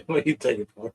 What you take it for?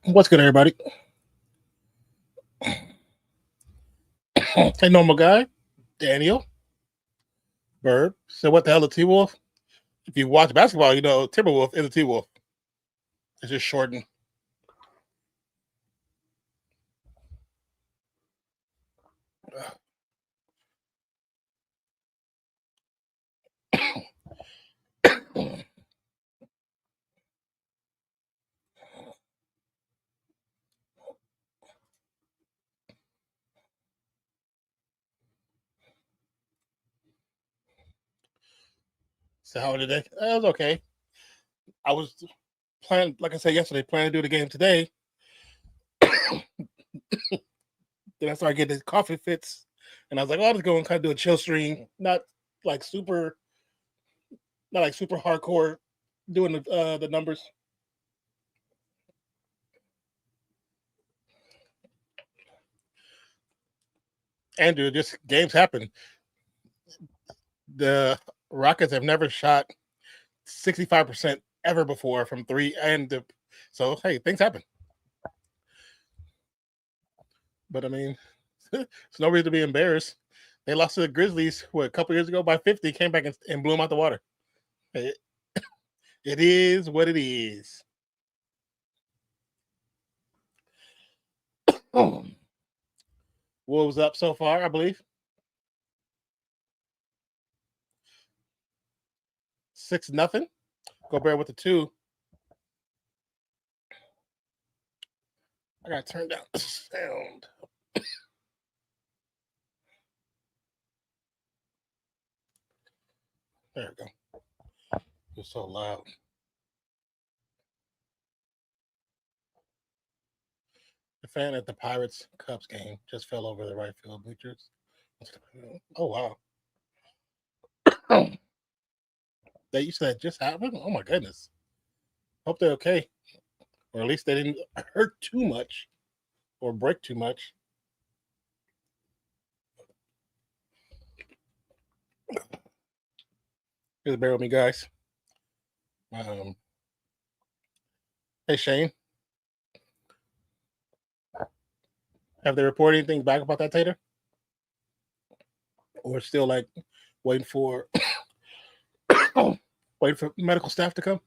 What's good, everybody? Hey, normal guy, Daniel, Bird. So, what the hell is T Wolf? If you watch basketball, you know Timberwolf is a T Wolf. It's just shortened. So how was the day? It was okay. I was planning, like I said yesterday, planning to do the game today. Then I started getting the coffee fits, and I was like, "Oh, I'll just go and kind of do a chill stream, not like super hardcore, doing the numbers." Andrew, just games happen. The Rockets have never shot 65% ever before from three, so hey, things happen. But I mean, it's no reason to be embarrassed. They lost to the Grizzlies a couple years ago by 50, came back and blew them out the water. It is what it is. Wolves up so far, I believe. 6-0. Gobert with the 2. I gotta turn down the sound. There we go. It's so loud. The fan at the Pirates Cubs game just fell over the right field bleachers. Oh wow. That you said just happened? Oh my goodness. Hope they're okay. Or at least they didn't hurt too much or break too much. Just bear with me, guys. Hey Shane. Have they reported anything back about that Tater? Or still like waiting for medical staff to come?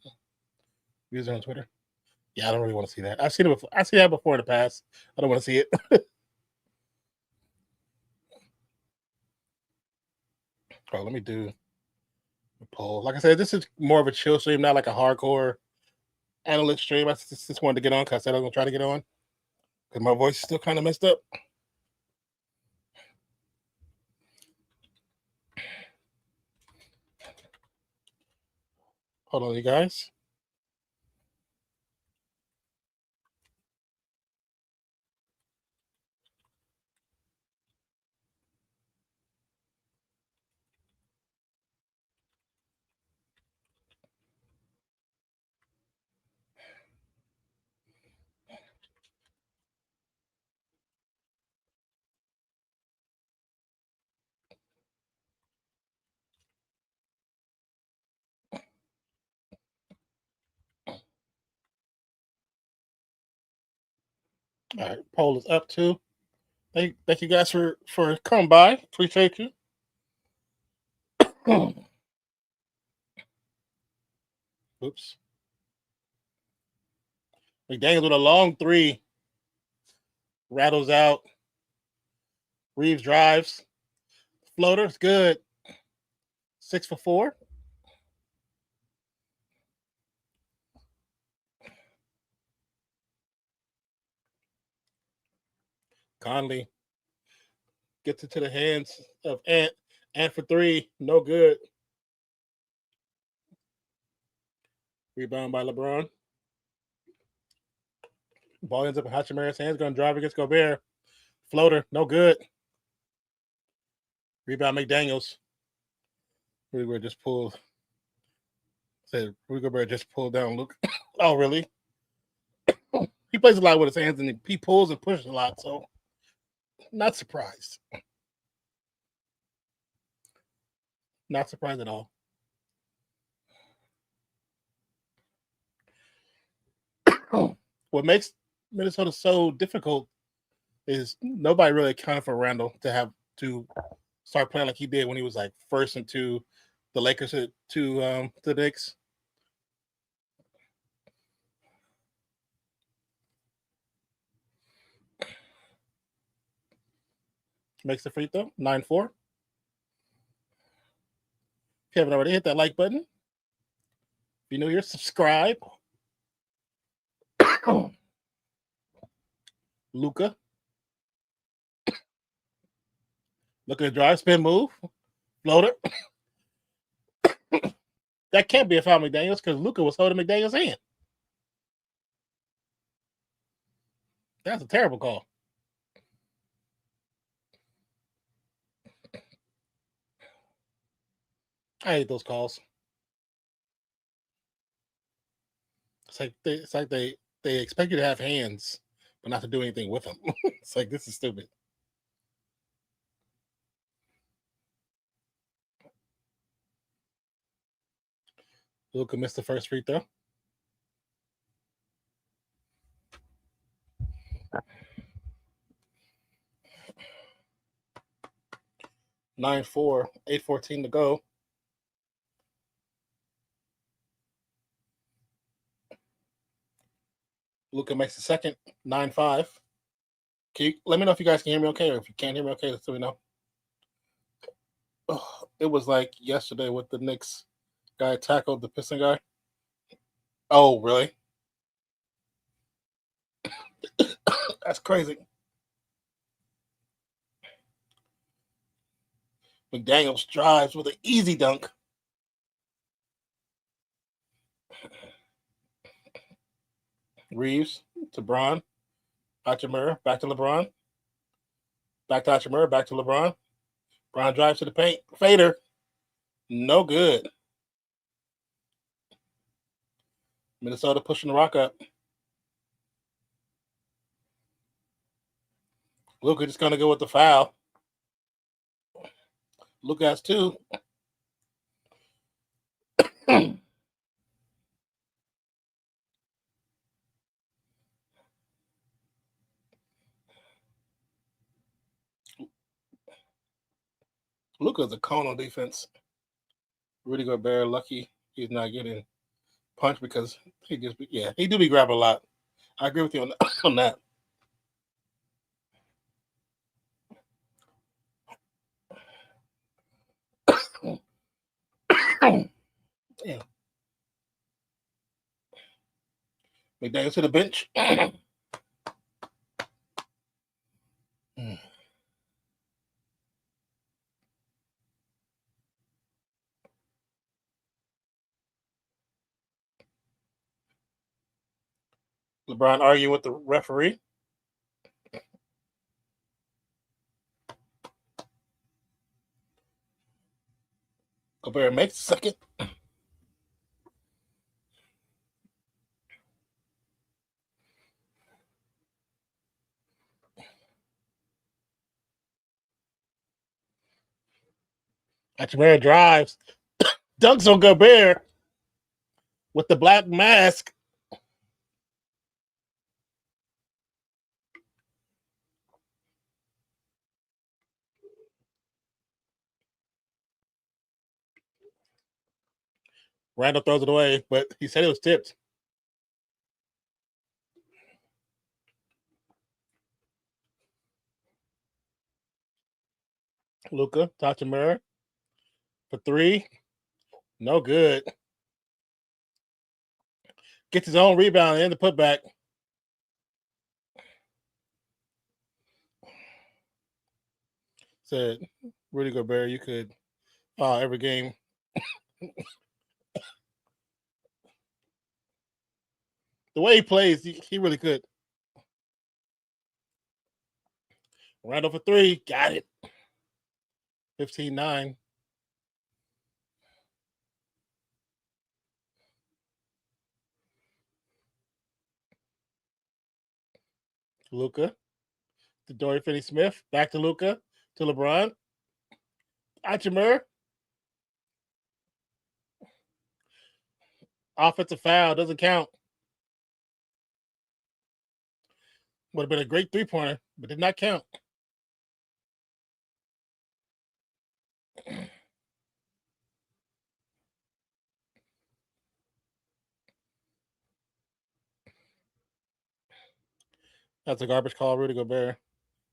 User on Twitter. Yeah, I don't really want to see that. I've seen it before. I've seen that before in the past. I don't want to see it. Oh, let me do a poll. Like I said, this is more of a chill stream, not like a hardcore analyst stream. I just wanted to get on because I said I was going to try to get on because my voice is still kind of messed up. Hold on, you guys. All right, poll is up too. Thank you guys for coming by. Appreciate you. Oops. McDaniels with a long 3. Rattles out. Reeves drives. Floater's good. 6 for 4. Conley gets it to the hands of Ant. Ant for 3. No good. Rebound by LeBron. Ball ends up in Hachimura's hands. Going to drive against Gobert. Floater. No good. Rebound McDaniels. Rudy just pulled. Said Rudy Gobert just pulled down Luke. Oh, really? He plays a lot with his hands and he pulls and pushes a lot. So, not surprised. Not surprised at all. What makes Minnesota so difficult is nobody really accounted for Randall to have to start playing like he did when he was like first into the Lakers to the Knicks. Makes the free throw 9-4. If you haven't already, hit that like button. If you're new here, subscribe. Luka. Look at the drive, spin move. Floater. That can't be a foul, McDaniels, because Luka was holding McDaniels' hand. That's a terrible call. I hate those calls. It's like they expect you to have hands, but not to do anything with them. It's like, this is stupid. Luka missed the first free throw. Nine 4, 8:14 to go. Luka makes the second, 9-5. Let me know if you guys can hear me okay, or if you can't hear me okay, let me know. It was like yesterday with the Knicks guy tackled the Piston guy. Oh, really? That's crazy. McDaniels drives with an easy dunk. Reeves to Braun. Hachimura, back to LeBron. Back to Hachimura, back to LeBron. Braun drives to the paint. Fader. No good. Minnesota pushing the rock up. Luka just going to go with the foul. Luka has two. Luka's a cone on defense. Rudy Gobert lucky he's not getting punched because he do be grabbing a lot. I agree with you on that. Damn. McDaniels to the bench. LeBron arguing with the referee. Gobert makes the second. Hachimura drives. Dunks on Gobert with the black mask. Randall throws it away, but he said it was tipped. Luka, Hachimura for three. No good. Gets his own rebound and the putback. Said, Rudy Gobert, you could foul every game. The way he plays, he really could. Randall for three. Got it. 15-9. Luka to Dorian Finney-Smith. Back to Luka. To LeBron. Hachimura. Offensive foul. Doesn't count. Would have been a great three-pointer, but did not count. That's a garbage call, Rudy Gobert.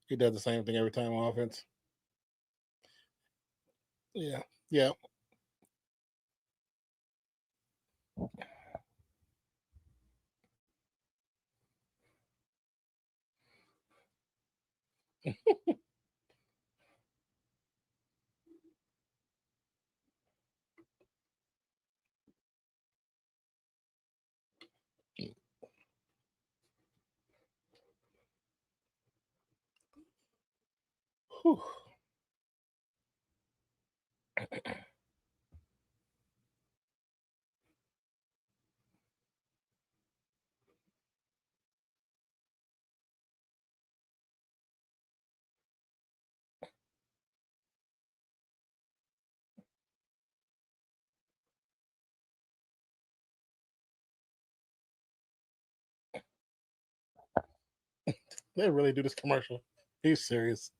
He does the same thing every time on offense. Yeah. Yeah. Whew. They really do this commercial. He's serious.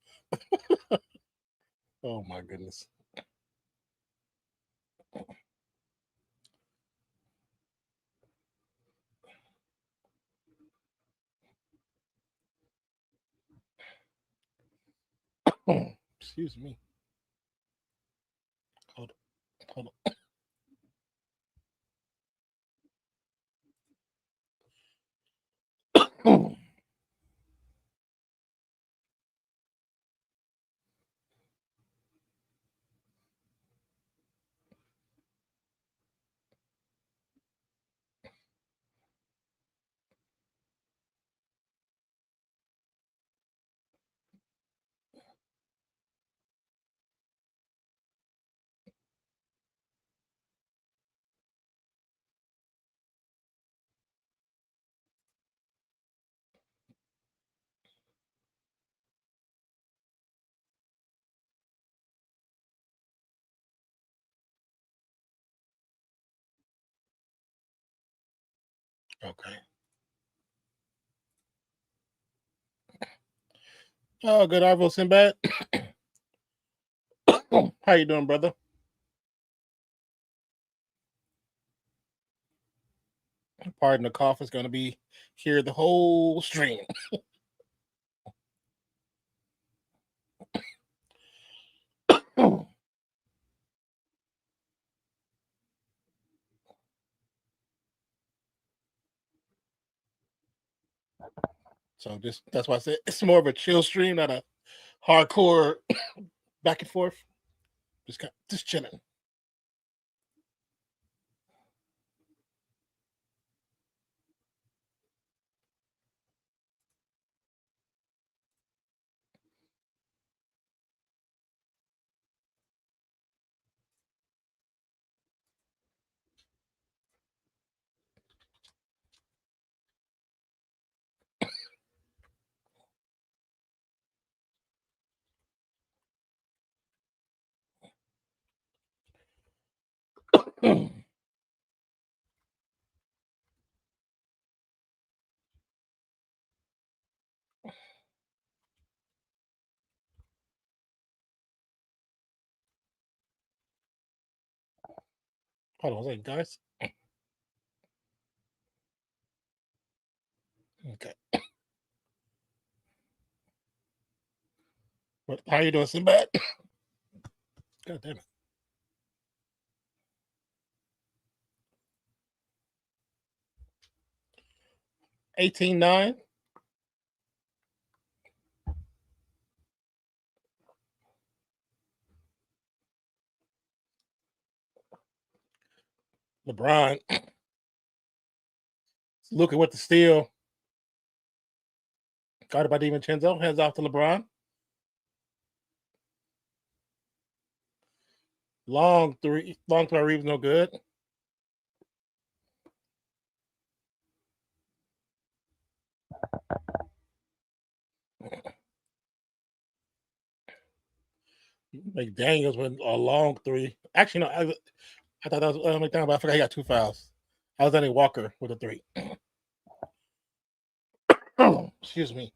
Oh my goodness. Excuse me. Hold on. Hold on. Okay. Oh, good, Ivo Sinbad. How you doing, brother? Pardon the cough. Is going to be here the whole stream. So that's why I said it's more of a chill stream, not a hardcore back and forth. Just chilling. Hold on a second, guys. Okay. How you doing, Sinbad? God damn it. 18-9. LeBron. Looking with the steal. Guarded by DiVincenzo. Hands off to LeBron. Long three Reeves, no good. McDaniels with a long three. Actually, no, I thought that was McDaniel, but I forgot he got 2 fouls. I was Anthony Walker with a 3. Excuse me.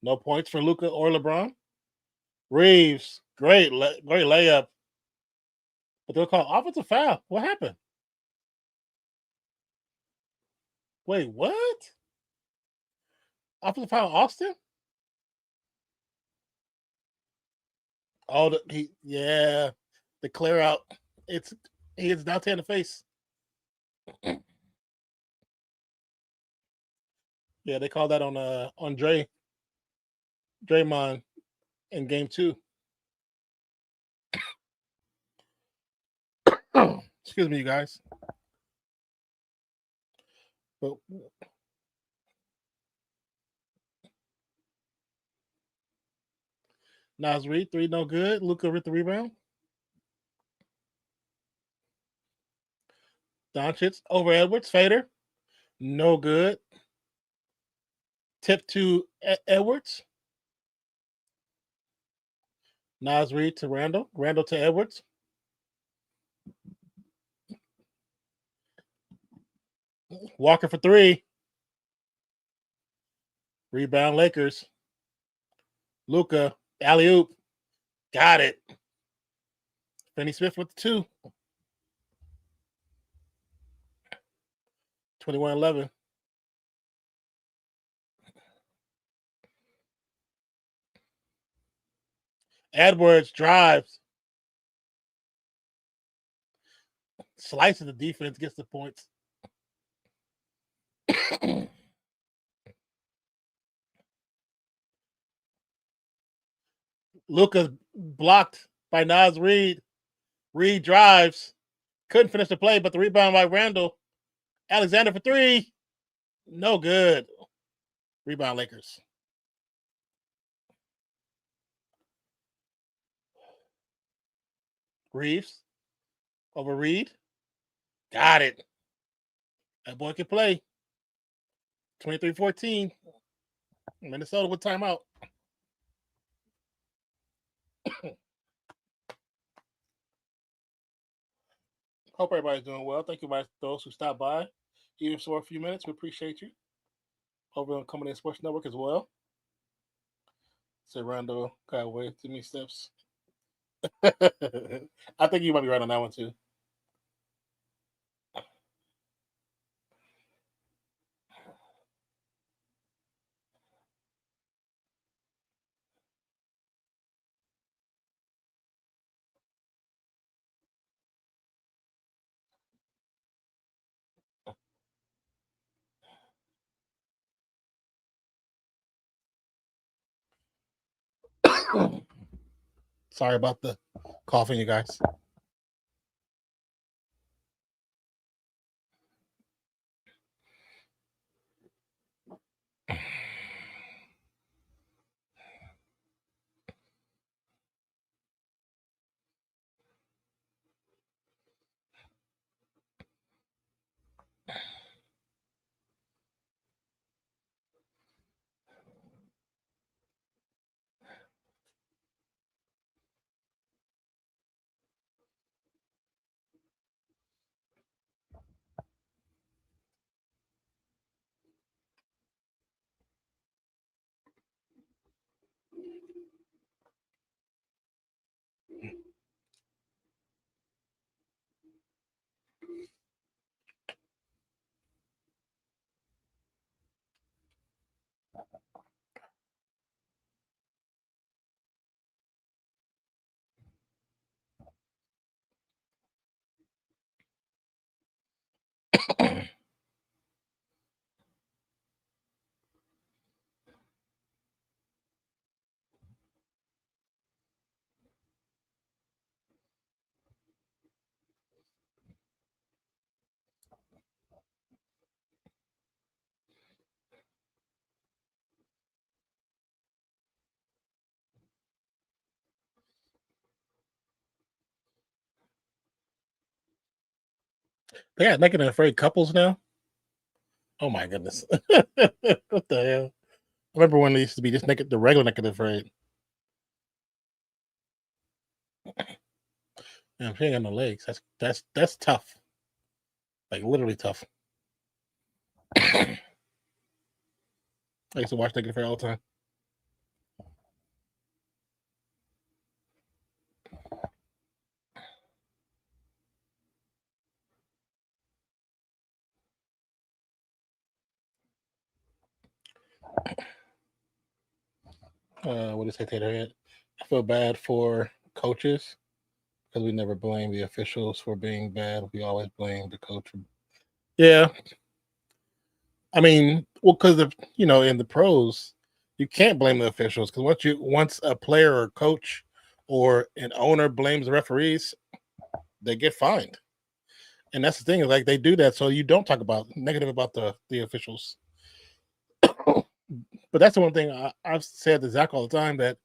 No points for Luka or LeBron. Reeves, great layup. But they'll call offensive foul. What happened? Wait, what? Offensive foul, Austin? Oh, the clear out. He hits Dante in the face. Yeah, they called that on Draymond in game 2. Excuse me, you guys. But Nas Reed, 3, no good. Luka with the rebound. Doncic over Edwards, fader, no good. Tip to Edwards. Nas Reed to Randall. Randall to Edwards. Walker for 3. Rebound Lakers. Luka, alley-oop. Got it. Finney Smith with the 2. 21-11. Edwards drives. Slices the defense, gets the points. Luka's blocked by Nas Reed. Reed drives. Couldn't finish the play, but the rebound by Randall. Alexander for 3. No good. Rebound Lakers. Reeves over Reed. Got it. That boy can play. 23-14. Minnesota with timeout. Hope everybody's doing well. Thank you for those who stopped by, even for a few minutes. We appreciate you. Over on Coming In Sports Network as well. Say Rondo got away too many steps. I think you might be right on that one too. Sorry about the coughing, you guys. They got naked and afraid couples now. Oh my goodness. What the hell? I remember when they used to be just naked, the regular naked and afraid. Yeah, she ain't got no legs. That's tough. Like literally tough. I used to watch Naked Afraid all the time. What did it say Tater had? I feel bad for coaches because we never blame the officials for being bad. We always blame the coach. Yeah. I mean, well, because in the pros, you can't blame the officials because once a player or coach or an owner blames the referees, they get fined. And that's the thing, is like they do that so you don't talk about negative about the officials. But that's the one thing I've said to Zach all the time, that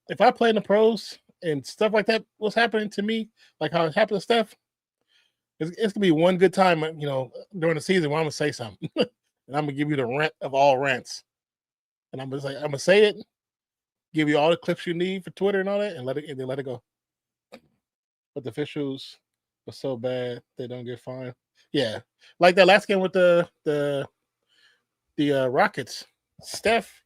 if I play in the pros and stuff like that was happening to me, like how it happened to Steph, it's gonna be one good time, during the season where I'm gonna say something, and I'm gonna give you the rant of all rants, and I'm gonna say it, give you all the clips you need for Twitter and all that, and then let it go. But the officials were so bad they don't get fined. Yeah, like that last game with the Rockets, Steph,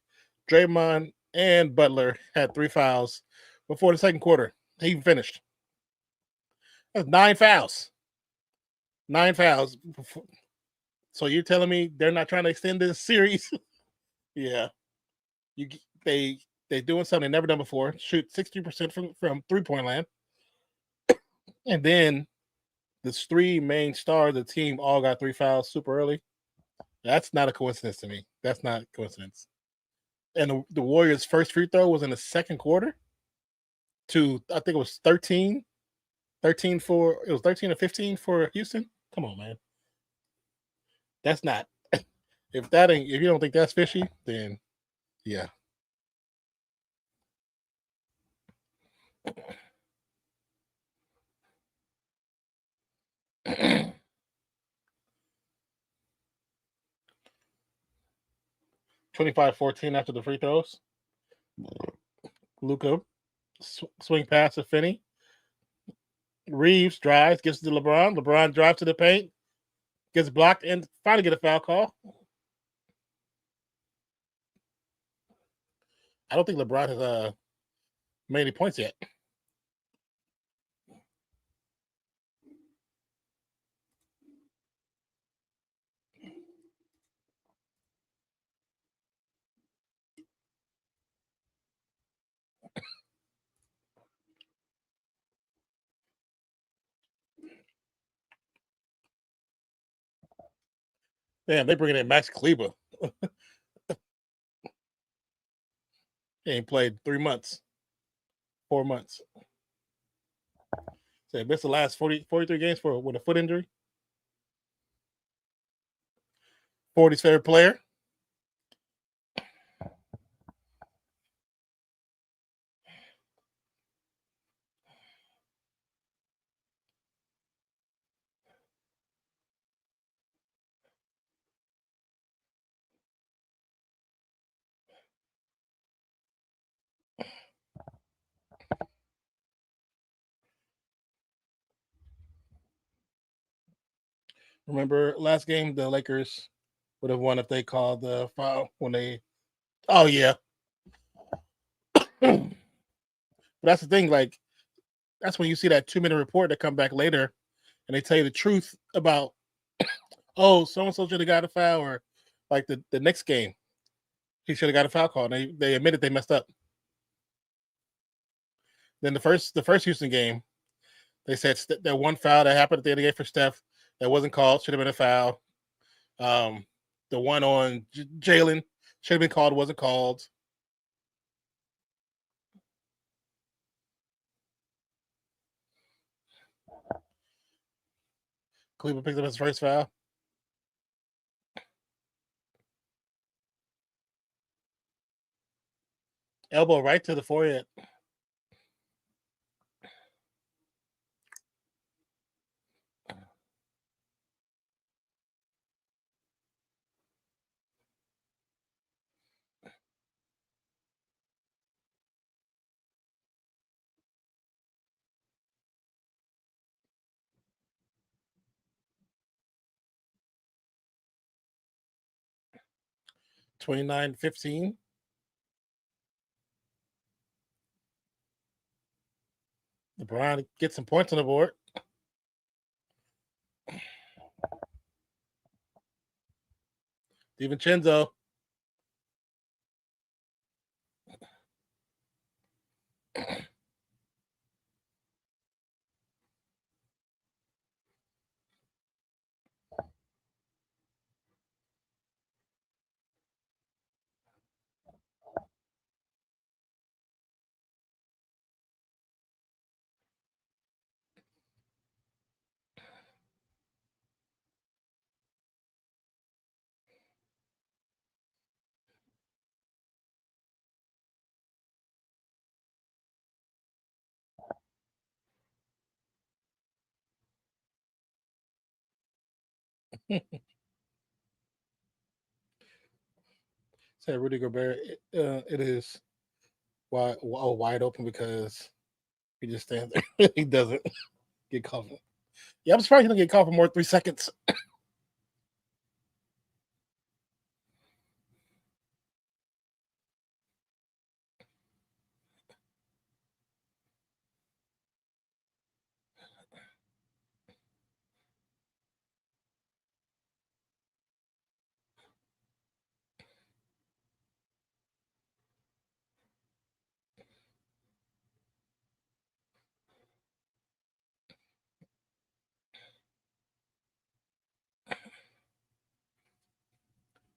Draymond, and Butler had 3 fouls before the second quarter. He even finished. That's 9 fouls. 9 fouls. So you're telling me they're not trying to extend this series? Yeah, you they doing something they never done before. Shoot 60% from 3-point land, and then the 3 main stars of the team all got 3 fouls super early. That's not a coincidence to me. That's not a coincidence. And the Warriors' first free throw was in the second quarter. I think it was 13 for it was 13 or 15 for Houston. Come on, man. That's not if you don't think that's fishy, then yeah. (25-14) after the free throws. Luka swing pass to Finney. Reeves drives, gives it to LeBron. LeBron drives to the paint, gets blocked, and finally get a foul call. I don't think LeBron has made any points yet. Damn, they bringing in Max Kleber. He ain't played 3 months, 4 months. So he missed the last 43 games with a foot injury. 40's favorite player. Remember last game, the Lakers would have won if they called the foul when they. Oh yeah, but that's the thing. Like that's when you see that 2-minute report that come back later, and they tell you the truth about. Oh, so and so should have got a foul, or like the next game, he should have got a foul call. And they admitted they messed up. Then the first Houston game, they said that one foul that happened at the end of the game for Steph that wasn't called should have been a foul. Um, the one on Jalen should have been called, wasn't called. Cleveland picked up his first foul. Elbow right to the forehead. (29-15). LeBron gets some points on the board. DiVincenzo. Say Rudy Gobert, it is wide open because he just stands there. He doesn't get caught. Yeah, I'm surprised he don't get caught for more than 3 seconds.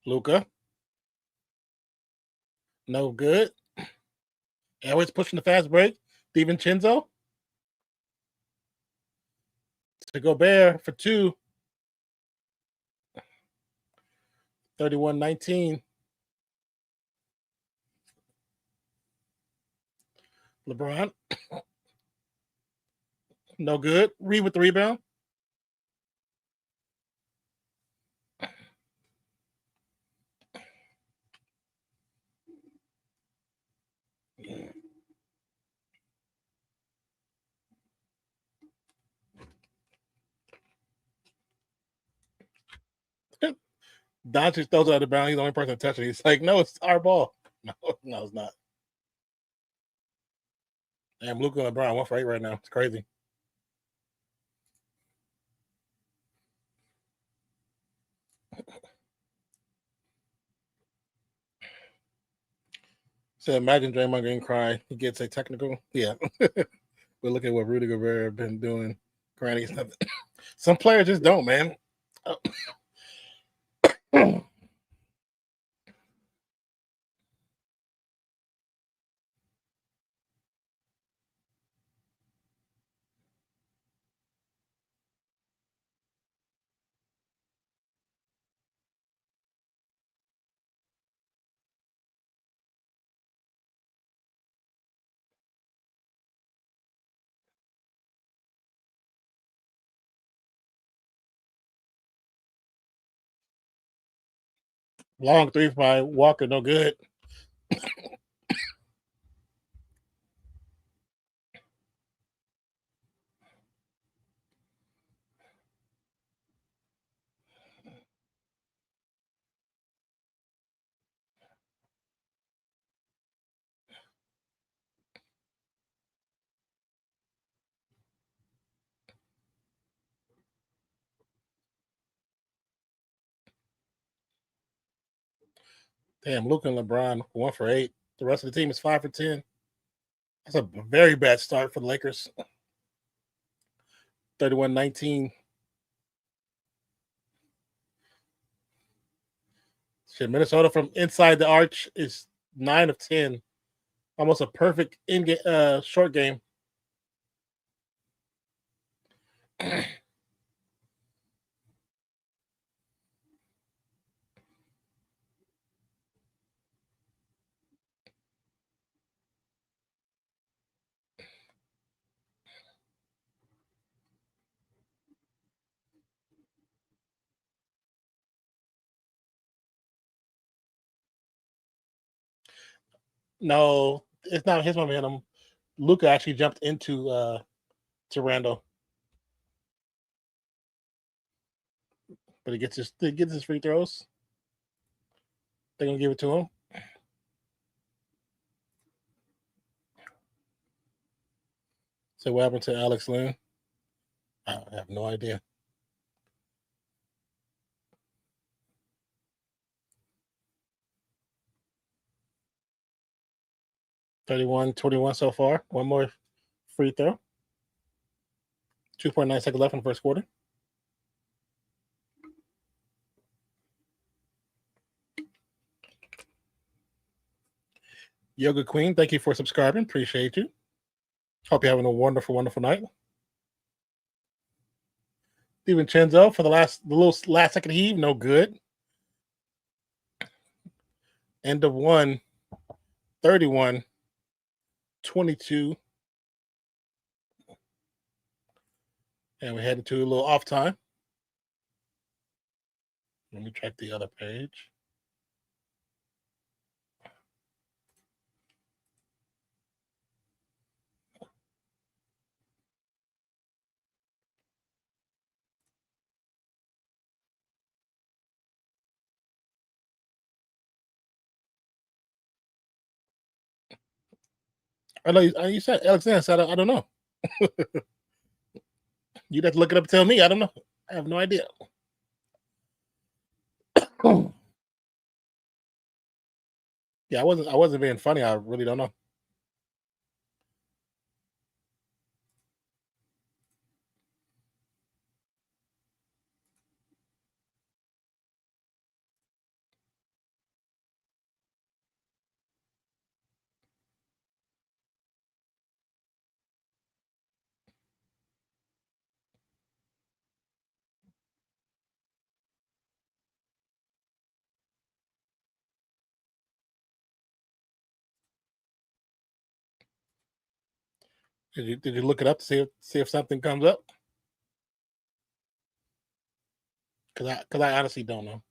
Luca, no good. Always pushing the fast break. DiVincenzo to Gobert for 2. 31-19. LeBron, no good. Reed with the rebound. Doncic throws it out of bounds. He's the only person to touch it. He's like, no, it's our ball. No, it's not. Damn, Luka and LeBron 1 for 8 right now. It's crazy. So imagine Draymond Green cry. He gets a technical. Yeah. But look at what Rudy Gobert been doing. Granny stuff. Some players just don't, man. Long 3 by Walker, no good. Damn, Luka and LeBron 1 for 8. The rest of the team is 5 for 10. That's a very bad start for the Lakers. 31-19. Shit, Minnesota from inside the arch is 9 of 10. Almost a perfect short game. No, it's not his momentum. Luka actually jumped into to Randall, but he gets his free throws. They're gonna give it to him. So what happened to Alex Lynn? I have no idea. (31-21) so far. One more free throw. 2.9 seconds left in the first quarter. Yoga Queen, thank you for subscribing. Appreciate you. Hope you're having a wonderful, wonderful night. DiVincenzo for the little last second heave, no good. End of 1, 31-22. And we headed to a little off time. Let me check the other page. I know you said Alexander said I don't know. You'd have to look it up and tell me. I don't know. I have no idea. Yeah, I wasn't being funny. I really don't know. Did you look it up to see if something comes up? Because I honestly don't know.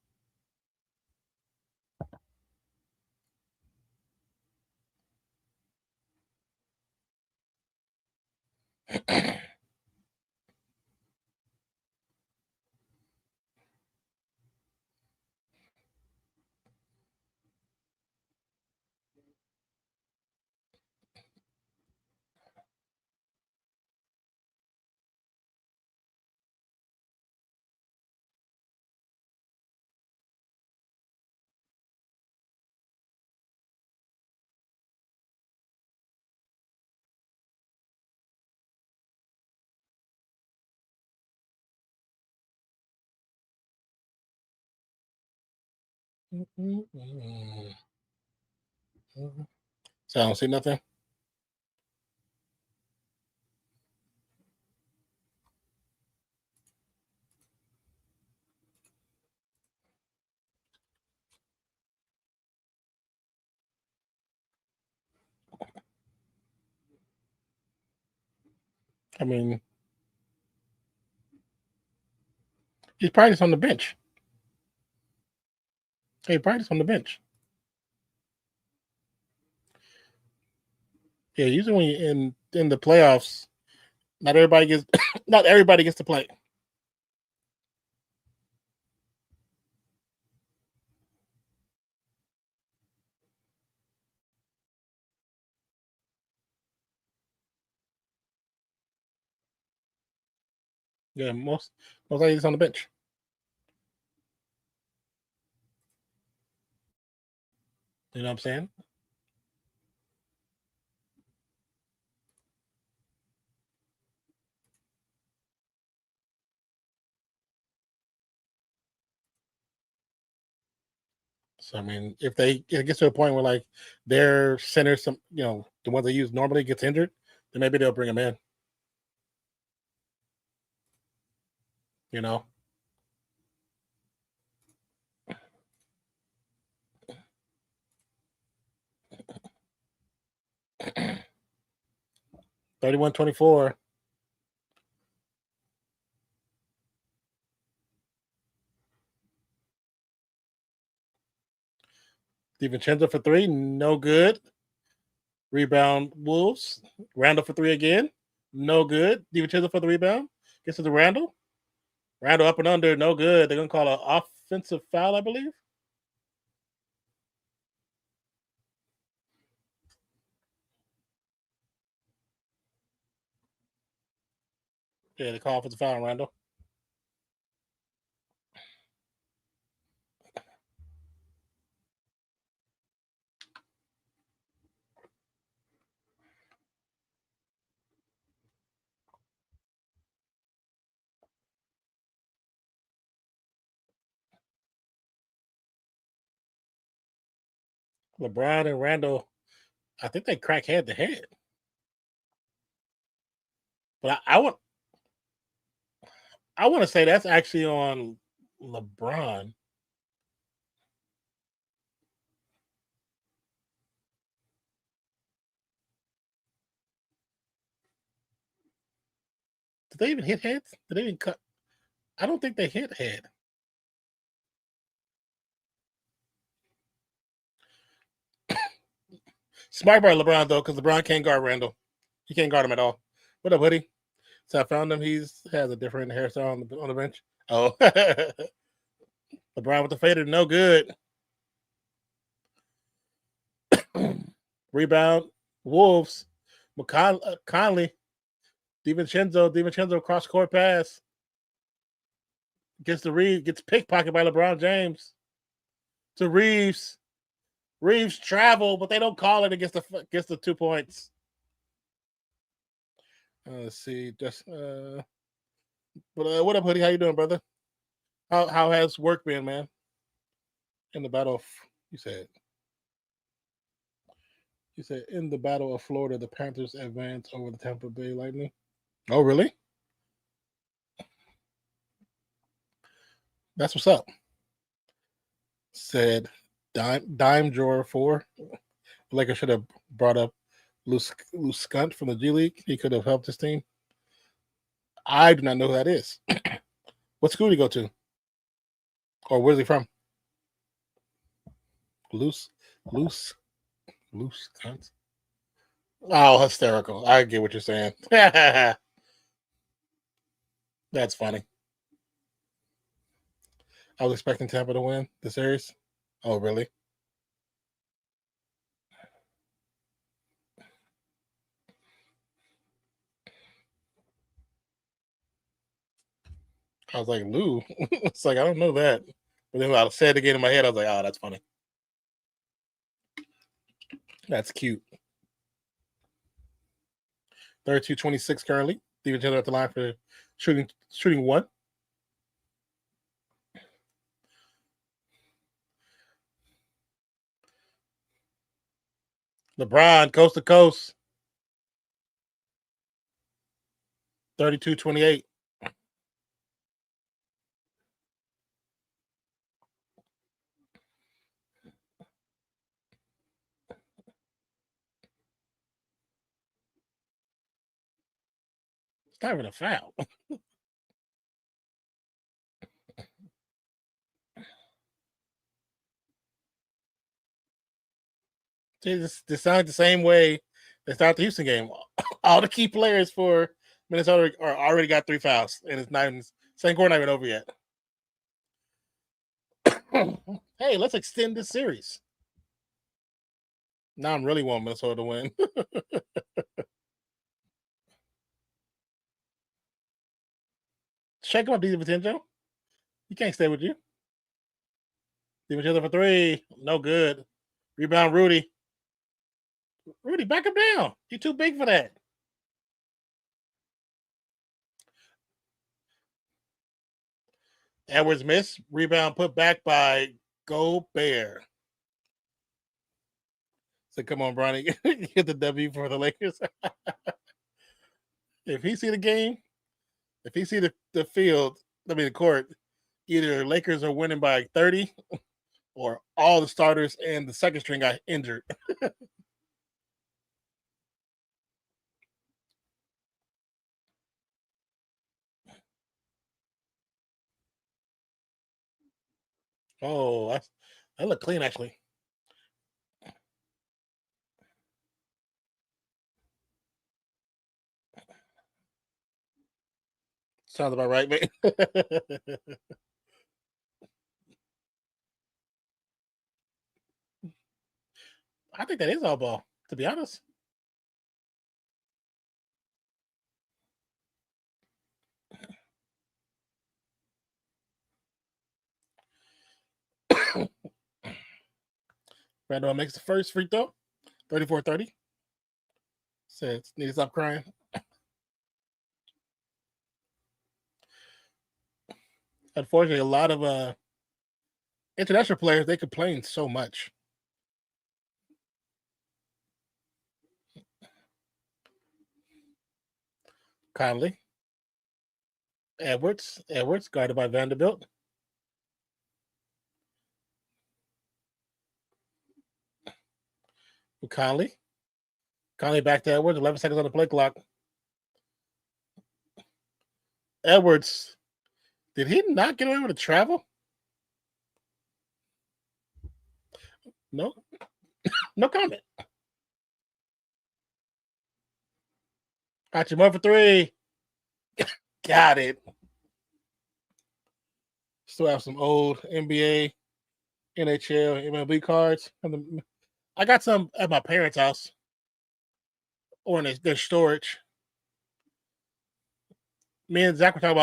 So I don't see nothing. I mean, he's probably just on the bench. Hey, probably just on the bench. Yeah, usually when you're in the playoffs, not everybody gets not everybody gets to play. Yeah, most likely just on the bench. You know what I'm saying? So I mean, if it gets to a point where like their center, some the ones they use normally gets injured, then maybe they'll bring him in. You know, 31-24. DiVincenzo for three, no good. Rebound Wolves. Randall for three again, no good. DiVincenzo for the rebound. Gets to the Randall. Randall up and under, no good. They're gonna call an offensive foul, I believe. Yeah, they call offensive foul on Randall. LeBron and Randall, I think they crack head to head. But I want to say that's actually on LeBron. Did they even hit heads? Did they even cut? I don't think they hit head. Smart by LeBron, though, because LeBron can't guard Randall. He can't guard him at all. What up, Hoodie? So I found him. He has a different hairstyle on the bench. Oh. LeBron with the fader. No good. Rebound. Wolves. Conley. DiVincenzo cross court pass. Gets the Reeves. Gets pickpocketed by LeBron James. To Reeves. Reeves travel, but they don't call it against the 2 points. Let's see. But what up, Hoodie? How you doing, brother? How has work been, man? In the battle, you said in the Battle of Florida, the Panthers advanced over the Tampa Bay Lightning. Oh, really? That's what's up. Said dime drawer 4. Like I should have brought up Luce Skunt from the G League. He could have helped his team. I do not know who that is. What school did he go to? Or where's he from? Luce Skunt. Oh, hysterical. I get what you're saying. That's funny. I was expecting Tampa to win the series. Oh, really? I was like, Lou. It's like, I don't know that. But then I said it again in my head. I was like, oh, that's funny. That's cute. 32-26 currently. DiVincenzo at the line for shooting 1. LeBron, coast to coast. 32-28. It's not even a foul. This sounds like the same way they start the Houston game. All the key players for Minnesota are already got 3 fouls, and it's not even second quarter not even over yet. Hey, let's extend this series. Now I'm really wanting Minnesota to win. Shake him up, DiVincenzo. He can't stay with you. DiVincenzo for 3. No good. Rebound, Rudy. Rudy, back him down. You're too big for that. Edwards miss. Rebound put back by Gobert. So come on, Bronny. Get the W for the Lakers. If he see the game, if he see the field, the court, either Lakers are winning by 30 or all the starters and the second string got injured. Oh, that looked clean, actually. Sounds about right, mate. I think that is all ball, to be honest. Randall makes the first free throw, 34-30. Says, need to stop crying. Unfortunately, a lot of international players, they complain so much. Conley. Edwards guarded by Vanderbilt. Conley back to Edwards. 11 seconds on the play clock. Edwards, did he not get away with a travel? No. No comment. Hachimura for 3. Got it. Still have some old NBA, NHL, MLB cards. I got some at my parents' house or in their storage. Me and Zach were talking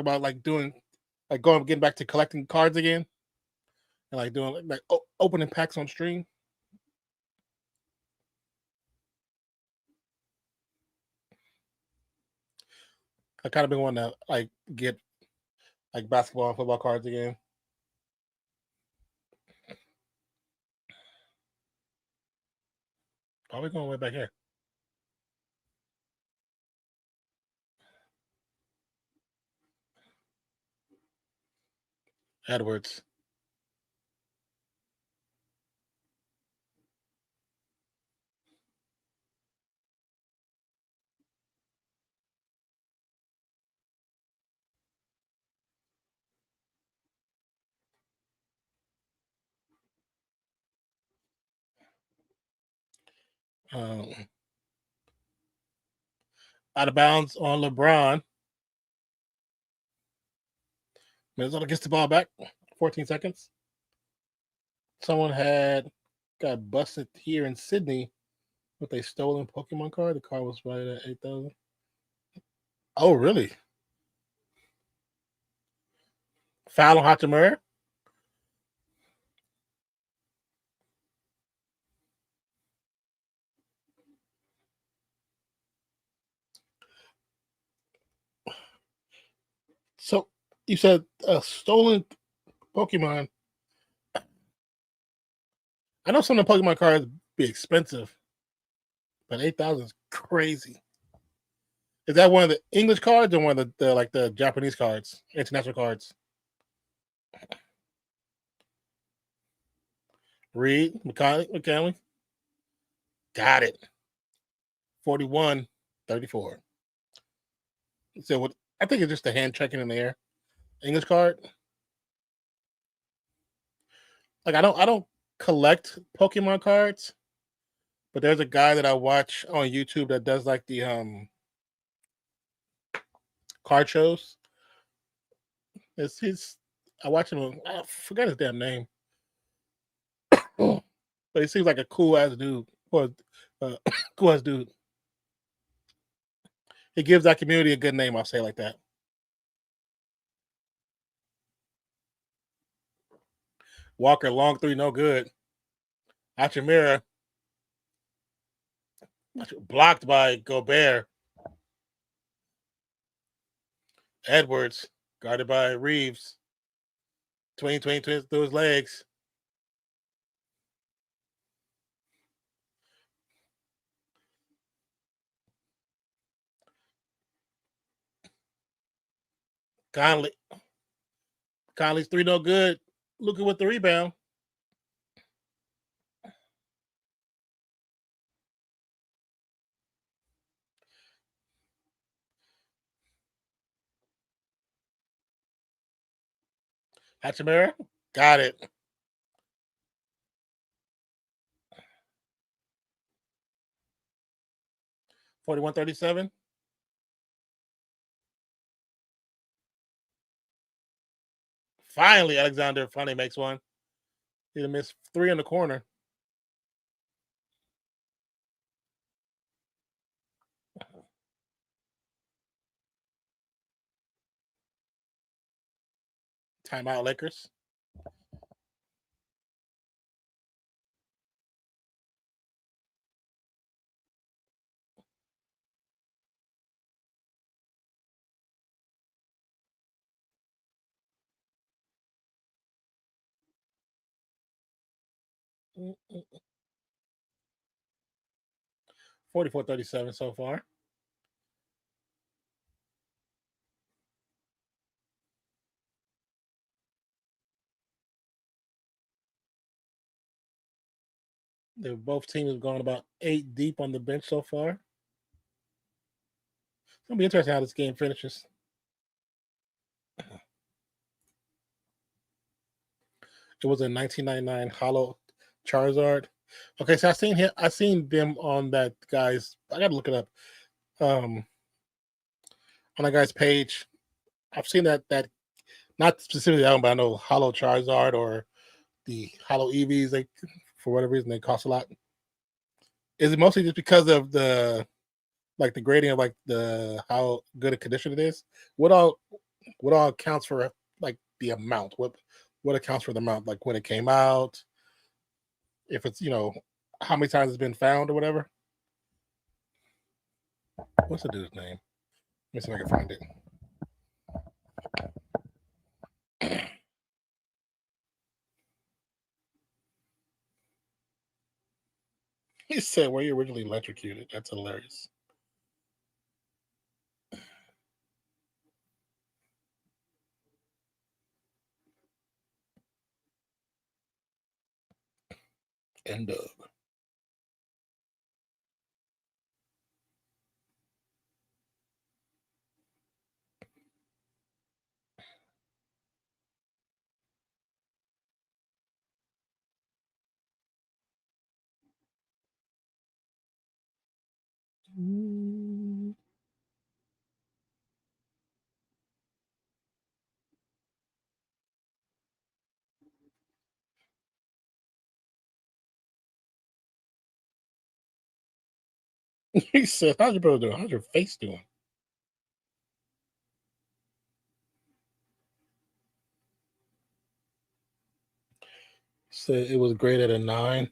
about like doing like getting back to collecting cards again. And like doing like opening packs on stream. I kind of been wanting to like get like basketball and football cards again. Why are we going way back here? Edwards. Out of bounds on LeBron. Minnesota gets the ball back. 14 seconds. Someone got busted here in Sydney with a stolen Pokemon card. The card was valued at 8,000. Oh, really? Foul on Hachimura. So you said a stolen Pokemon. I know some of the Pokemon cards be expensive, but 8,000 is crazy. Is that one of the English cards or one of the Japanese cards, international cards? Reed, McCanley. Got it. 41-34. So what? I think it's just a hand checking in the air. English card. Like I don't collect Pokemon cards, but there's a guy that I watch on YouTube that does like the card shows. I watch him. I forgot his damn name, but he seems like a cool ass dude. Or cool ass dude. He gives that community a good name. I'll say it like that. Walker, long 3, no good. Hachimura blocked by Gobert. Edwards guarded by Reeves. 20 through his legs. Conley's 3, no good. Looking with the rebound. Hachimura got it. 41-37. Finally, Alexander finally makes one. He missed 3 in the corner. Timeout, Lakers. Mm-mm. 44-37 so far. Both teams have gone about 8 deep on the bench so far. It's going to be interesting how this game finishes. It was a 1999 Hollow Charizard. Okay, so I seen them on that guy's. I gotta look it up. On that guy's page. I've seen that not specifically that one, but I know Hollow Charizard or the Hollow EVs. They for whatever reason they cost a lot. Is it mostly just because of the like the grading of like the how good a condition it is? What all accounts for like the amount? What accounts for the amount? Like when it came out, if it's how many times it's been found or whatever. What's the dude's name? Let me see if I can find it. He said, "Were you originally electrocuted?" That's hilarious. End of. He said, "How's your brother doing? How's your face doing?" Said it was graded at a 9.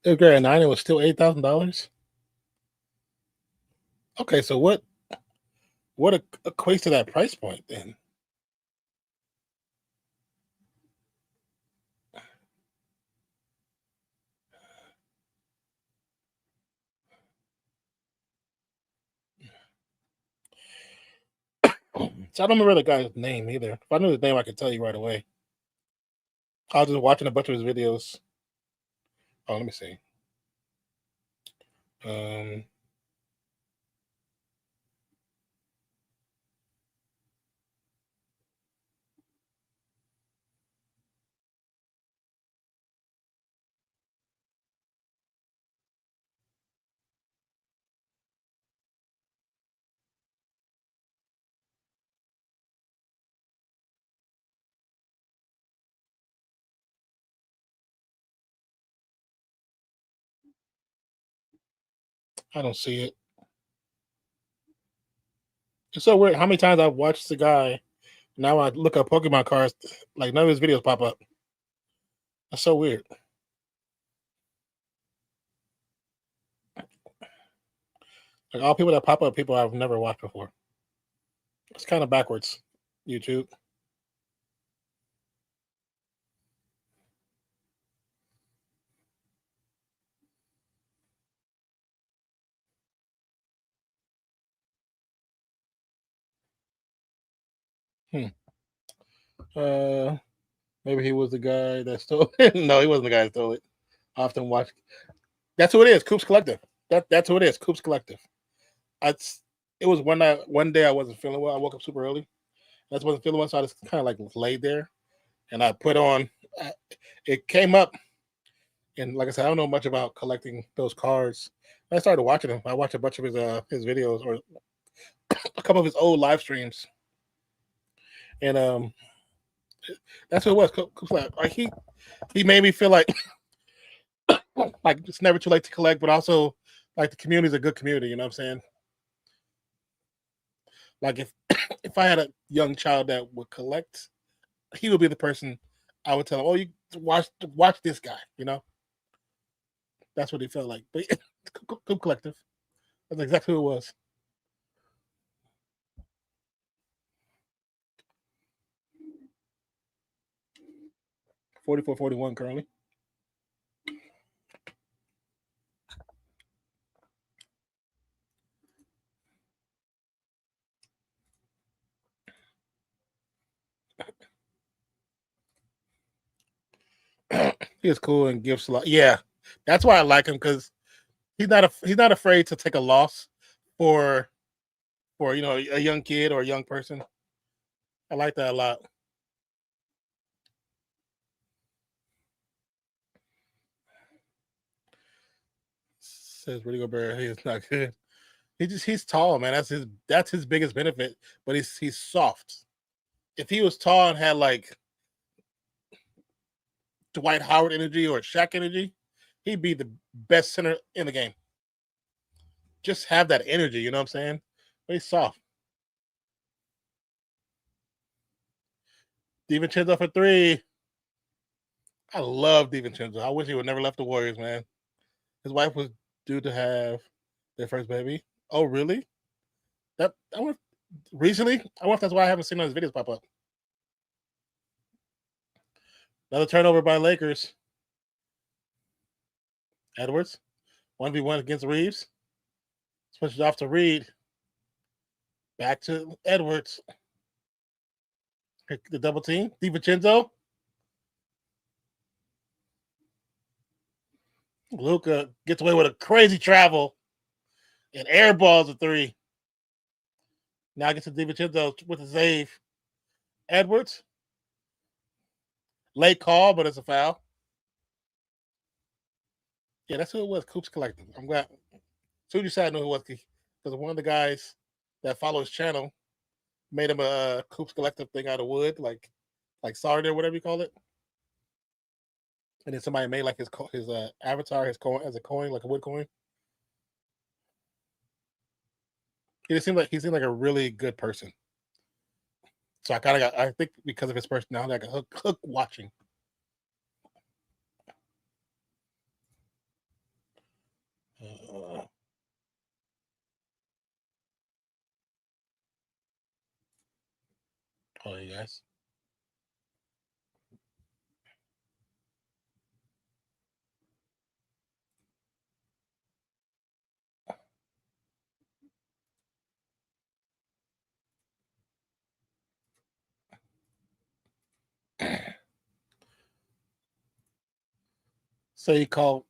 It was graded at 9. It was still $8,000. Okay, so what equates to that price point then? So I don't remember the guy's name either. If I knew his name, I could tell you right away. I was just watching a bunch of his videos. Oh, let me see. Um, I don't see it. It's so weird how many times I've watched the guy. Now I look up Pokemon cards, like none of his videos pop up. That's so weird. Like all people that pop up, people I've never watched before. It's kind of backwards. YouTube. Hmm. Uh, maybe he was the guy that stole it. No, he wasn't the guy that stole it. I often watch. That's who it is. Coops Collective. That's who it is. Coops Collective. It's, it was one night, one day I wasn't feeling well. I woke up super early. I just wasn't feeling well, so I just kind of like laid there and I put on. It came up, and like I said, I don't know much about collecting those cards. I started watching him. I watched a bunch of his videos or a couple of his old live streams, and that's what it was. Like he made me feel like it's never too late to collect, but also like the community is a good community. You know what I'm saying? Like if if I had a young child that would collect, he would be the person I would tell him, "Oh, you watch this guy." You know, that's what he felt like. But Coop Collective. That's exactly who it was. 44-41 currently. He is cool and gives a lot. Yeah, that's why I like him because he's not afraid to take a loss for a young kid or a young person. I like that a lot. Says Rudy Gobert, he is not good. He's tall, man. That's his biggest benefit. But he's soft. If he was tall and had like Dwight Howard energy or Shaq energy, he'd be the best center in the game. Just have that energy, you know what I'm saying? But he's soft. DiVincenzo for 3. I love DiVincenzo. I wish he would never left the Warriors, man. His wife was due to have their first baby. Oh, really? That I wonder recently. I wonder if that's why I haven't seen those videos pop up. Another turnover by Lakers. Edwards, 1v1 against Reeves. Switches off to Reed. Back to Edwards. The double team. DiVincenzo. Luka gets away with a crazy travel and airballs a 3. Now gets to DiVincenzo with a save. Edwards. Late call, but it's a foul. Yeah, that's who it was. Coops Collective. I'm glad. As soon as you said I knew who it was, because one of the guys that follow his channel made him a Coops Collective thing out of wood, like solid or whatever you call it. And then somebody made like his avatar, his coin as a coin, like a wood coin. He seemed like a really good person. So I think because of his personality, I got hook watching. Oh, you guys. So he called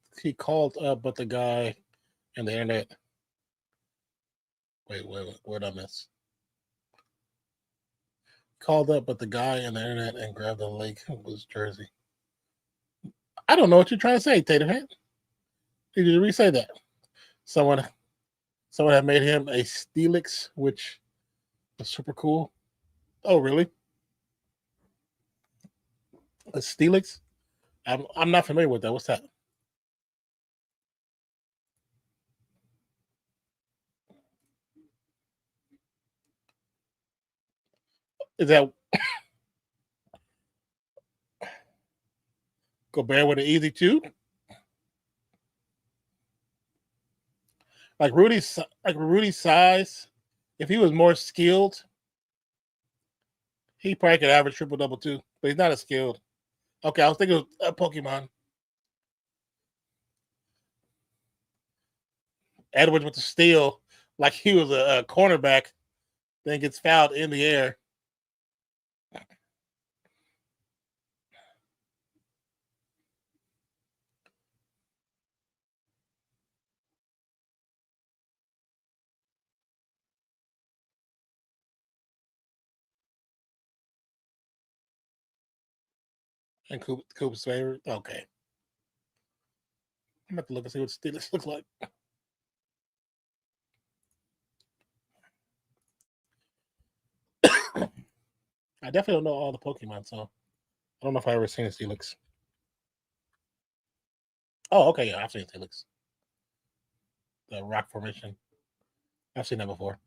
up, but the guy and the internet. Wait, where'd I miss? Called up, but the guy in the internet and grabbed the Lakers jersey. I don't know what you're trying to say, Taterhead. Did you re-say that? Someone had made him a Steelix, which was super cool. Oh, really? A Steelix? I'm not familiar with that. What's that? Is that Gobert with an easy 2? Like Rudy's size, if he was more skilled, he probably could average triple double too. But he's not as skilled. Okay, I was thinking of Pokemon. Edwards with the steal, like he was a cornerback, then gets fouled in the air. And Coop's favorite. Okay. I'm going to have to look and see what Steelix look like. I definitely don't know all the Pokemon, so I don't know if I ever seen a Steelix. Oh, okay, yeah, I've seen Steelix. The rock formation. I've seen that before.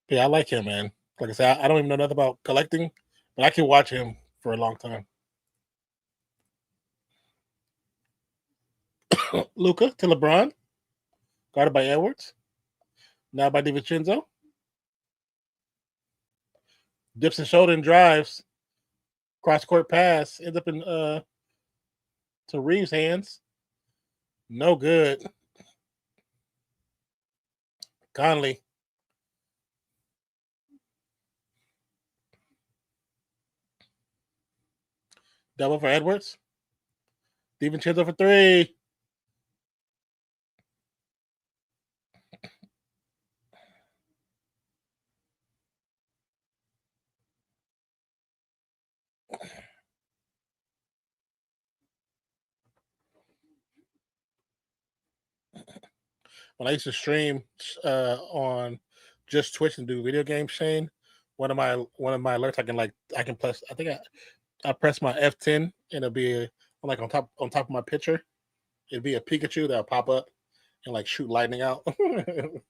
Yeah, I like him, man. Like I said, I don't even know nothing about collecting, but I can watch him for a long time. Luka to LeBron, guarded by Edwards. Now by DiVincenzo. Dips his shoulder and drives. Cross court pass. Ends up in to Reeves' hands. No good. Conley. Double for Edwards. DiVincenzo for 3. when I used to stream on just Twitch and do video games, Shane, one of my alerts I can press. I think I press my F10 and it'll be like on top of my picture. It'd be a Pikachu that'll pop up and like shoot lightning out, and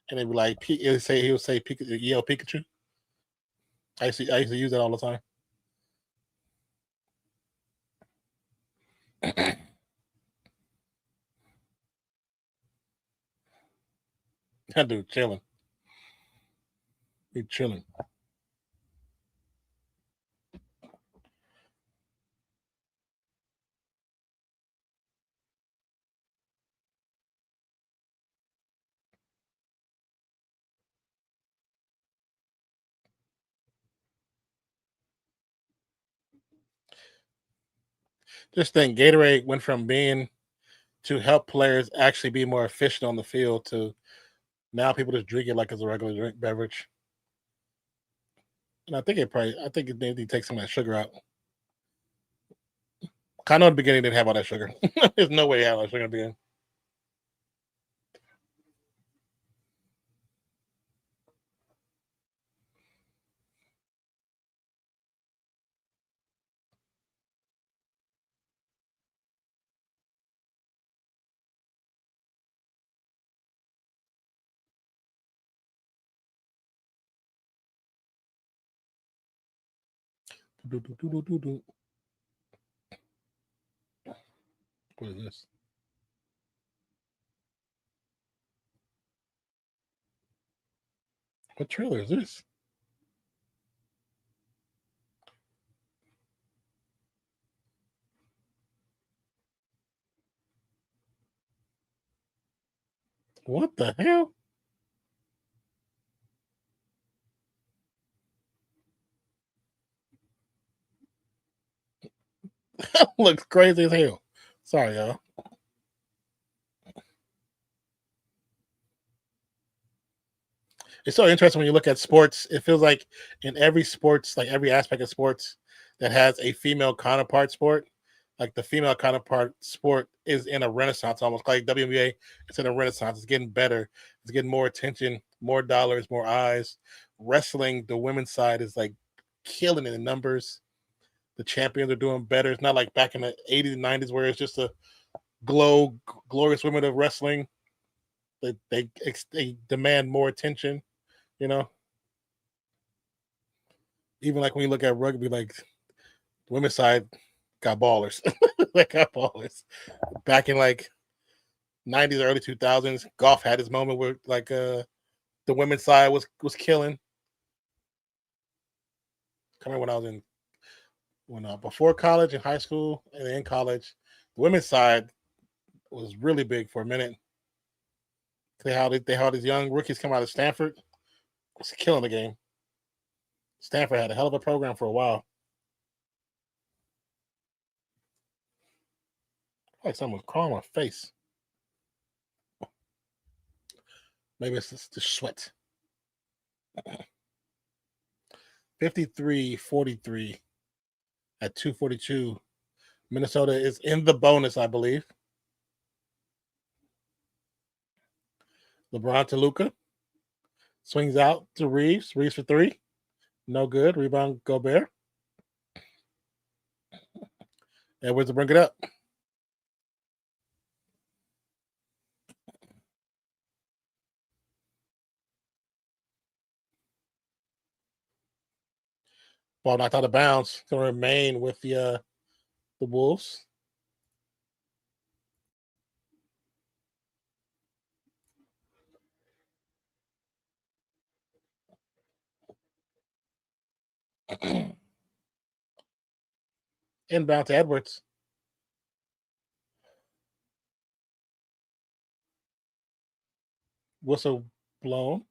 it'd be like he'll say yell Pikachu. I used to use that all the time. That dude chilling. He chilling. Just think, Gatorade went from being to help players actually be more efficient on the field to now people just drink it like it's a regular drink beverage. And I think it maybe takes some of that sugar out. I know at the beginning didn't have all that sugar. There's no way it had all that sugar at the beginning. What is this? What trailer is this? What the hell? That looks crazy as hell. Sorry, y'all. It's so interesting when you look at sports. It feels like in every sports, like every aspect of sports that has a female counterpart sport, like the female counterpart sport is in a renaissance, almost like WNBA. It's in a renaissance. It's getting better. It's getting more attention, more dollars, more eyes. Wrestling, the women's side is like killing it in numbers. The champions are doing better. It's not like back in the 80s and 90s where it's just a glorious women of wrestling. They demand more attention, you know. Even like when you look at rugby, like the women's side got ballers. They got ballers. Back in like 90s, early 2000s, golf had its moment where like the women's side was killing. Coming when I was in before college in high school and in college, the women's side was really big for a minute. They had these young rookies come out of Stanford, was killing the game. Stanford had a hell of a program for a while. Like someone was crawling my face. Maybe it's just the sweat. 53-43 at 2:42. Minnesota is in the bonus, I believe. LeBron to Luka. Swings out to Reeves. Reeves for three. No good. Rebound Gobert. Edwards to bring it up. Ball knocked out of bounds. Going to remain with the Wolves. Inbound to Edwards. Whistle blown.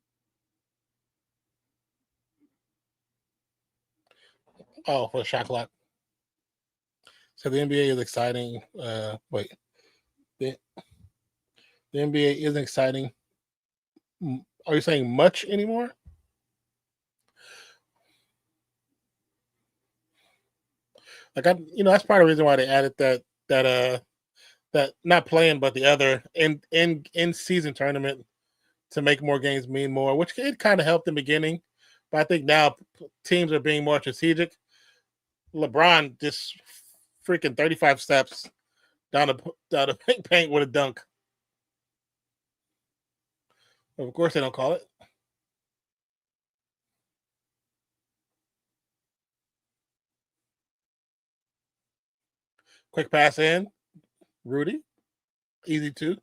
Oh, for the shot clock. So the NBA is exciting. Wait. The NBA isn't exciting. Are you saying much anymore? Like that's part of the reason why they added that that not playing, but the other in season tournament to make more games mean more, which it kind of helped in the beginning, but I think now teams are being more strategic. LeBron just freaking 35 steps down the paint with a dunk. Of course, they don't call it. Quick pass in, Rudy, easy two.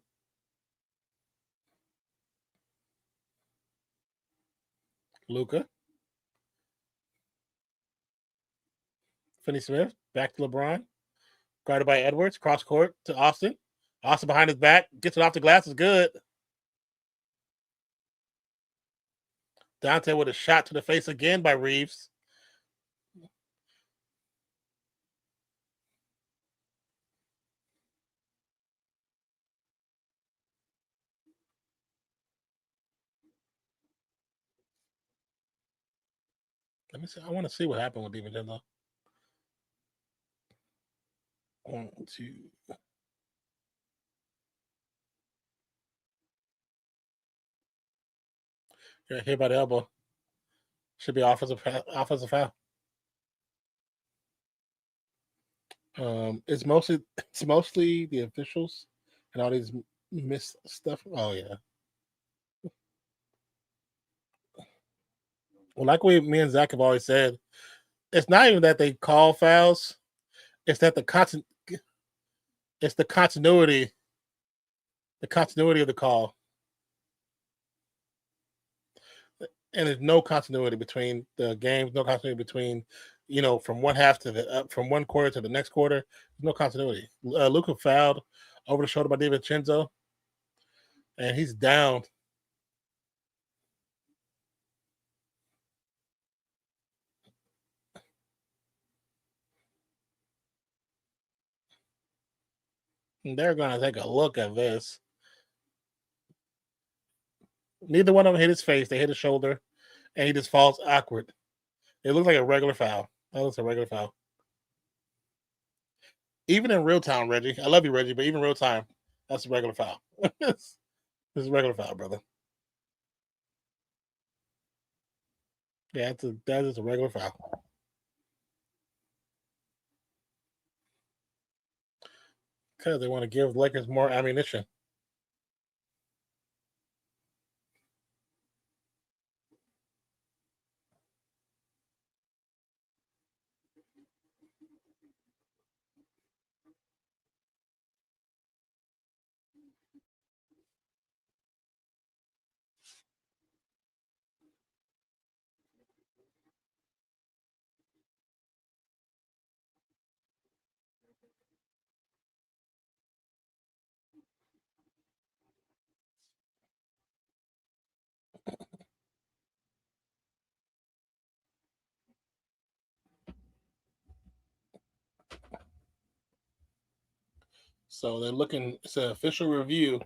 Luca, Finney Smith, back to LeBron, guarded by Edwards, cross court to Austin. Austin behind his back, gets it off the glass, is good. Dante with a shot to the face again by Reeves. Let me see. I want to see what happened with DiVincenzo. 1, 2. Yeah, hit by the elbow. Should be offensive foul. It's mostly the officials and all these missed stuff. Oh yeah. Well, like me and Zach have always said, it's not even that they call fouls; it's that it's the continuity of the call, and there's no continuity between the games, no continuity between, from one half to from one quarter to the next quarter. No continuity. Luka fouled over the shoulder by DiVincenzo, and he's down. And they're going to take a look at this. Neither one of them hit his face. They hit his shoulder, and he just falls awkward. It looks like a regular foul. That looks a regular foul. Even in real time, Reggie. I love you, Reggie, but even real time, that's a regular foul. This is a regular foul, brother. Yeah, that is a regular foul. Because they want to give Lakers more ammunition. So they're looking. It's an official review,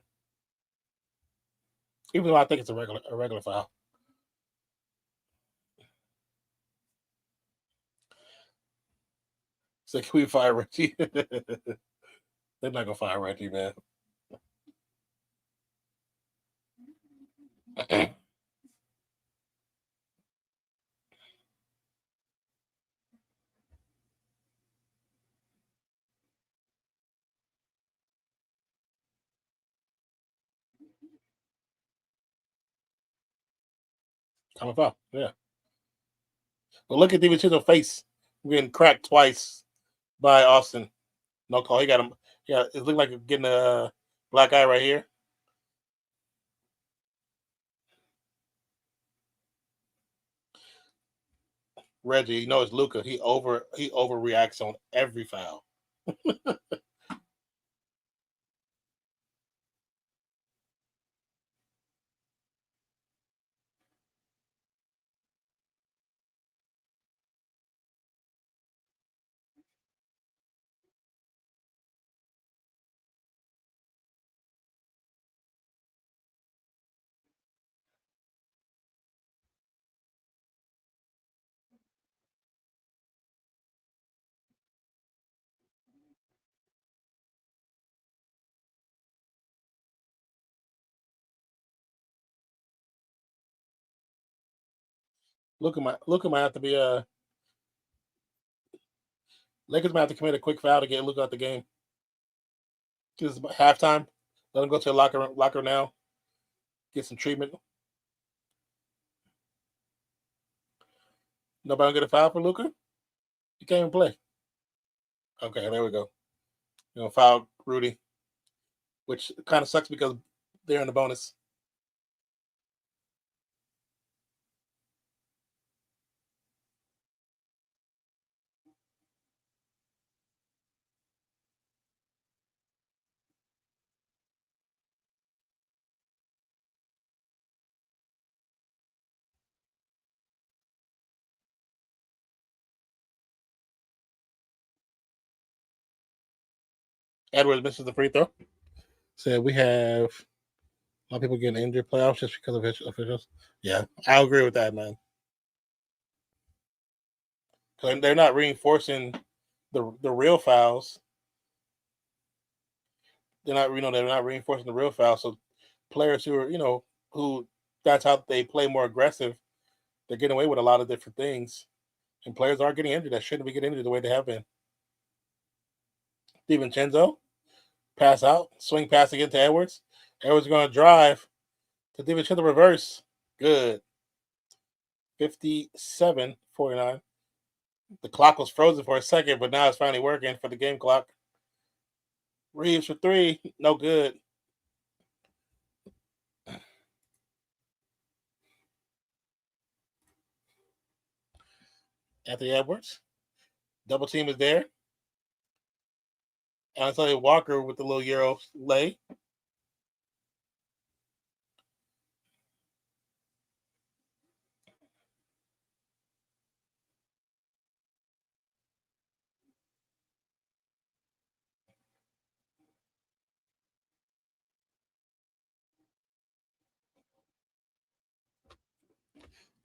even though I think it's a regular foul. So can we fire Reggie? They're not gonna fire Reggie, man. Common foul. Yeah. But look at DiVincenzo's face. We're getting cracked twice by Austin. No call. He got him. Yeah, it looked like getting a black eye right here. Reggie, it's Luca. He overreacts on every foul. Luka might have to be Lakers might have to commit a quick foul to get Luka out the game. This is halftime. Let him go to the locker now. Get some treatment. Nobody gonna get a foul for Luka? He can't even play. Okay, there we go. Foul Rudy, which kind of sucks because they're in the bonus. Edwards misses the free throw. So we have a lot of people getting injured playoffs just because of officials. Yeah, I agree with that, man. They're not reinforcing the real fouls. They're not reinforcing the real fouls. So players who are who that's how they play more aggressive. They're getting away with a lot of different things, and players are getting injured that shouldn't be getting injured the way they have been. DiVincenzo, pass out, swing pass again to Edwards. Edwards going to drive to DiVincenzo reverse. Good. 57-49. The clock was frozen for a second, but now it's finally working for the game clock. Reeves for three. No good. Anthony Edwards. Double team is there. Anthony Walker with the little Euro lay.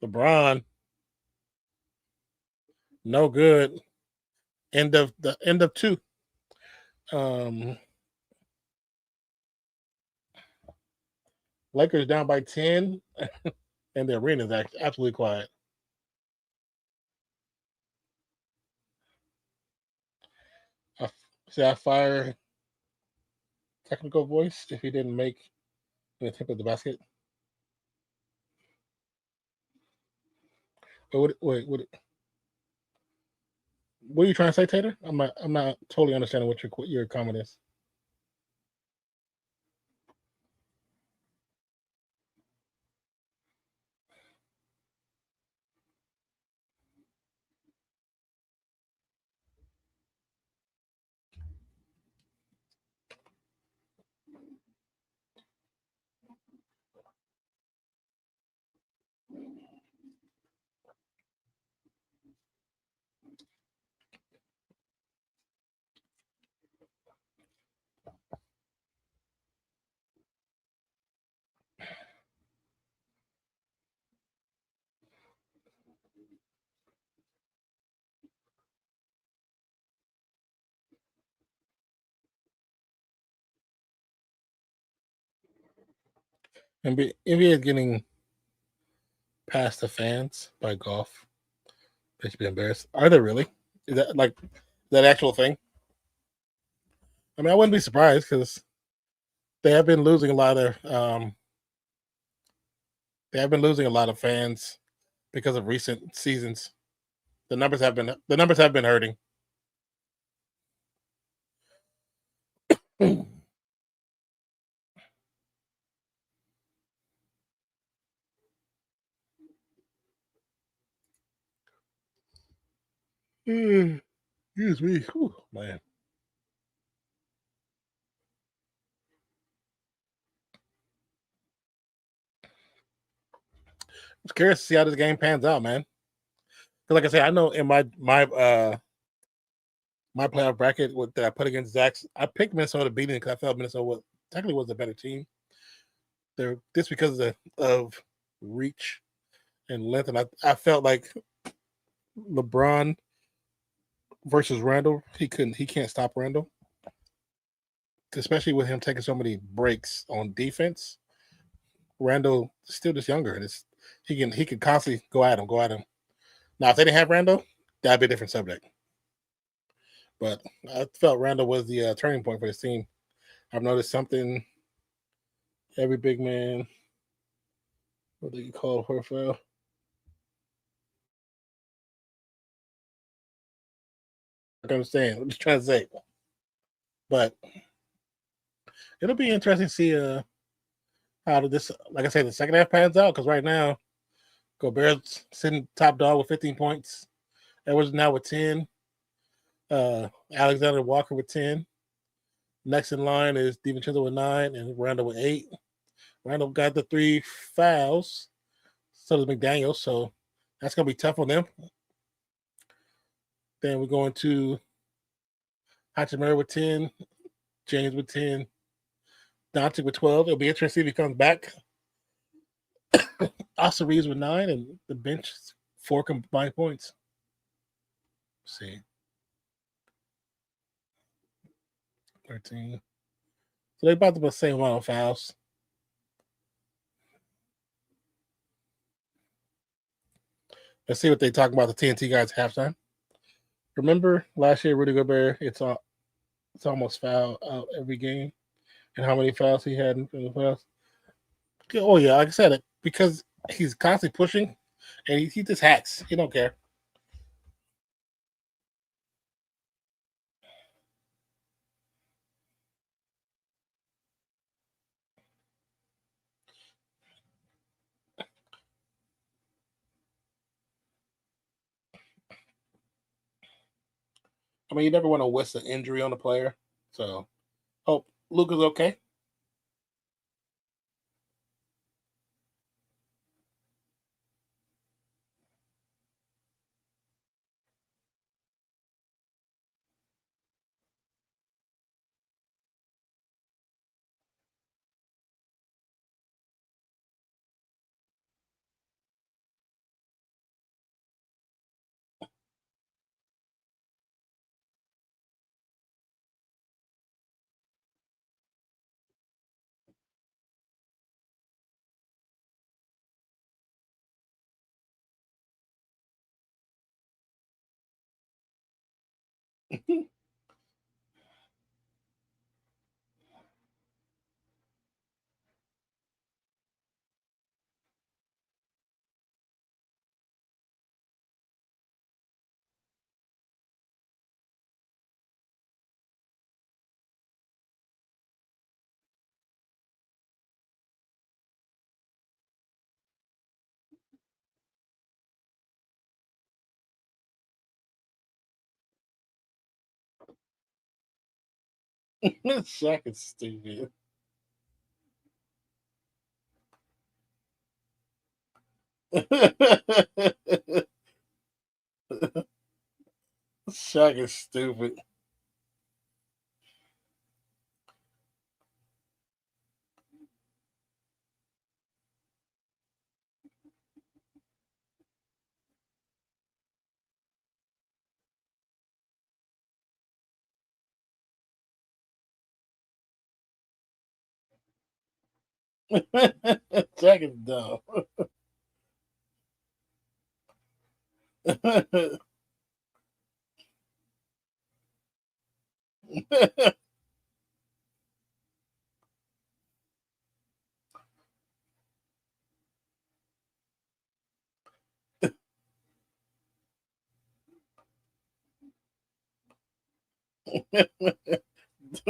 LeBron. No good. End of two. Lakers down by 10, and the arena is absolutely quiet. I fire technical voice if he didn't make an attempt at the basket. But what are you trying to say, Tater? I'm not totally understanding what your comment is. NBA is getting past the fans by golf. They should be embarrassed. Are they really? Is that actual thing? I mean, I wouldn't be surprised because they have been losing a lot of fans because of recent seasons. The numbers have been hurting. Excuse me. Whew, man. I'm curious to see how this game pans out, man. Because like I said, I know in my playoff bracket that I put against Zach's, I picked Minnesota beating because I felt Minnesota technically was a better team. They're just because of reach and length, and I felt like LeBron versus Randall, he can't stop Randall, especially with him taking so many breaks on defense. Randall still just younger, and he can constantly go at him. Now, if they didn't have Randall, that'd be a different subject. But I felt Randall was the turning point for this team. I've noticed something. Every big man, what do you call Horfeld? I don't understand. I'm just trying to say, but it'll be interesting to see how this, like I said, the second half pans out. Because right now, Gobert's sitting top dog with 15 points. Edwards now with 10. Alexander Walker with 10. Next in line is DiVincenzo with 9 and Randall with 8. Randall got the 3 fouls. So does McDaniel. So that's going to be tough on them. Then we're going to Hachimura with 10. James with 10. Doncic with 12. It'll be interesting if he comes back. Austin Reeves with 9. And the bench, 4 combined points. Let's see. 13. So they're about the same amount of fouls. Let's see what they talk about the TNT guys at halftime. Remember last year, Rudy Gobert, it's almost foul out every game. And how many fouls he had in the playoffs? Oh, yeah, like I said, because he's constantly pushing and he just hacks. He don't care. I mean, you never want to wish an injury on a player. So, hope Luka's okay. Shaq is stupid. Shaq is stupid. Shaq is dumb.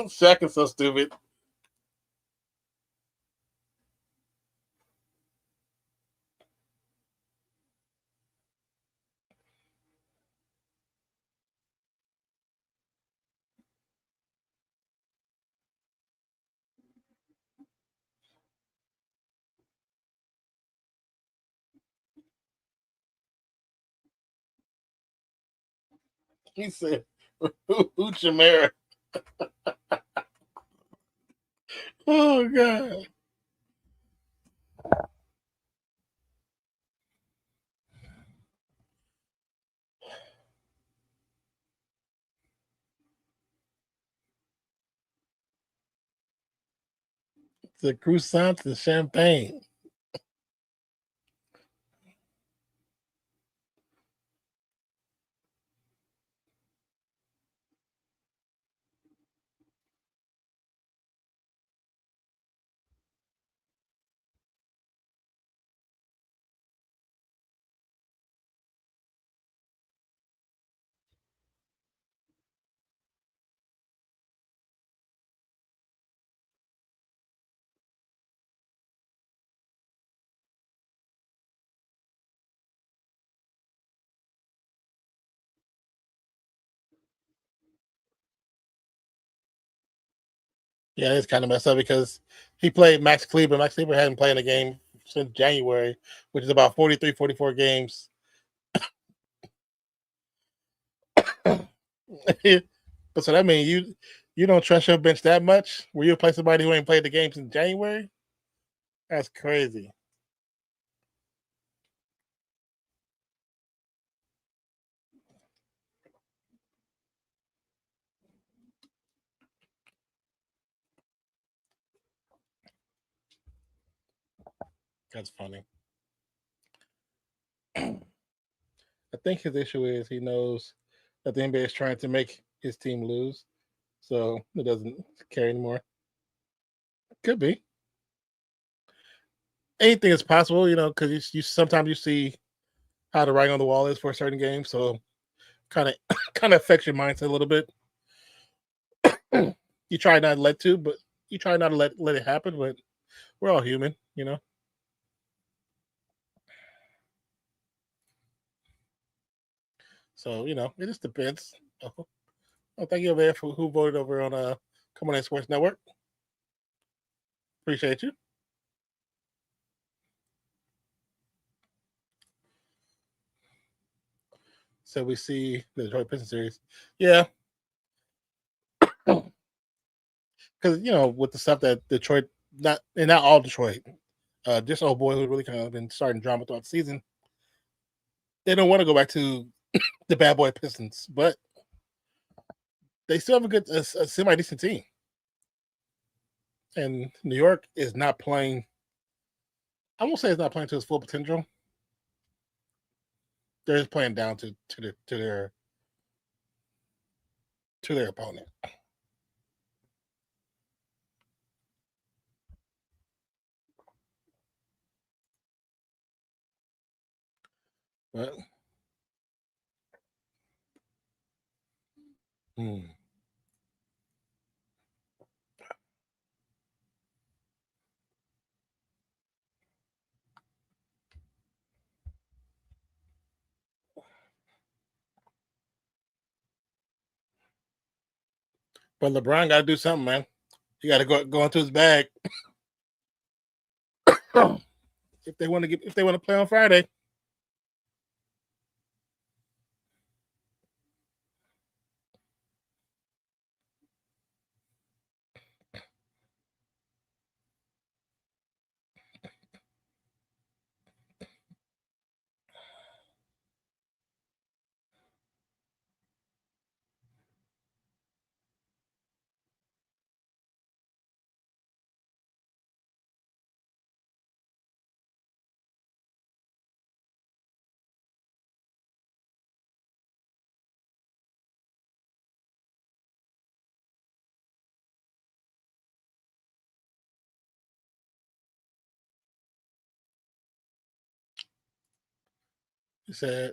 Shaq is so stupid. He said, "Who Jamera?" Oh God! The croissant, the champagne. Yeah, it's kind of messed up because he played Max Kleber. Max Kleber hadn't played a game since January, which is about 43, 44 games. But so that means you don't trust your bench that much? Where you play somebody who ain't played the game since January? That's crazy. That's funny. I think his issue is he knows that the NBA is trying to make his team lose, so it doesn't care anymore. Could be anything is possible, because you sometimes you see how the writing on the wall is for a certain game, so kind of kind of affects your mindset a little bit. You try not to let to, but you try not to let it happen. But we're all human. So it just depends. Oh, thank you over there for who voted over on Come On In Sports Network. Appreciate you. So we see the Detroit Pistons series. Yeah, because with the stuff that Detroit, not all Detroit, just old boy who really kind of been starting drama throughout the season. They don't want to go back to the bad boy Pistons, but they still have a semi decent team. And New York is not playing. I won't say it's not playing to its full potential. They're just playing down to their opponent. But hmm. But LeBron got to do something, man. He got to go into his bag if they want to play on Friday. He said,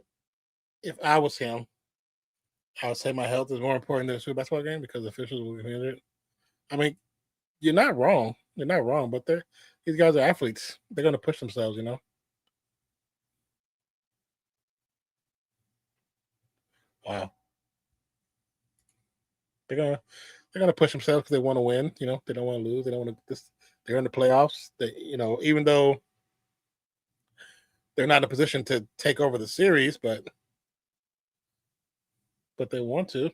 if I was him, I would say my health is more important than a super basketball game because officials will be it. I mean, you're not wrong. You're not wrong, but these guys are athletes. They're going to push themselves. Wow. They're gonna they're gonna push themselves because they want to win. They don't want to lose. They don't want to. They're in the playoffs. Even though they're not in a position to take over the series, but they want to.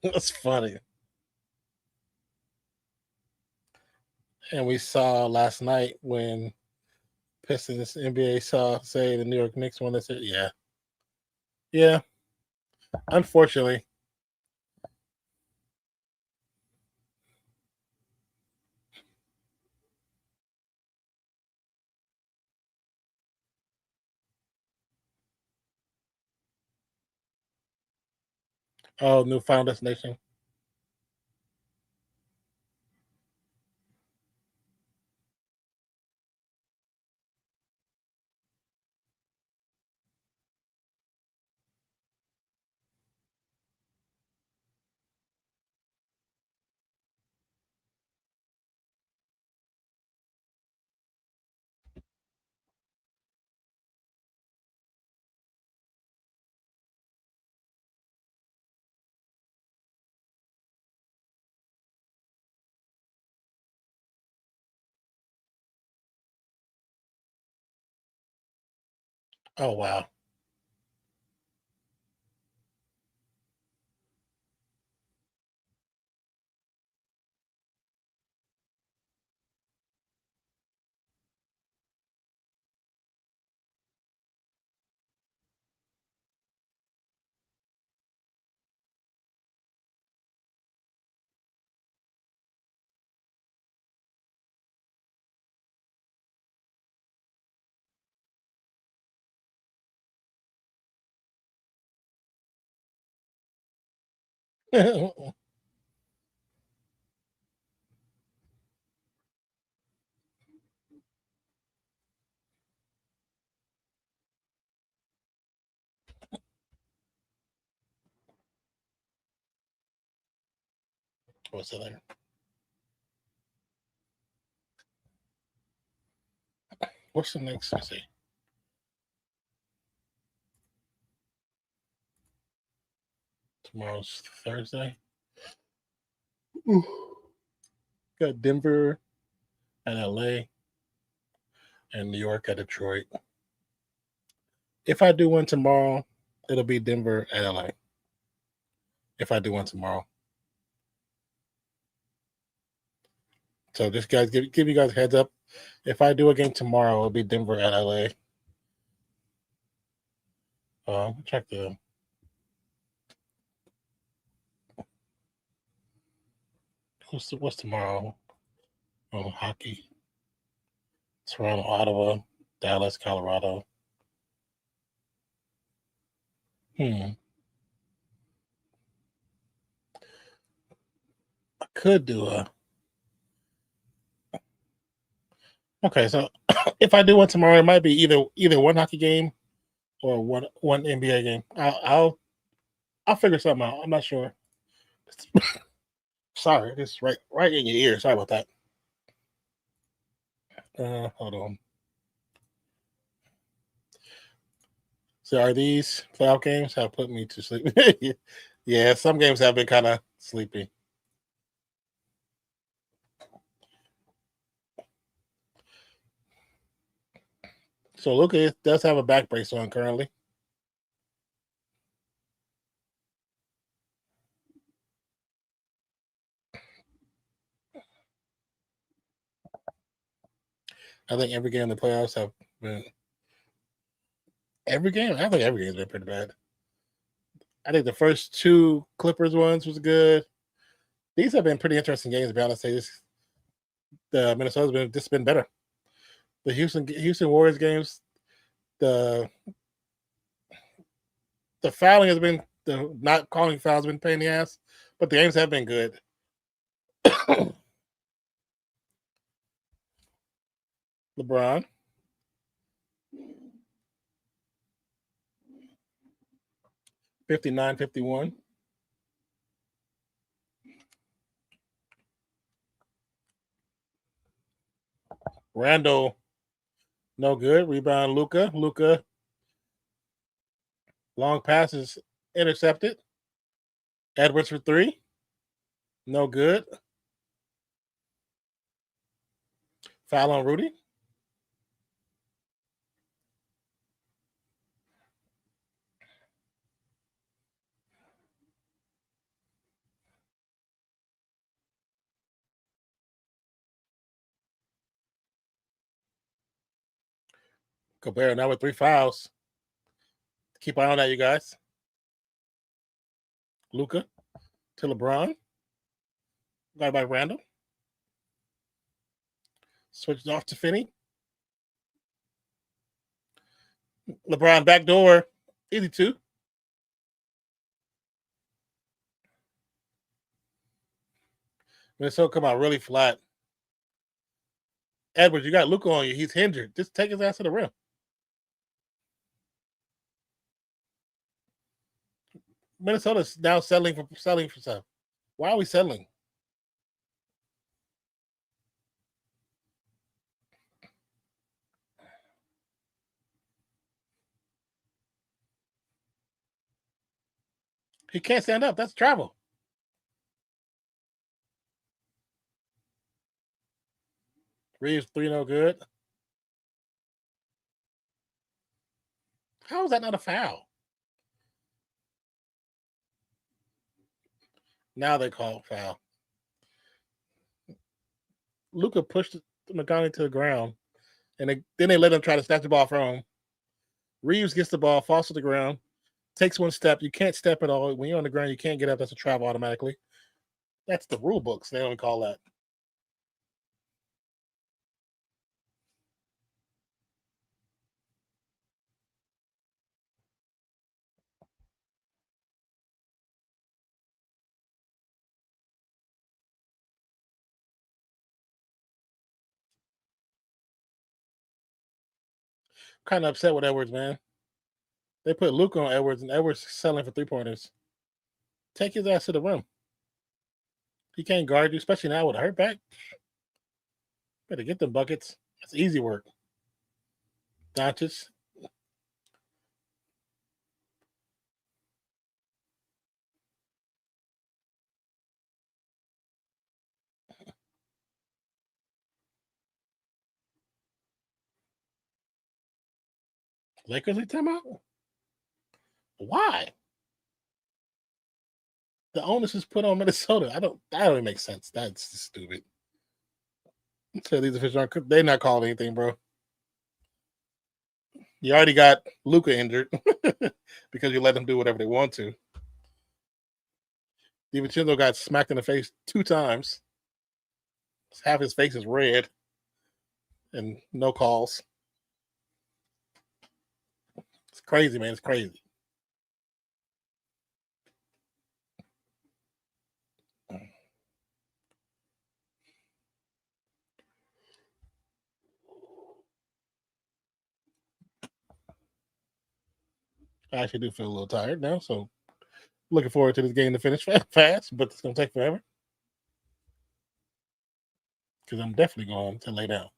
That's funny. And we saw last night when Pistons NBA saw say the New York Knicks won. They said, yeah, yeah. Unfortunately, oh, new final destination. Oh wow. What's the there? What's the next? Let's see. Tomorrow's Thursday. Ooh. Got Denver and LA and New York at Detroit. If I do one tomorrow, it'll be Denver and LA. If I do one tomorrow. So just guys give you guys a heads up. If I do a game tomorrow, it'll be Denver at LA. Check the what's tomorrow? Hockey. Toronto, Ottawa, Dallas, Colorado. I could do a. Okay, so if I do one tomorrow, it might be either one hockey game or one NBA game. I'll figure something out. I'm not sure. Sorry, this right in your ear. Sorry about that. Hold on. So are these playoff games have put me to sleep? Yeah, some games have been kind of sleepy. So Luka does have a back brace on currently. I think every game in the playoffs have been every game. I think every game's been pretty bad. I think the first two Clippers ones was good. These have been pretty interesting games. To be honest, say this, the Minnesota's been better. The Houston Warriors games, the fouling has been the not calling fouls has been pain in the ass, but the games have been good. LeBron, 59-51. Randall, no good. Rebound, Luka. Luka, long passes intercepted. Edwards for three. No good. Foul on Rudy. Gobert now with three fouls. Keep an eye on that, you guys. Luka to LeBron. Got by Randall. Switches off to Finney. LeBron backdoor. Easy two. Minnesota come out really flat. Edwards, you got Luka on you. He's hindered. Just take his ass to the rim. Minnesota's now settling for stuff. Why are we settling? He can't stand up. That's travel. Reeves 3 no good. How is that not a foul? Now they call foul. Luka pushed McConney to the ground, and then they let him try to snatch the ball from him. Reeves gets the ball, falls to the ground, takes one step. You can't step at all. When you're on the ground, you can't get up. That's a travel automatically. That's the rule books. They don't call that. Kind of upset with Edwards, man. They put Luka on Edwards, and Edwards selling for 3-pointers. Take his ass to the rim. He can't guard you, especially now with a hurt back. Better get them buckets. That's easy work. Doncic. Lakers need timeout? Why? The onus is put on Minnesota. That don't even make sense. That's stupid. So these officials aren't, they're not calling anything, bro. You already got Luka injured because you let them do whatever they want to. DiVincenzo got smacked in the face 2 times. Half his face is red and no calls. It's crazy, man. It's crazy. I actually do feel a little tired now, so looking forward to this game to finish fast, but it's going to take forever because I'm definitely going to lay down.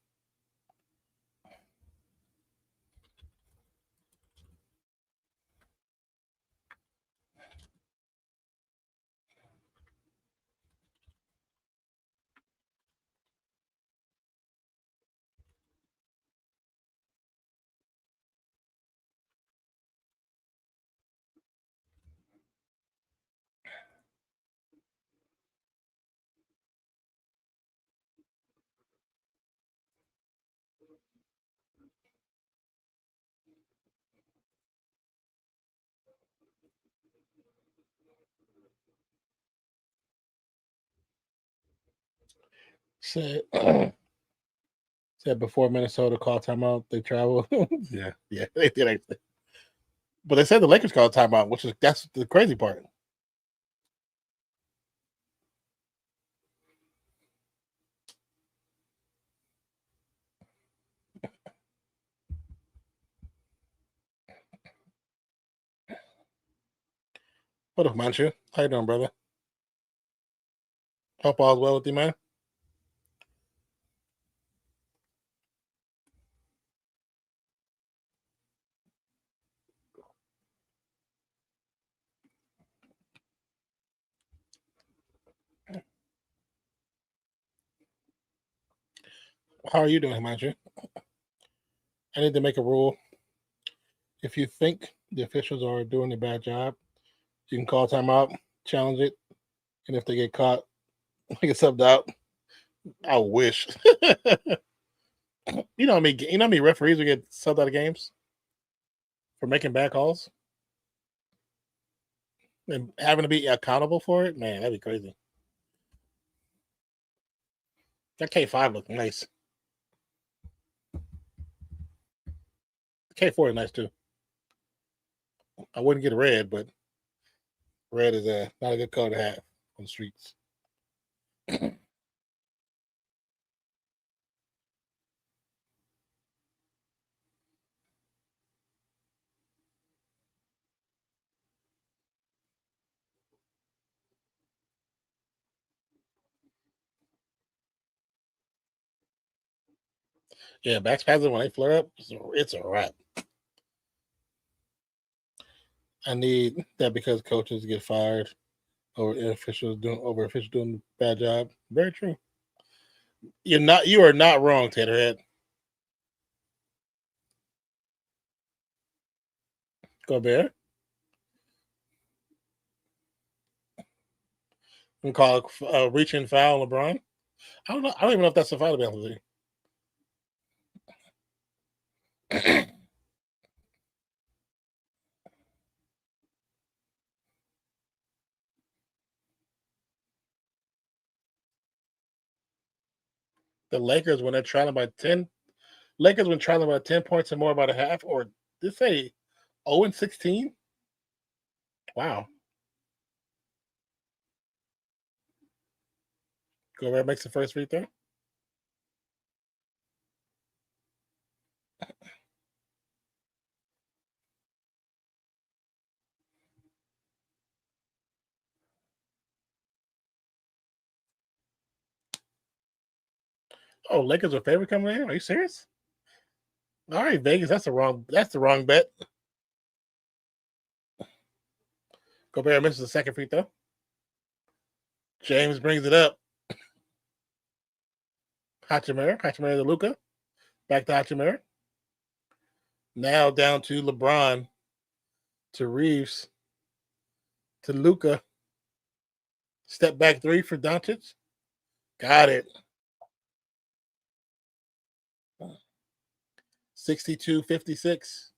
Said before Minnesota called timeout, they travel. yeah, they did actually. But they said the Lakers called timeout, that's the crazy part. What up, Manchu? How you doing, brother? Hope all's well with you, man. How are you doing, Manchu? I need to make a rule. If you think the officials are doing a bad job, you can call timeout, challenge it, and if they get caught, get subbed out. I wish. You know how many referees will get subbed out of games for making bad calls and having to be accountable for it? Man, that'd be crazy. That K5 looks nice. K4 is nice too. I wouldn't get red, but red is not a good color to have on the streets. Yeah, back spasms when they flare up, it's a wrap. I need that because coaches get fired or officials doing a bad job. Very true. You are not wrong, Taterhead. Gobert. We can call it reaching foul, LeBron. I don't know. I don't even know if that's a foul, to be honest with you. The Lakers, when they're trailing by 10, Lakers when trailing by 10 points or more by the half, or did say 0-16? Wow. Gobert makes the first free throw. Oh, Lakers are favorite coming in? Are you serious? All right, Vegas. That's the wrong bet. Gobert misses the second free throw. James brings it up. Hachimura to Luka. Back to Hachimura. Now down to LeBron, to Reeves, to Luka. Step back three for Doncic. Got it. 62-56.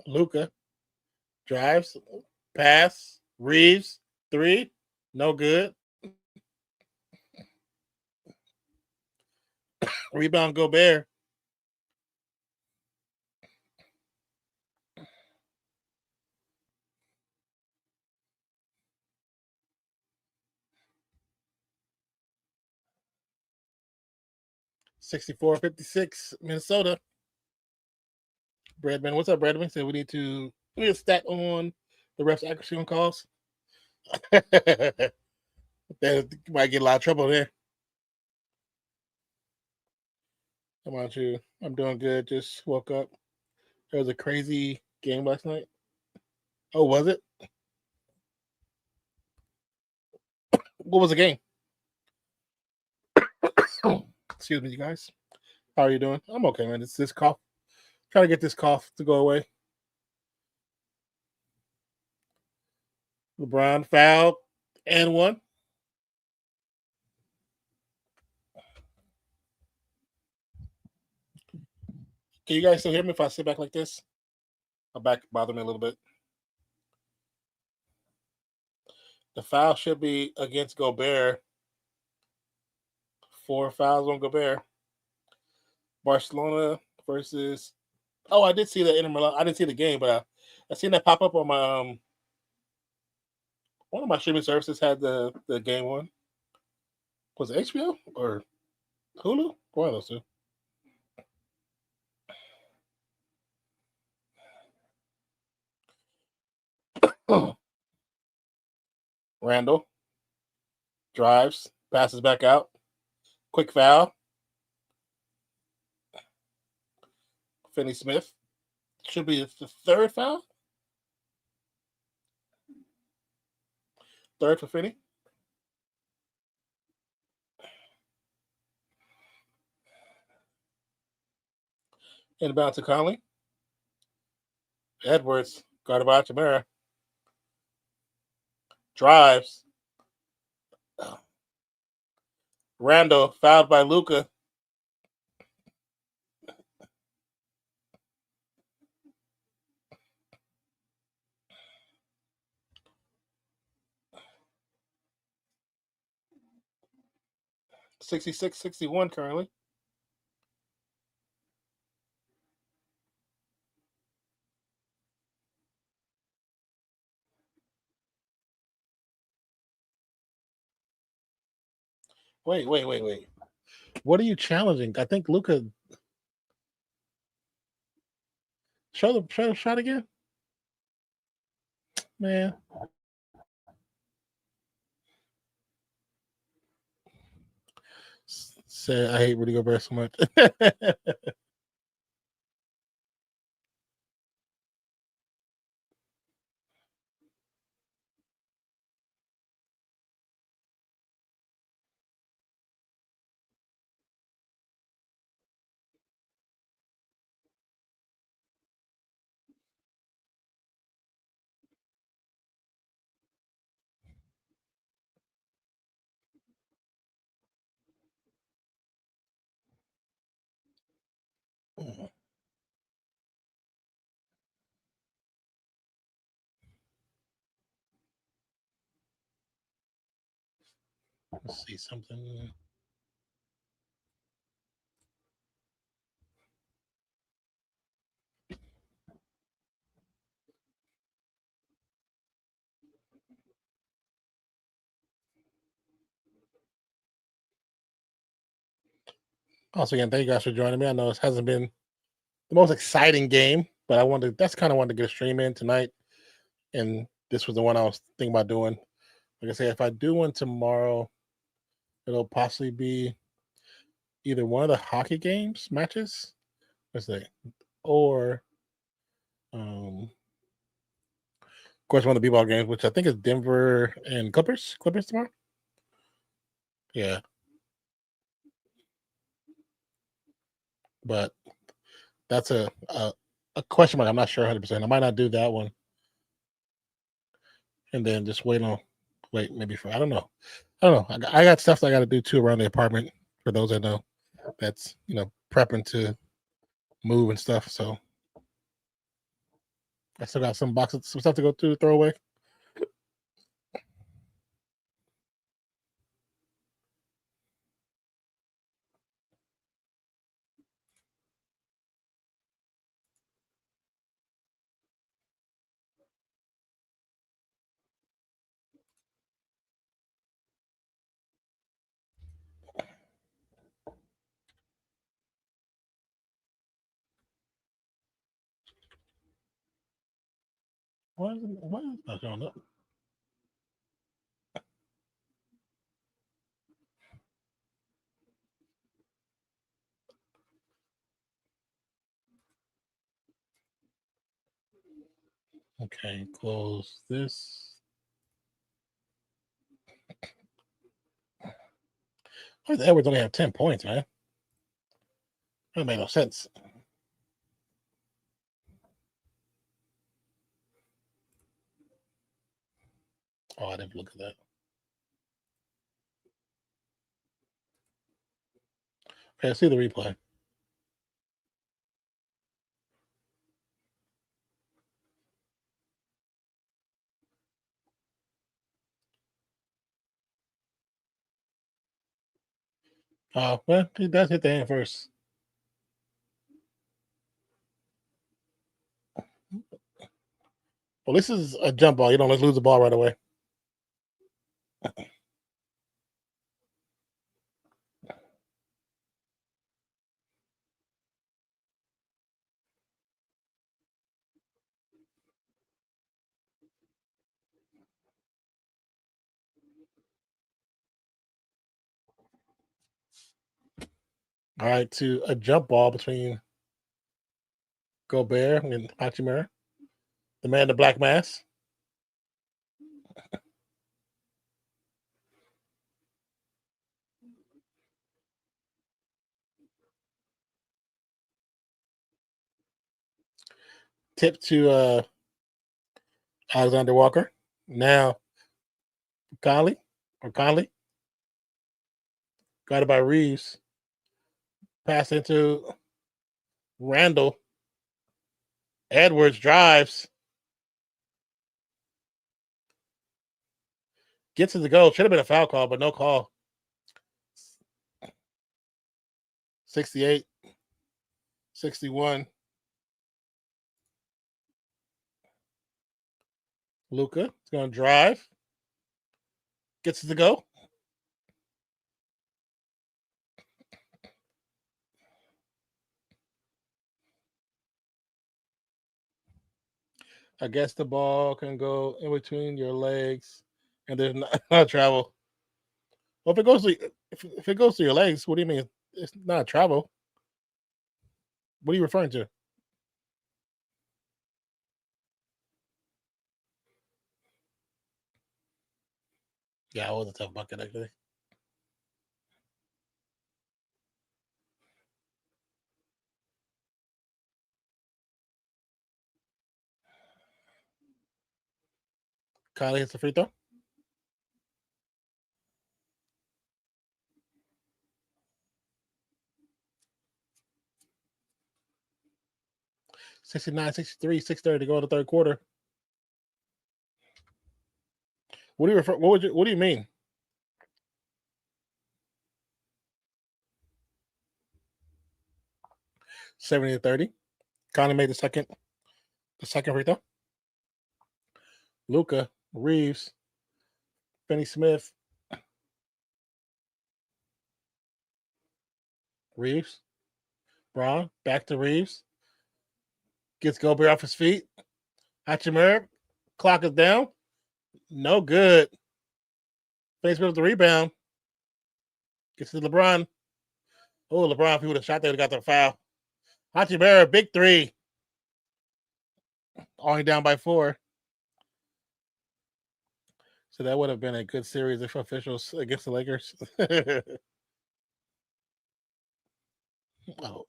Luka drives, pass, Reeves, three, no good. Rebound Gobert. $64-56, Minnesota. Bradman, what's up, Bradman? Said we need to stat on the refs' accuracy on calls. That might get a lot of trouble there. How about you? I'm doing good. Just woke up. There was a crazy game last night. Oh, was it? What was the game? Excuse me, you guys. How are you doing? I'm okay, man. It's this cough. Trying to get this cough to go away. LeBron fouled and one. Can you guys still hear me if I sit back like this? My back bothering me a little bit. The foul should be against Gobert. 4 fouls on Gobert. Barcelona versus. Oh, I did see the Inter Milan. I didn't see the game, but I seen that pop up on my one of my streaming services had the game on. Was it HBO or Hulu? One of those two. Randall drives, passes back out. Quick foul. Finney Smith. Should be the third foul. Third for Finney. Inbound to Conley. Edwards, guarded by Chimera. Drives. Randall, fouled by Luka. $66-61 currently. Wait. What are you challenging? I think Luka. Show the shot again, man. Say I hate Rudy Gobert so much. Let's see something. Also, again, thank you guys for joining me. I know it hasn't been the most exciting game, but that's kind of wanted to get a stream in tonight. And this was the one I was thinking about doing. Like I said, if I do one tomorrow, it'll possibly be either one of the hockey games matches, let's say, or of course one of the b-ball games, which I think is Denver and Clippers tomorrow. Yeah, but that's a question mark. I'm not sure 100%. I might not do that one, and then just wait maybe for I don't know. I got stuff that I got to do too around the apartment. For those that know, that's prepping to move and stuff. So I still got some stuff to go throw away. Why is it not showing up? Okay, close this. Why does Edwards only have 10 points, man? That made no sense. Oh, I didn't look at that. Okay, see the replay. Oh, well, he does hit the hand first. Well, this is a jump ball. You don't lose the ball right away. All right, to a jump ball between Gobert and Hachimura, the man in the black mask. Tip to Alexander Walker. Now, Conley got it by Reeves. Pass into Randall. Edwards drives. Gets to the goal. Should have been a foul call, but no call. 68, 61. Luka is going to drive. Gets to the go. I guess the ball can go in between your legs, and there's not travel. Well, if it goes to your legs, what do you mean? It's not travel. What are you referring to? Yeah, it was a tough bucket actually. Kylie hits the free throw. $69, $63, 6:30 to go in the third quarter. What do you refer? What do you mean? $70-30. Conley made the second free throw. Luka, Reeves, Finney Smith, Reeves, Braun, back to Reeves. Gets Gobert off his feet. Hachimura, clock is down. No good. Finney Smith with the rebound. Gets to LeBron. Oh, LeBron, if he would have shot, they would have got the foul. Hachimura, big three. Only down by 4. So that would have been a good series if officials against the Lakers. Oh.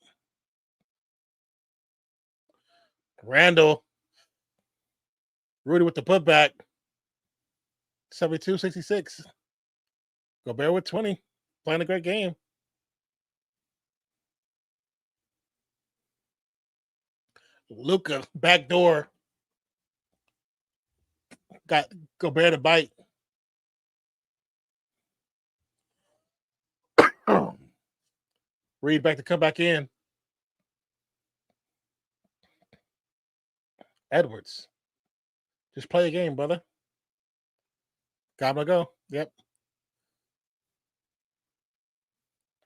Randall. Rudy with the putback. 72-66. Gobert with 20. Playing a great game. Luka, backdoor. Got Gobert to bite. Reed back to come back in. Edwards. Just play a game, brother. Got him to go. Yep.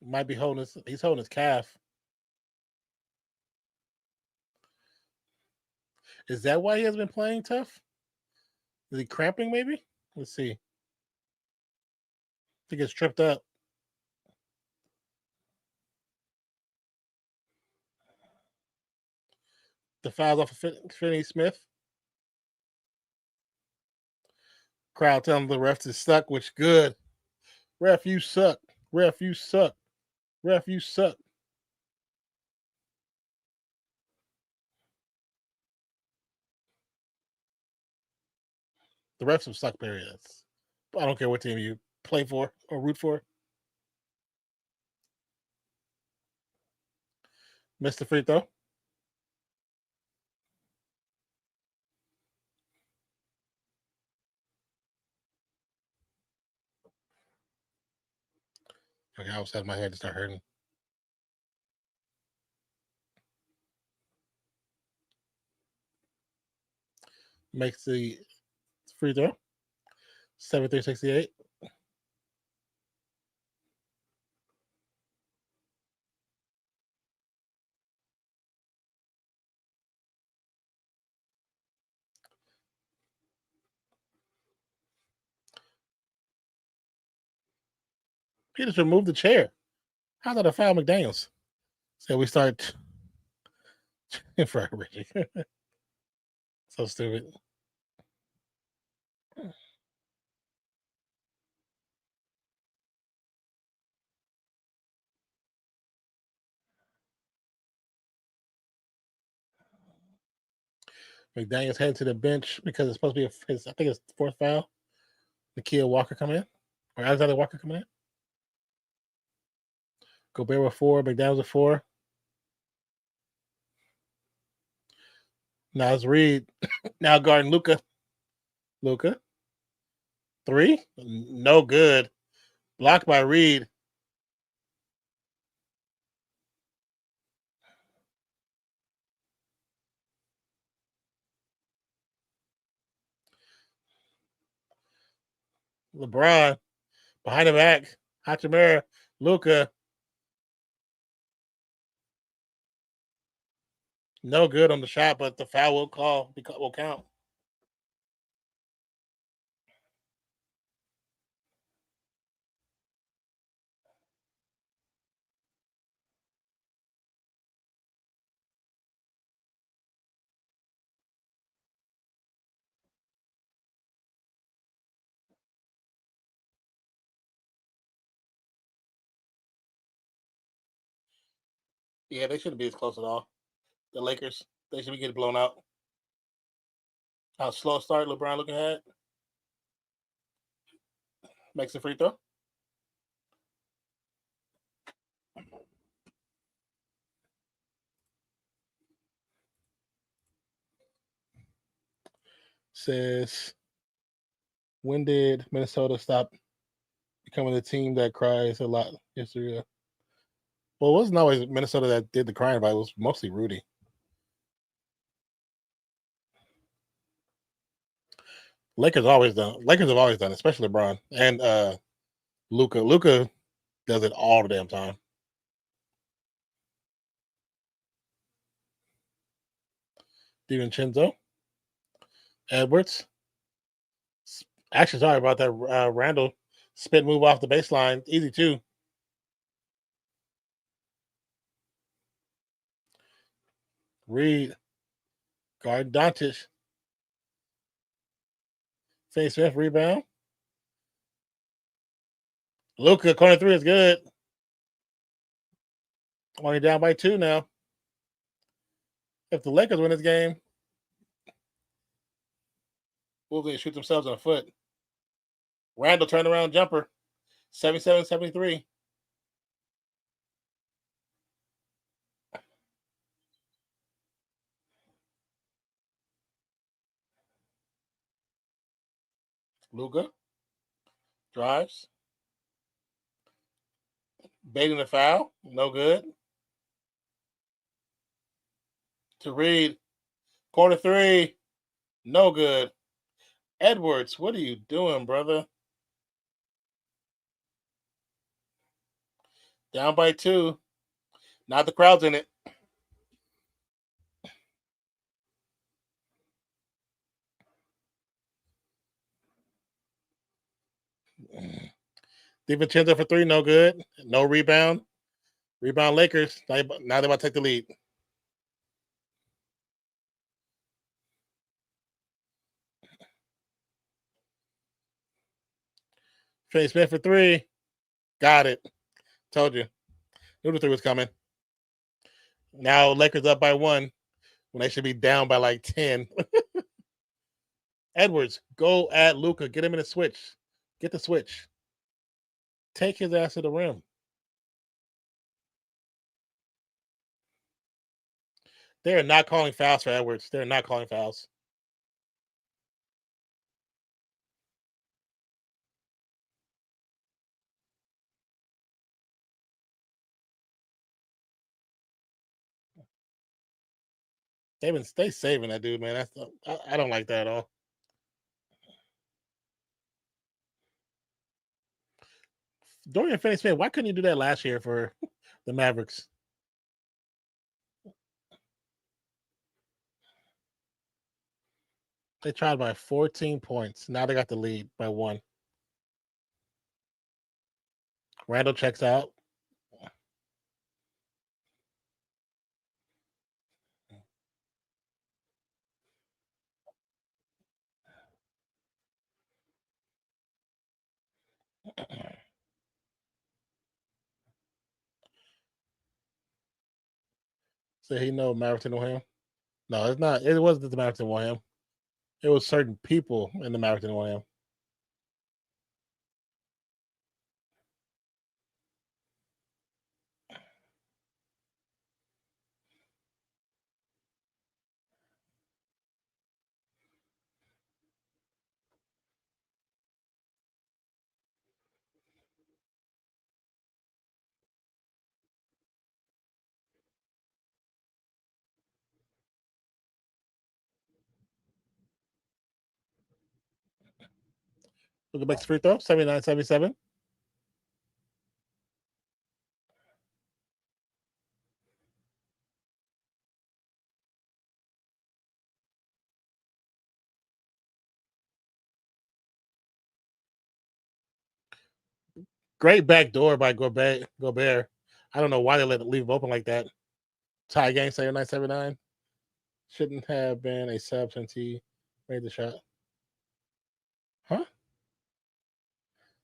Might be holding he's holding his calf. Is that why he has been playing tough? Is he cramping maybe? Let's see. He gets tripped up. The foul's off of Finney Smith. Crowd telling the refs is stuck, which good. Ref, you suck. Ref, you suck. Ref, you suck. The refs have suck, period. I don't care what team you play for or root for. Missed the free throw. Okay, I almost had my head to start hurting. Makes the free throw. 73-68. He just removed the chair. How's that a foul, McDaniels? So we start in front of Richie. So stupid. McDaniels heading to the bench because it's supposed to be his, I think it's the 4th foul. Nikhil Walker coming in. Or Alexander Walker coming in. Gobert with 4, McDaniels with 4. Nas Reed now guarding Luka. Luka. 3. No good. Blocked by Reed. LeBron behind the back. Hachimura. Luka. No good on the shot, but the foul will count. Yeah, they shouldn't be as close at all. The Lakers, they should be getting blown out. How slow start LeBron looking at. Makes a free throw. Says, when did Minnesota stop becoming the team that cries a lot yesterday? Well, it wasn't always Minnesota that did the crying, but it was mostly Rudy. Lakers have always done it, especially LeBron and Luca. Luca does it all the damn time. DiVincenzo, Edwards. Actually, sorry about that. Randall spin move off the baseline, easy too. Reed, guard Doncic. Finney Smith rebound. Luca corner three is good. Only down by 2 now. If the Lakers win this game, Wolves going to shoot themselves in the foot. Randall turnaround jumper, 77-73. Luka drives, baiting the foul, no good. To Reed, corner three, no good. Edwards, what are you doing, brother? Down by 2. Now the crowd's in it. DiVincenzo for 3, no good. No rebound. Rebound Lakers. Now they're about to take the lead. Finney Smith for 3. Got it. Told you. Knew the 3 was coming. Now Lakers up by 1 when they should be down by like 10. Edwards, go at Luka. Get him in the switch. Get the switch. Take his ass to the rim. They are not calling fouls for Edwards. They're not calling fouls. They saving that dude, man. I don't like that at all. Dorian Finney-Smith, why couldn't you do that last year for the Mavericks? They tried by 14 points. Now they got the lead by 1. Randall checks out. So he know Mavericks didn't want him. No, it's not. It wasn't that the Mavericks didn't want him. It was certain people in the Mavericks didn't want him. Look at free throw, 79-77. Great back door by Gobert. I don't know why they leave him open like that. Tie game, 79-79. Shouldn't have been a sub since he made the shot. Huh?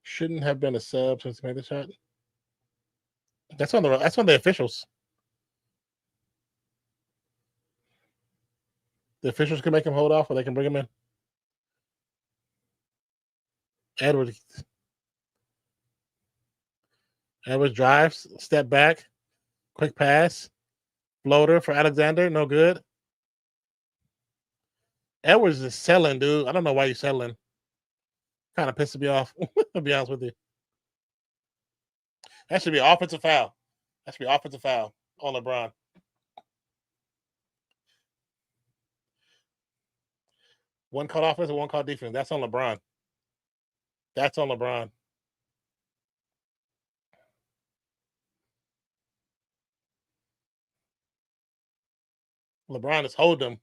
Shouldn't have been a sub since he made the shot. That's on the officials. The officials can make him hold off, or they can bring him in. Edwards drives, step back, quick pass, floater for Alexander, no good. Edwards is selling, dude. I don't know why you're selling. Kind of pissing me off, to be honest with you. That should be an offensive foul. That should be an offensive foul on LeBron. One called offense and one called defense. That's on LeBron. That's on LeBron. LeBron is holding him.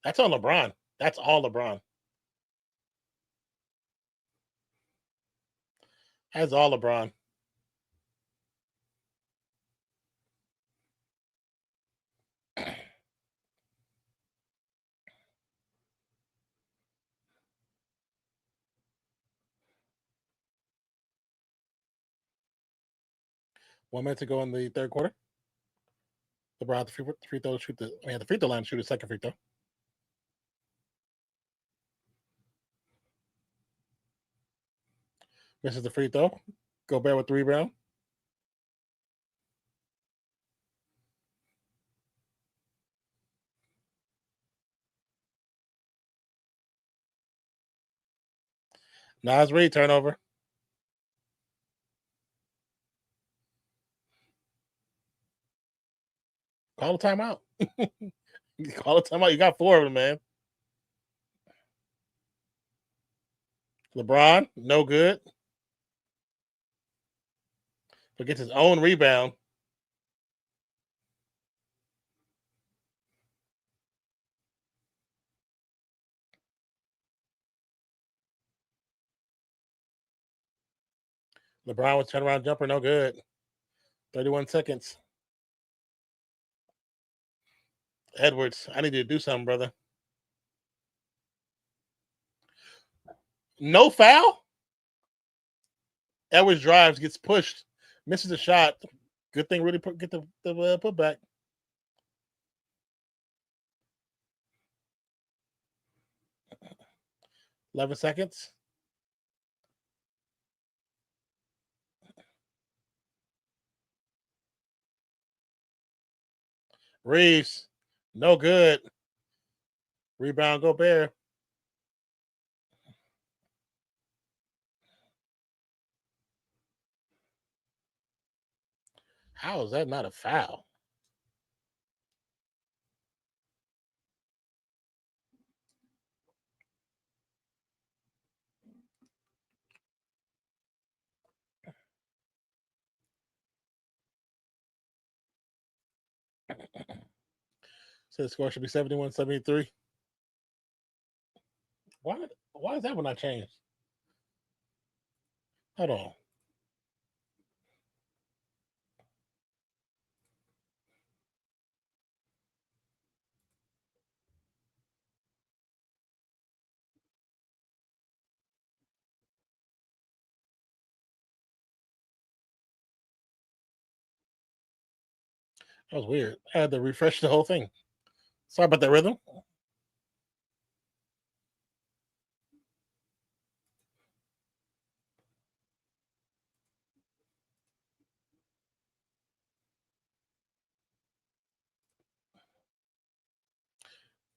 That's on LeBron. That's all LeBron. That's all LeBron. One minute to go in the third quarter. LeBron, the free throw, shoot the free throw line, shoot the second free throw. Misses the free throw. Gobert with the rebound. Nas Reed turnover. Call a timeout. Call a timeout. You got 4 of them, man. LeBron, no good. But gets his own rebound. LeBron with turnaround jumper, no good. 31 seconds. Edwards, I need you to do something, brother. No foul? Edwards drives, gets pushed, misses a shot. Good thing Rudy get the putback. $11 seconds. Reeves, no good. Rebound, Gobert. How is that not a foul? So the score should be 71-73. Why is that one not changed? Hold on. That was weird. I had to refresh the whole thing. Sorry about that rhythm.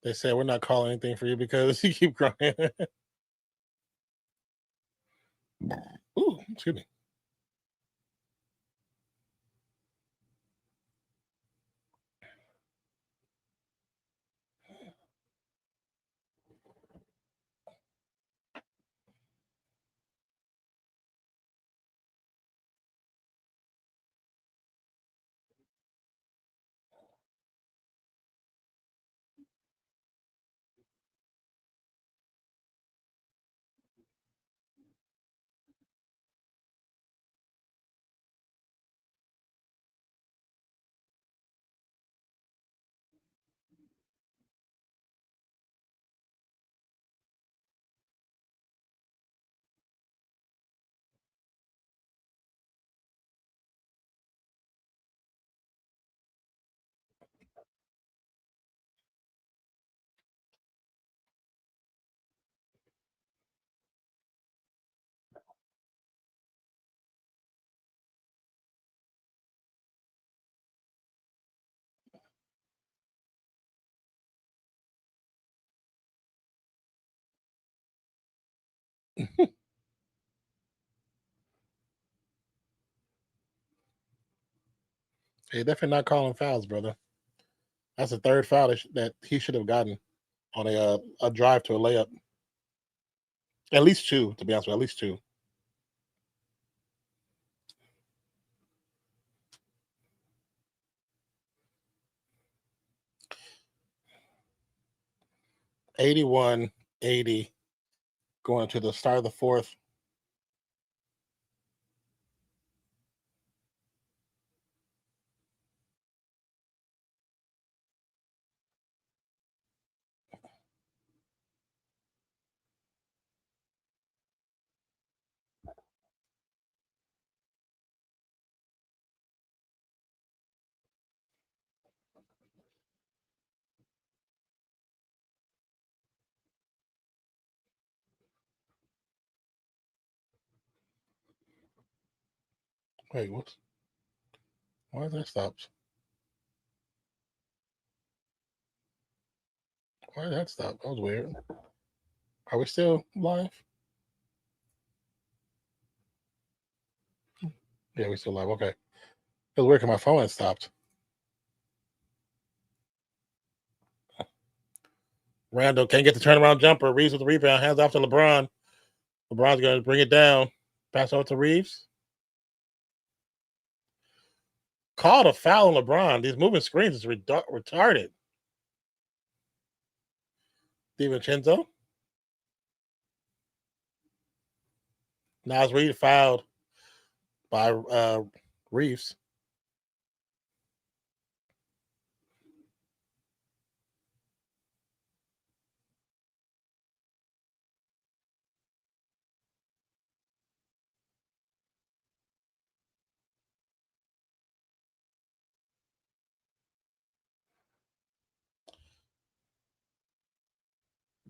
They said we're not calling anything for you because you keep crying. Ooh, excuse me. He's definitely not calling fouls, brother. That's the third foul that he should have gotten on a drive to a layup. At least two, to be honest with you, at least two. $81-80 going to the start of the fourth. Wait, what? Why is that stopped? Why did that stop? That was weird. Are we still live? Yeah, we still live. Okay. It was weird because my phone had stopped. Randall can't get the turnaround jumper. Reeves with the rebound. Hands off to LeBron. LeBron's going to bring it down. Pass over to Reeves. Called a foul on LeBron. These moving screens is retarded. DiVincenzo. Nas Reed fouled by Reeves.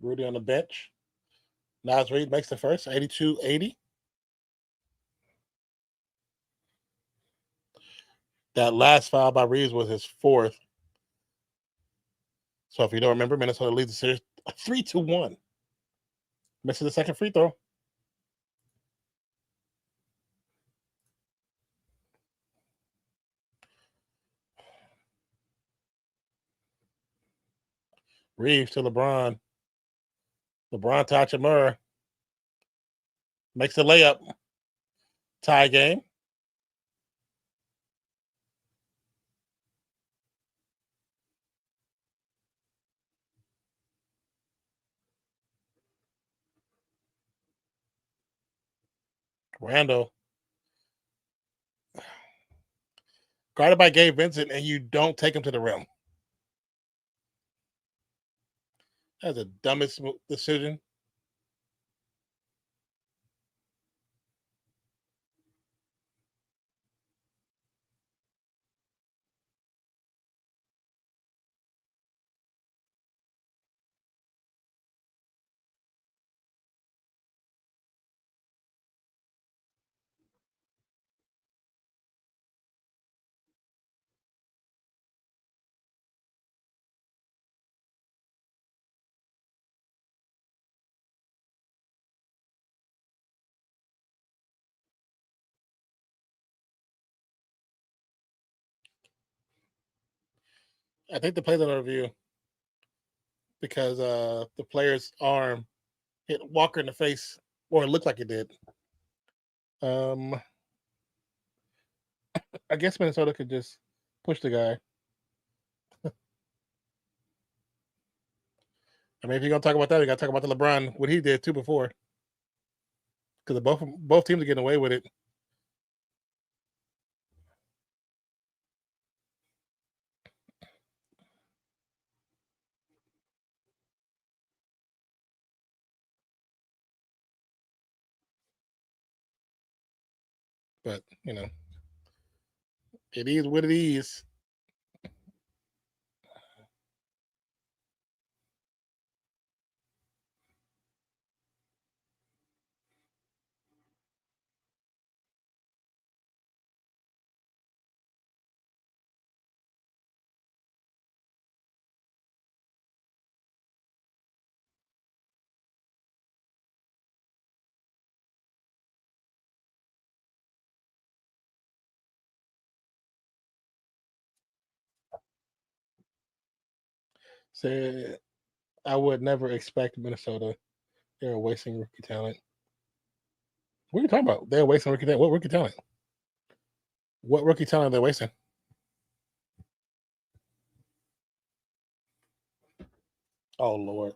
Rudy on the bench. Nas Reed makes the first, 82-80. That last foul by Reeves was his fourth. So if you don't remember, Minnesota leads the series 3-1. Misses the second free throw. Reeves to LeBron. LeBron to Hachimura. Makes the layup. Tie game. Randall. Guarded by Gabe Vincent, and you don't take him to the rim. That's the dumbest decision. I think the play's on review because the player's arm hit Walker in the face, or it looked like it did. I guess Minnesota could just push the guy. I mean, if you're gonna talk about that, you gotta talk about the LeBron, what he did too before. Because both teams are getting away with it. But it is what it is. Said I would never expect Minnesota. They're wasting rookie talent. What are you talking about? They're wasting rookie talent. What rookie talent? What rookie talent are they wasting? Oh Lord.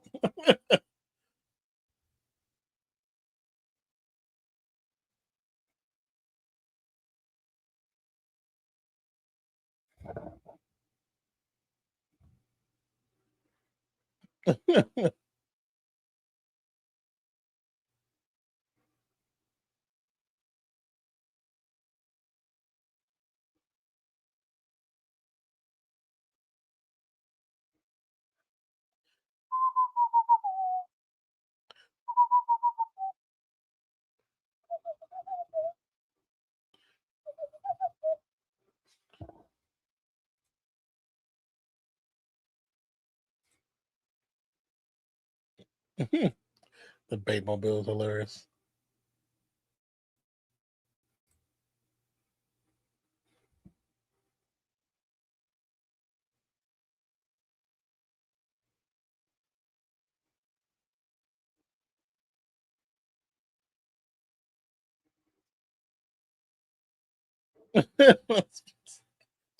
The Batemobile is hilarious.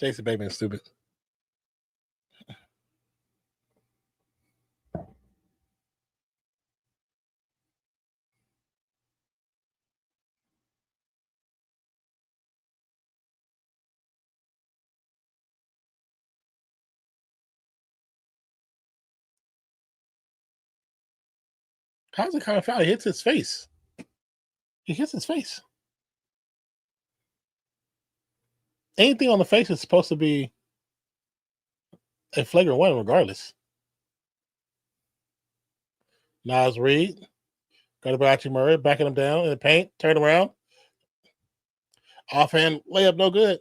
Jason Bateman is stupid. How's it kind of foul? He hits his face. He hits his face. Anything on the face is supposed to be a flagrant one, regardless. Nas Reed got about Murray, backing him down in the paint, turn around, offhand layup, no good.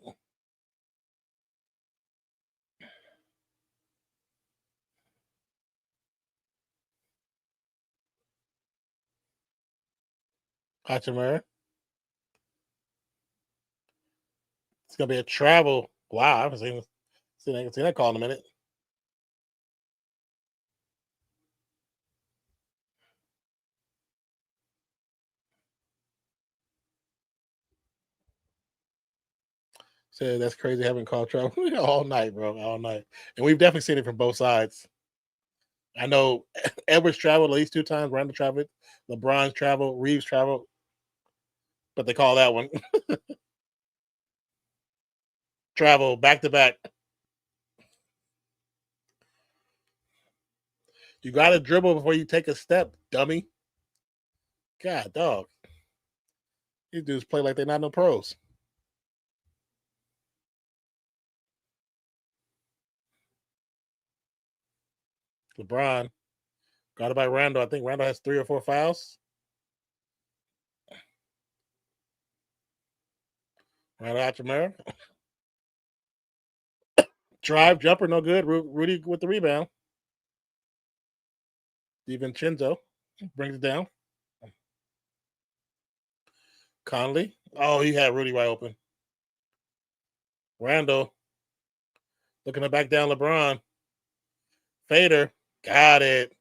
Murray. It's gonna be a travel. Wow, I haven't seen that call in a minute. Said that's crazy having called travel all night, bro, all night. And we've definitely seen it from both sides. I know Edwards traveled at least 2 times, Randall traveled, LeBron's traveled, Reeves traveled, but they call that one travel back to back. You got to dribble before you take a step, dummy. God, dog. These dudes play like they're not no pros. LeBron got it by Randall. I think Randall has 3 or 4 fouls. Randall Hachimura. Drive, jumper, no good. Rudy with the rebound. DiVincenzo brings it down. Conley. Oh, he had Rudy wide open. Randall looking to back down LeBron. Fader. Got it.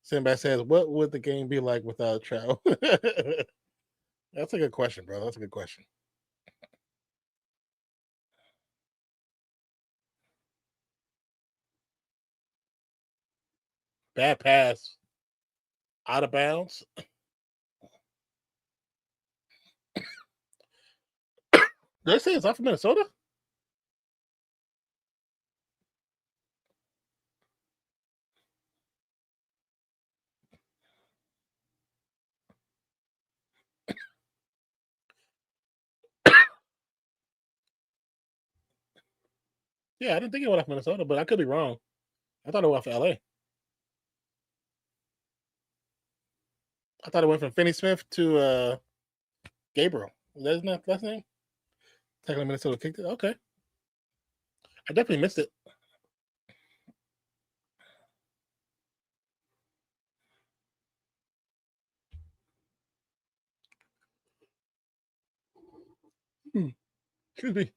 Sinbad says, what would the game be like without Trout? That's a good question, bro. That's a good question. Bad pass. Out of bounds. Did they say it's off from Minnesota? Yeah, I didn't think it went off Minnesota, but I could be wrong. I thought it went off LA. I thought it went from Finney Smith to Gabriel. Is that his last name? Technically, Minnesota kicked it. Okay. I definitely missed it. Excuse me.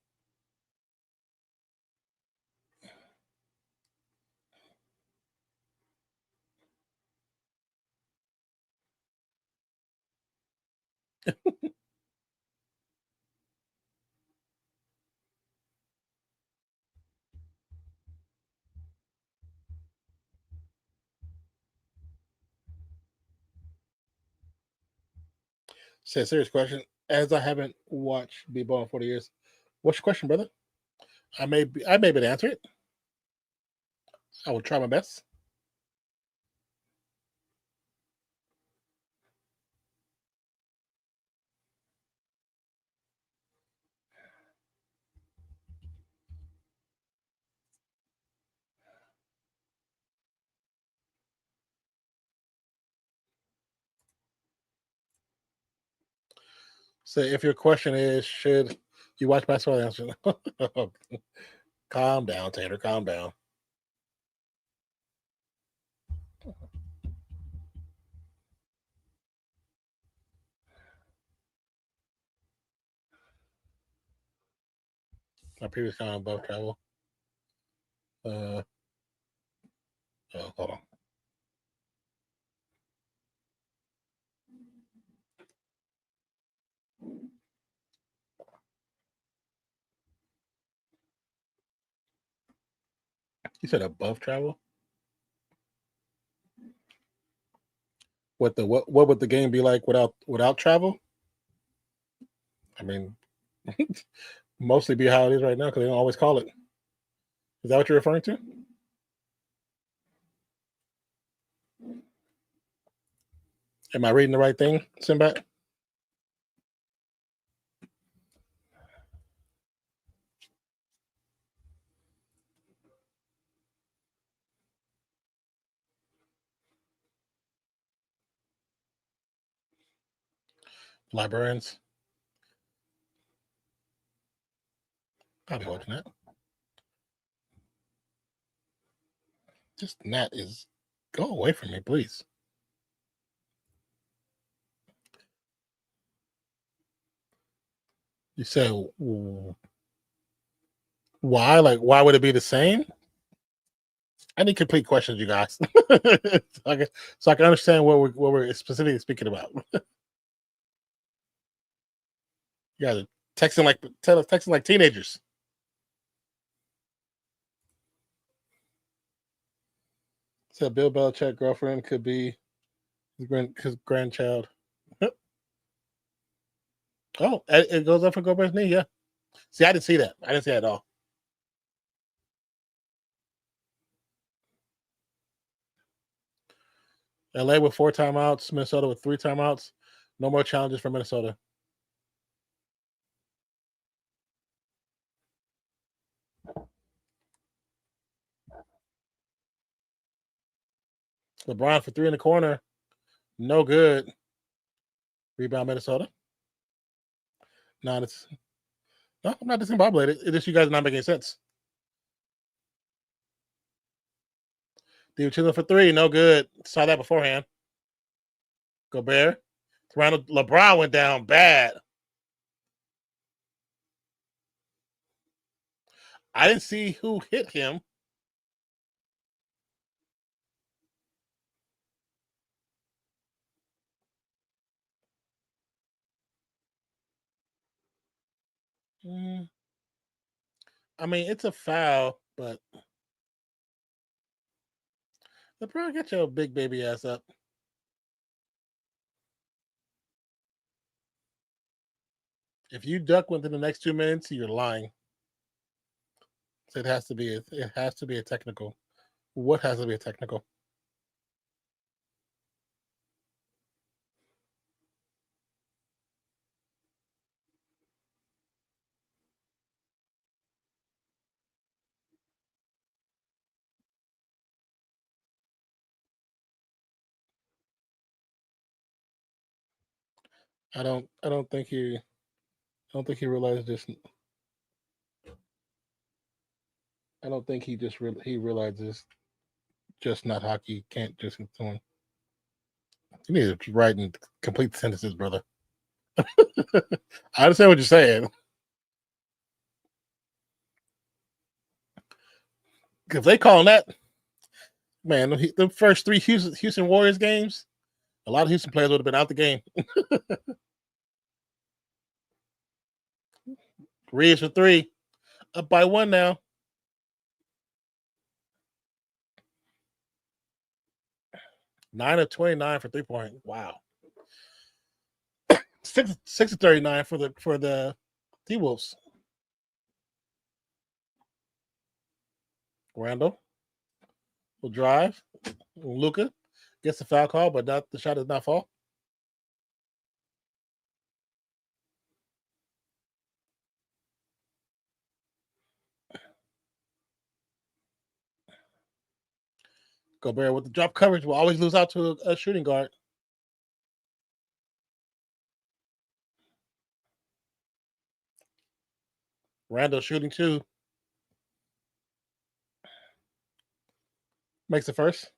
Say serious question. As I haven't watched B-ball in 40 years, what's your question, brother? I may be able to answer it. I will try my best. So if your question is, should you watch basketball? Answer. Calm down, Tanner. Calm down. My previous comment above travel. Oh, hold on. You said above travel. What would the game be like without travel? I mean, mostly be how it is right now because they don't always call it. Is that what you're referring to? Am I reading the right thing, Simbat? Librarians. I'll be watching that. This gnat is go away from me, please. You said why? Like, why would it be the same? I need complete questions, you guys, so I can understand what we're specifically speaking about. You guys are texting like teenagers. So Bill Belichick girlfriend could be his grandchild. Oh, it goes up for Gobert's knee. Yeah. See, I didn't see that. I didn't see that at all. LA with 4 timeouts. Minnesota with 3 timeouts. No more challenges for Minnesota. LeBron for 3 in the corner. No good. Rebound Minnesota. No, I'm not discombobulated. It's just you guys are not making sense. Chisholm for 3. No good. Saw that beforehand. Gobert. LeBron went down bad. I didn't see who hit him. I mean, it's a foul, but LeBron, get your big baby ass up. If you duck within the next 2 minutes, you're lying. So it has to be a technical. What has to be a technical? I don't think he realized this. I don't think he he realizes just not hockey can't just someone. You need to write in complete sentences, brother. I understand what you're saying. If they calling that, man, the first 3 Houston Warriors games, a lot of Houston players would have been out the game. Reeves for 3. Up by 1 now. Nine of 29 for 3-point. Wow. 6 of 39 for the T-Wolves. Randall will drive. Luka gets the foul call, but the shot does not fall. Gobert with the drop coverage will always lose out to a shooting guard. Randall shooting 2. Makes the first.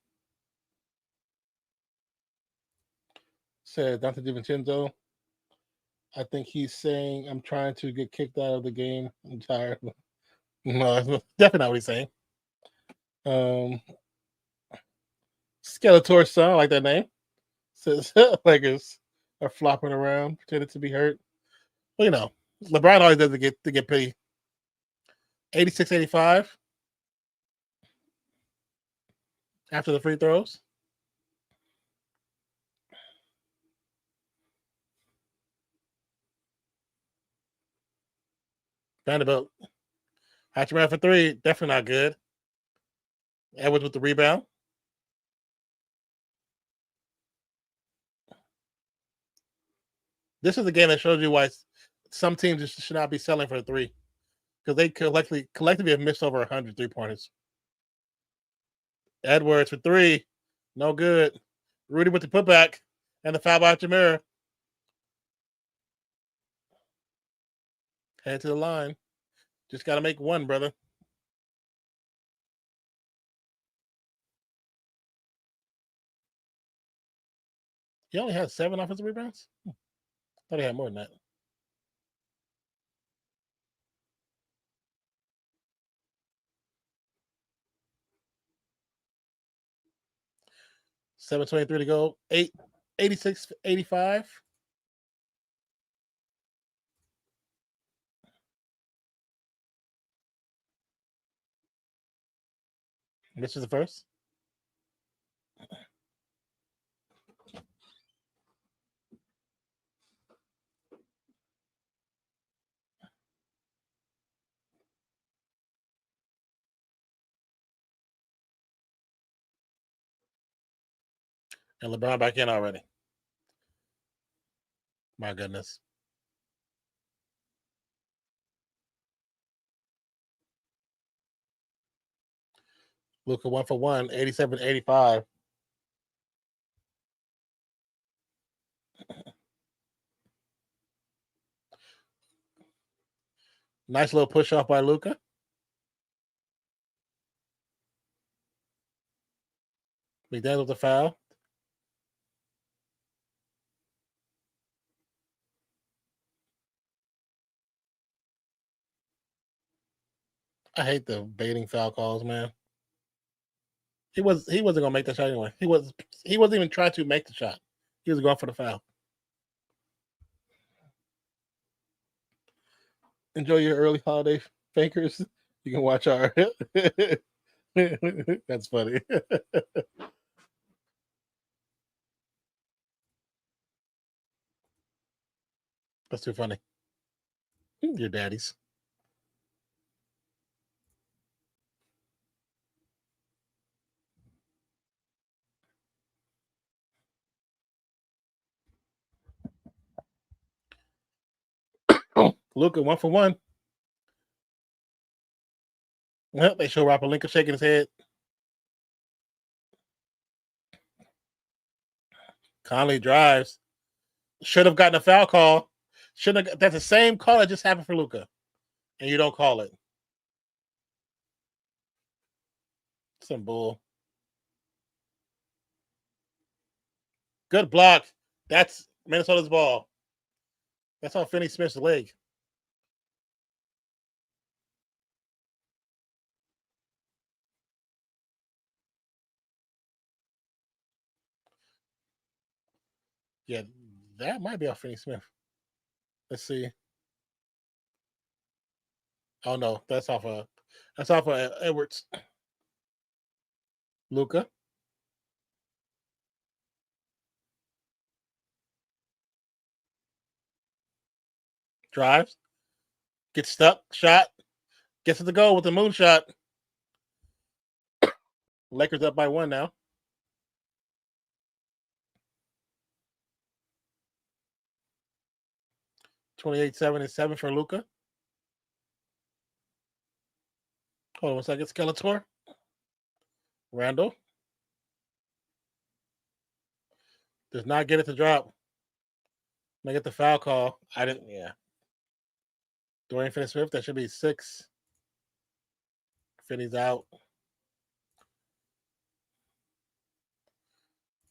Says Dante DiVincenzo. I think he's saying, I'm trying to get kicked out of the game. I'm tired. No, that's definitely not what he's saying. Skeletor son, I like that name. Says Lakers are flopping around, pretending to be hurt. Well, you know, LeBron always does to get paid. 86-85 after the free throws. Vanderbilt. Hatchman for 3, definitely not good. Edwards with the rebound. This is the game that shows you why some teams just should not be selling for a 3, because they collectively have missed over 100 3-pointers. Edwards for 3, no good. Rudy with the putback and the foul by Jamira. Head to the line. Just got to make one, brother. He only had 7 offensive rebounds? Thought he had more than that. $7:23 to go. 86-85. This is the first. And LeBron back in already. My goodness. Luka 1 for 1, 87-85. Nice little push off by Luka. McDaniel with the foul. I hate the baiting foul calls, man. He wasn't gonna make the shot anyway. He wasn't even trying to make the shot. He was going for the foul. Enjoy your early holiday fakers. You can watch our. That's funny. That's too funny. Your daddies. Luka 1 for 1. Well, they show Lincoln shaking his head. Conley drives. Should have gotten a foul call. Shouldn't have. That's the same call that just happened for Luka, and you don't call it. Some bull. Good block. That's Minnesota's ball. That's on Finney Smith's leg. Yeah, that might be off Finney Smith. Let's see. Oh no, that's off of Edwards. Luca drives, gets stuck, shot, gets it to go with the moonshot. Lakers up by 1 now. 28-77 for Luca. Hold on 1 second. Skeletor. Randall does not get it to drop. I get the foul call. I didn't. Yeah. Dorian Finney-Smith. That should be 6. Finney's out.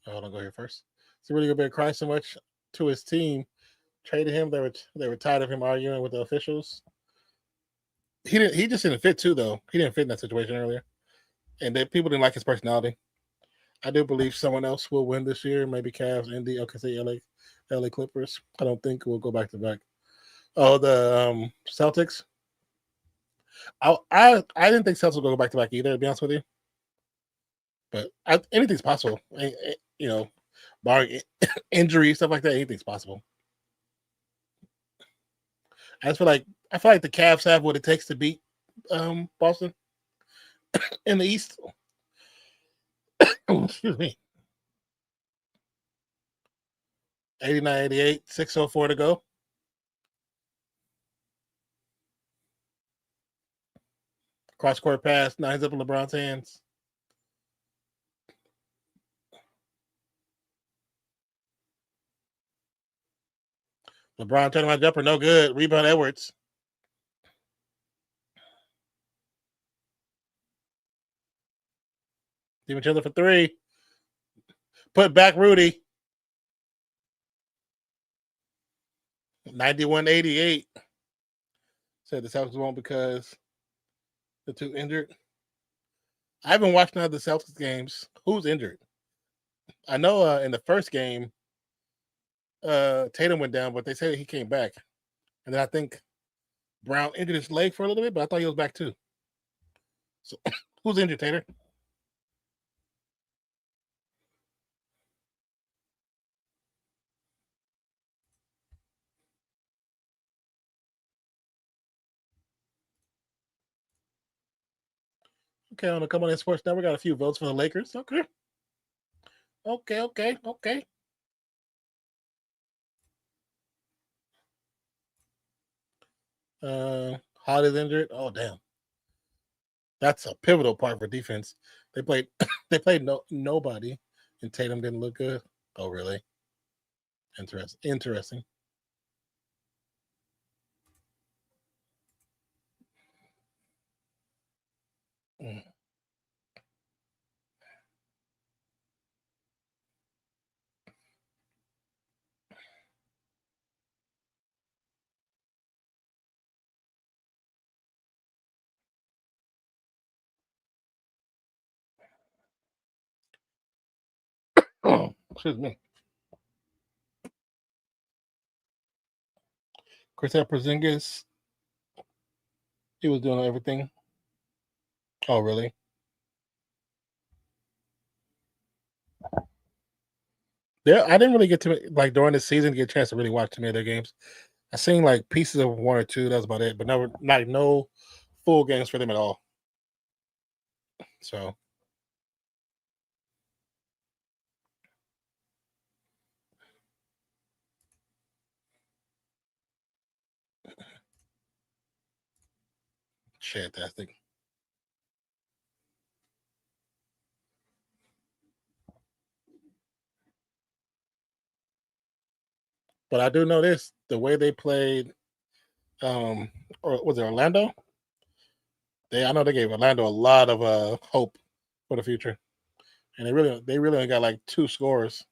Hold on. Go here first. It's a really good bit. Cry so much to his team. Traded him. They were tired of him arguing with the officials. He just didn't fit too though. He didn't fit in that situation earlier, and people didn't like his personality. I do believe someone else will win this year. Maybe Cavs, Indy, OKC, LA Clippers. I don't think we'll go back to back. Oh, the Celtics. I didn't think Celtics will go back to back either. To be honest with you, but anything's possible. You know, barring injury stuff like that, anything's possible. I feel like the Cavs have what it takes to beat Boston in the East. Excuse me. 89-88, 6:04 to go. Cross court pass, nines up in LeBron's hands. LeBron turning my jumper, no good. Rebound Edwards. DiVincenzo for 3. Put back Rudy. 91-88. Said the Celtics won't because the 2 injured. I haven't watched none of the Celtics games. Who's injured? I know in the first game, Tatum went down, but they said he came back. And then I think Brown injured his leg for a little bit, but I thought he was back too. So who's injured, Tater? Okay, on the Come On In Sports Network, we got a few votes for the Lakers. Okay. Hot is injured. Oh damn. That's a pivotal part for defense. They played nobody, and Tatum didn't look good. Oh really? Interesting. Mm. Oh, excuse me. Kristaps Porzingis, he was doing everything. Oh really? Yeah, I didn't really get to like during the season get a chance to really watch too many of their games. I seen like pieces of 1 or 2. That was about it, but never not no full games for them at all. So shit, I think. But I do know this: the way they played, or was it Orlando? I know they gave Orlando a lot of hope for the future, and they really only got like 2 scores.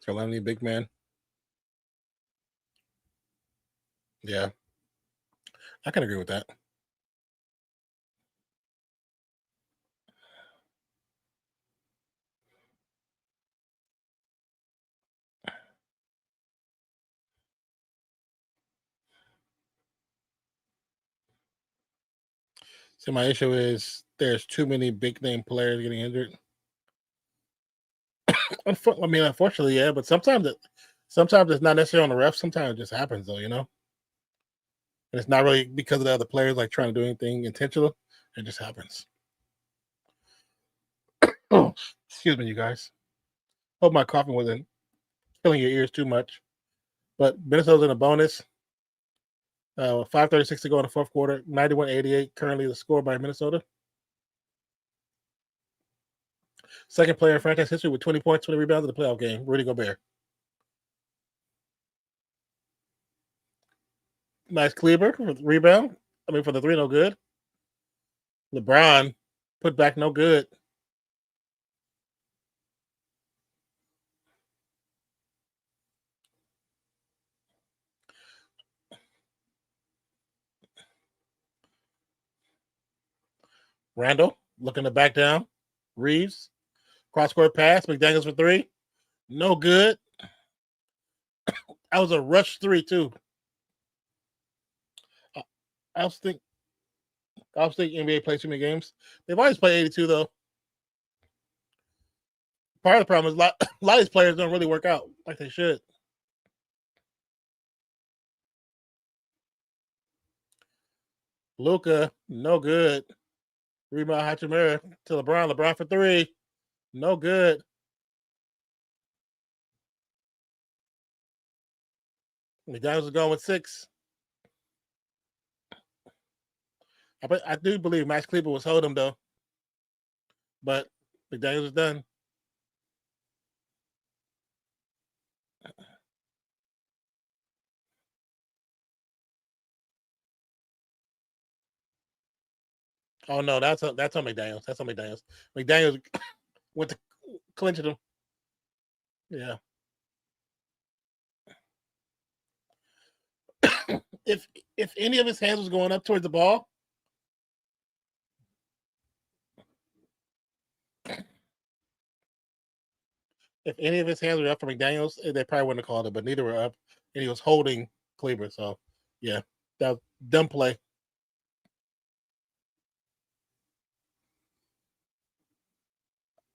Carolina need big man. Yeah, I can agree with that. So my issue is there's too many big name players getting injured. Unfortunately, yeah, but sometimes it's not necessarily on the refs. Sometimes it just happens, though, and it's not really because of the other players like trying to do anything intentional. It just happens. Oh, excuse me, you guys. Hope my coughing wasn't filling your ears too much. But Minnesota's in a bonus. 5:36 to go in the fourth quarter. 91-88 currently the score by Minnesota. Second player in franchise history with 20 points, 20 rebounds in the playoff game. Rudy Gobert. Nice Kleber for the rebound. For the three, no good. LeBron put back, no good. Randall looking to back down. Reeves. Cross court pass. McDaniels for three. No good. That was a rush three, too. I was thinking NBA plays too many games. They've always played 82, though. Part of the problem is a lot of these players don't really work out like they should. Luka, no good. Rebound Hachimura to LeBron. LeBron for three. No good. McDaniels is going with six. I do believe Max Kleber was holding him, though. But McDaniels is done. Oh, no, that's on McDaniels. That's on McDaniels. McDaniels went to clinching him. Yeah. If any of his hands was going up towards the ball, if any of his hands were up for McDaniels, they probably wouldn't have called it, but neither were up, and he was holding Kleber. So, yeah, that was dumb play.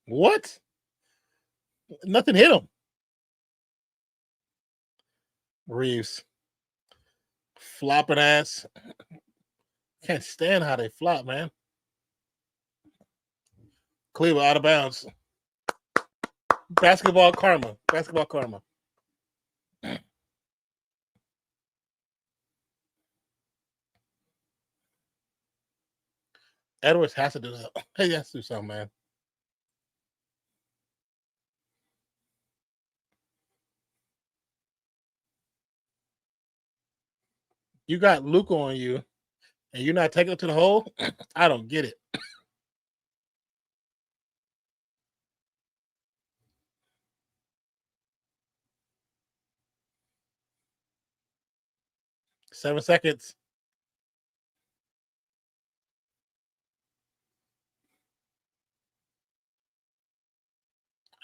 What? Nothing hit him. Reeves. Flopping ass. Can't stand how they flop, man. Kleber out of bounds. Basketball karma. Basketball karma. Edwards has to do something. He has to do something, man. You got Luka on you, and you're not taking it to the hole. I don't get it. 7 seconds.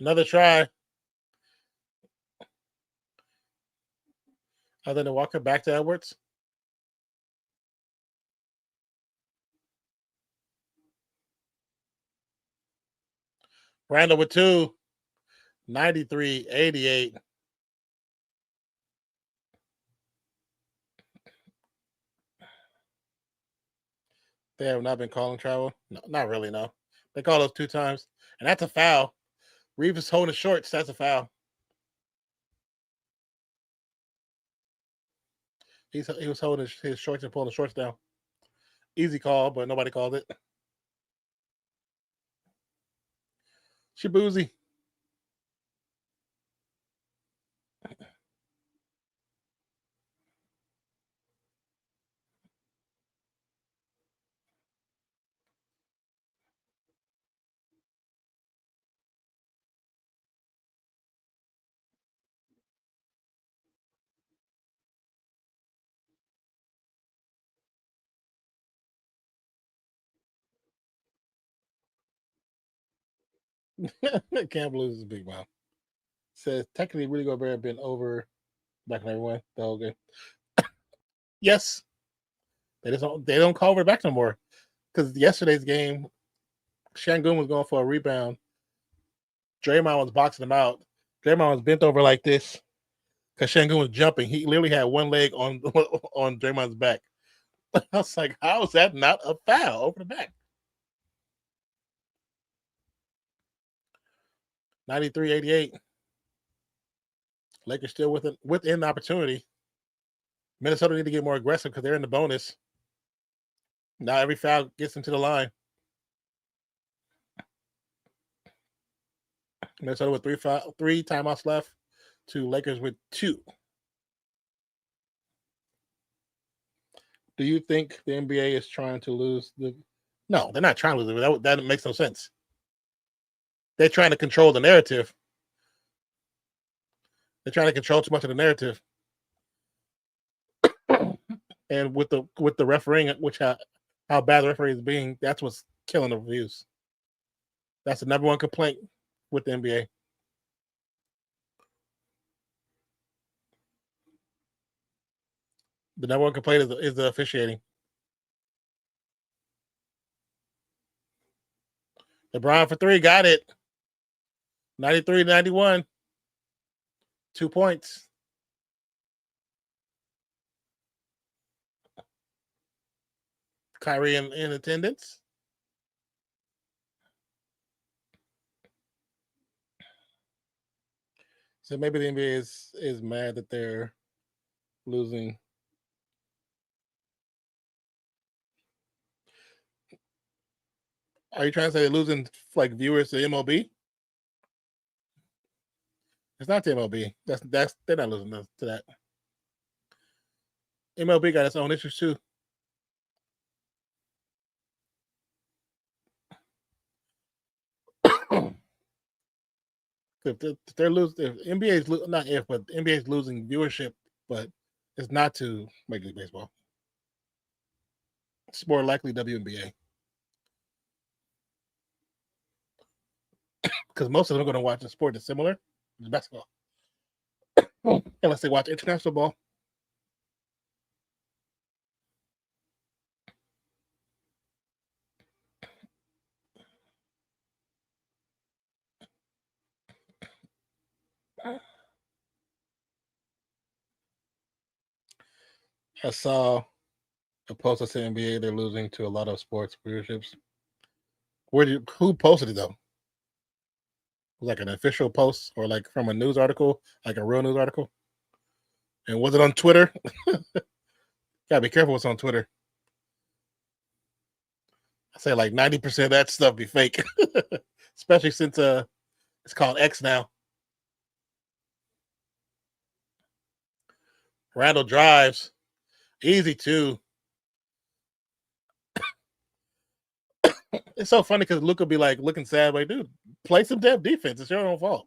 Another try. Other than Walker, back to Edwards. Randall with two. 93-88. They have not been calling travel. No, not really, no. They called us 2 times. And that's a foul. Reeves is holding shorts. That's a foul. He was holding his shorts and pulling the shorts down. Easy call, but nobody called it. Shabuzi. Can't believe this is Big Mouth. Says technically Rudy Gobert had been over back on everyone the whole game. Yes. They don't call over back no more. Because yesterday's game, Şengün was going for a rebound. Draymond was boxing him out. Draymond was bent over like this because Şengün was jumping. He literally had one leg on on Draymond's back. I was like, how is that not a foul over the back? 93-88. Lakers still within the opportunity. Minnesota need to get more aggressive because they're in the bonus. Now every foul gets them to the line. Minnesota with three timeouts left to Lakers with 2. Do you think the NBA is trying to lose the? No, they're not trying to lose it. That makes no sense. They're trying to control the narrative. They're trying to control too much of the narrative. And with the refereeing, which how bad the referee is being, that's what's killing the reviews. That's the number one complaint with the NBA. The number one complaint is the officiating. LeBron for 3, got it. 93-91. 2 points. Kyrie in attendance. So maybe the NBA is mad that they're losing. Are you trying to say they're losing like viewers to MLB? It's not the MLB. That's they're not losing to that. MLB got its own issues too. If they're losing, if NBA's not if, but NBA's losing viewership, but it's not to Major League Baseball. It's more likely WNBA because most of them are going to watch a sport that's similar to basketball, unless they watch international ball. I saw a post that said NBA they're losing to a lot of sports viewerships. Who posted it though? Like an official post or like from a news article, like a real news article? And was it on Twitter? Gotta be careful what's on Twitter. I say like 90% of that stuff be fake, especially since it's called X now. Randall drives, easy too. It's so funny because Luka be like looking sad, like, dude, play some damn defense. It's your own fault.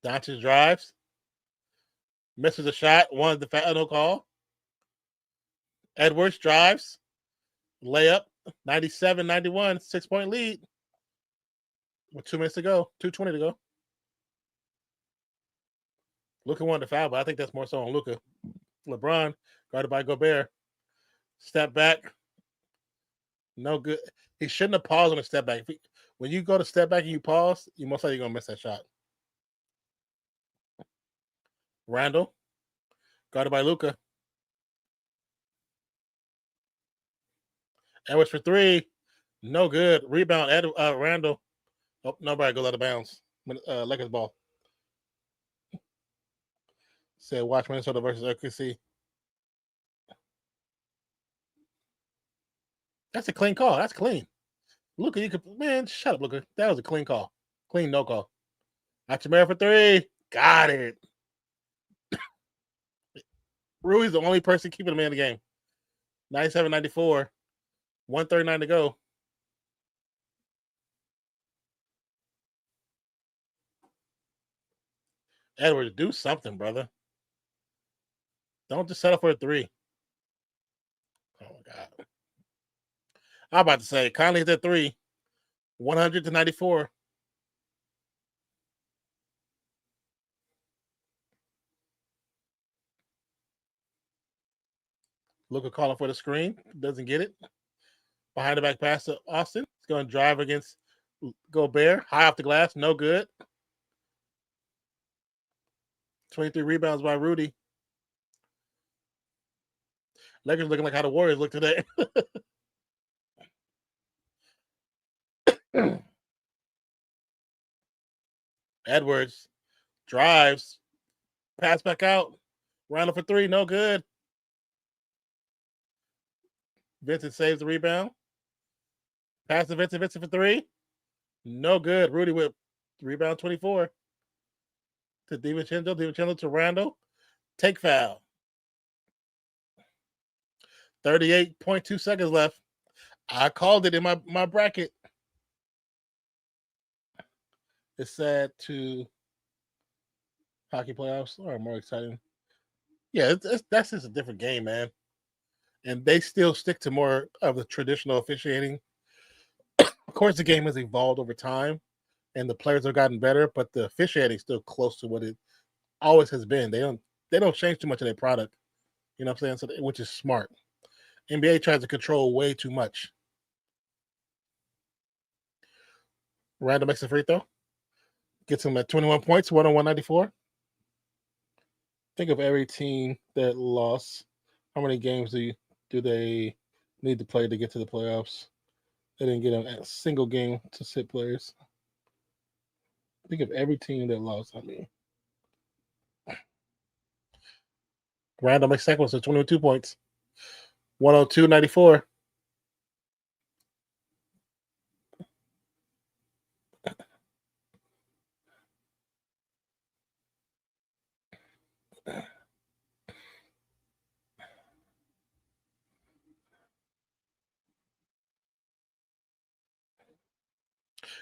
Doncic drives, misses a shot, won the no call. Edwards drives, layup, 97-91, 6-point lead. With 2 minutes to go, 2:20 to go. Luka won the foul, but I think that's more so on Luka. LeBron, guarded by Gobert. Step back. No good. He shouldn't have paused on a step back. When you go to step back and you pause, you most likely going to miss that shot. Randall, guarded by Luka. Edwards for 3. No good. Rebound, Randall. Oh, nobody goes out of bounds. Lakers ball. Said watch Minnesota versus OKC. That's a clean call. That's clean. Luka, you could, man, shut up, Luka. That was a clean call. Clean no call. Hachimura for 3. Got it. Rui's the only person keeping him in the game. 97-94. 139 to go. Edwards, do something, brother. Don't just settle for a 3. Oh my God. I'm about to say Conley hit that three. 100-94. Luka calling for the screen. Doesn't get it. Behind the back pass to Austin. He's going to drive against Gobert. High off the glass. No good. 23 rebounds by Rudy. Lakers looking like how the Warriors look today. Edwards drives. Pass back out. Round for three. No good. Vincent saves the rebound. Pass to Vincent. Vincent for three. No good. Rudy with rebound 24. To DiVincenzo. DiVincenzo to Randall. Take foul. 38.2 seconds left. I called it in my bracket. It's sad to hockey playoffs are more exciting. Yeah, that's just a different game, man. And they still stick to more of the traditional officiating. Of course, the game has evolved over time, and the players have gotten better, but the officiating is still close to what it always has been. They don't change too much of their product. You know what I'm saying? So, which is smart. NBA tries to control way too much. Randall makes a free throw. Gets him at 21 points, 101-94. Think of every team that lost. How many games do they need to play to get to the playoffs? They didn't get a single game to sit players. Think of every team that lost. I mean, Randall makes second one, so 22 points. 102-94.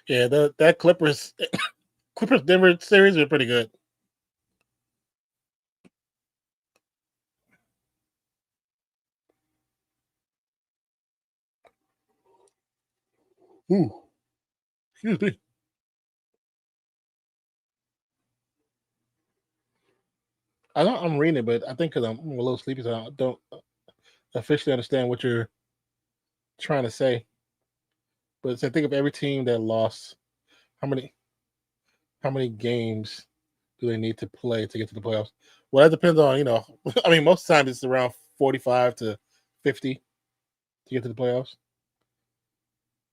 Yeah, that Clippers Denver series are pretty good. Ooh. Excuse me. I'm reading it, but I think because I'm a little sleepy, so I don't officially understand what you're trying to say. But so think of every team that lost. How many games do they need to play to get to the playoffs? Well, that depends on, I mean, most of the time it's around 45 to 50 to get to the playoffs.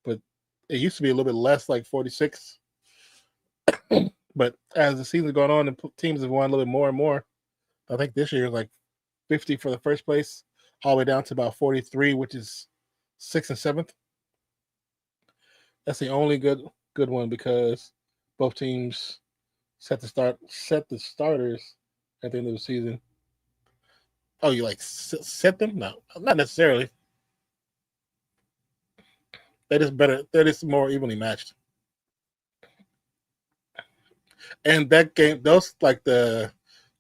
But it used to be a little bit less, like 46. But as the season's gone on and teams have won a little bit more and more, I think this year is like 50 for the first place, all the way down to about 43, which is 6th and 7th. That's the only good one because both teams set the starters at the end of the season. Oh, you like set them? No, not necessarily. They're just better. They're just more evenly matched. And that game, those like the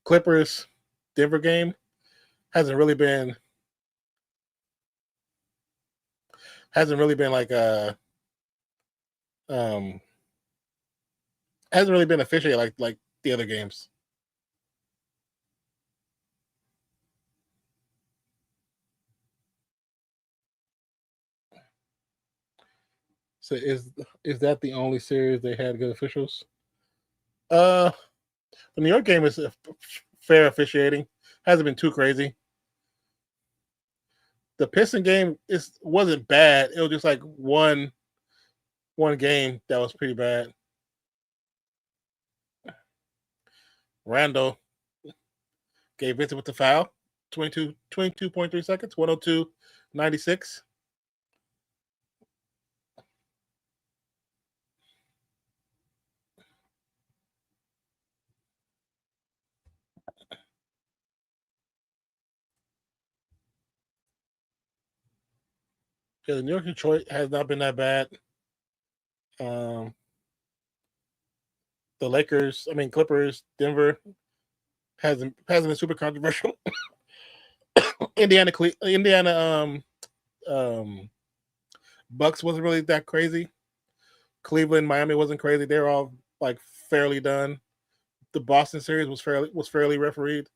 Clippers Denver game, hasn't really been like hasn't really been officiated like the other games. So is that the only series they had good officials? The New York game is fair officiating. Hasn't been too crazy. The Piston game wasn't bad. It was just like one game that was pretty bad. Randall gave Vincent with the foul. 22.3 seconds. 102-96. Yeah, the New York Detroit has not been that bad. The Lakers, Clippers, Denver hasn't been super controversial. Indiana Bucks wasn't really that crazy. Cleveland, Miami wasn't crazy. They were all like fairly done. The Boston series was fairly refereed.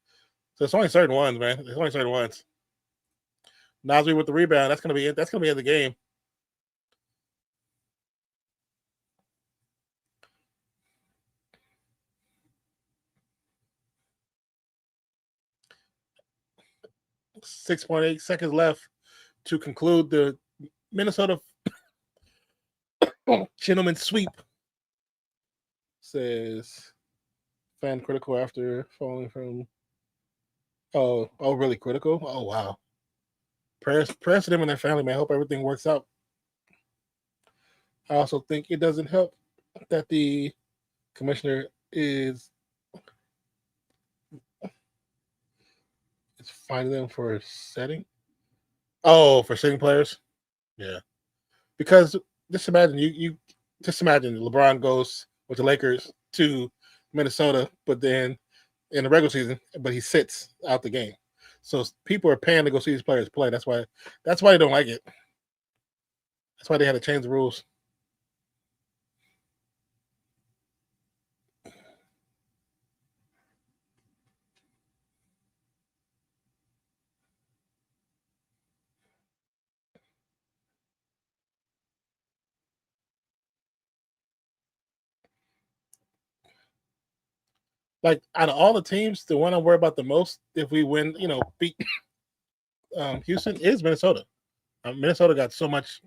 So it's only certain ones, man. It's only certain ones. Nasri with the rebound. That's gonna be it. That's gonna be in the game. .8 seconds left to conclude the Minnesota gentleman sweep. Says fan critical after falling from. Oh, really critical? Oh, wow. Prayers to them and their family, man. I hope everything works out. I also think it doesn't help that the commissioner is finding them for setting. Oh, for sitting players? Yeah. Because just imagine you just imagine LeBron goes with the Lakers to Minnesota, but then in the regular season, but he sits out the game. So people are paying to go see these players play. That's why they don't like it. That's why they had to change the rules. Like out of all the teams, the one I worry about the most if we win, beat Houston is Minnesota. Minnesota got so much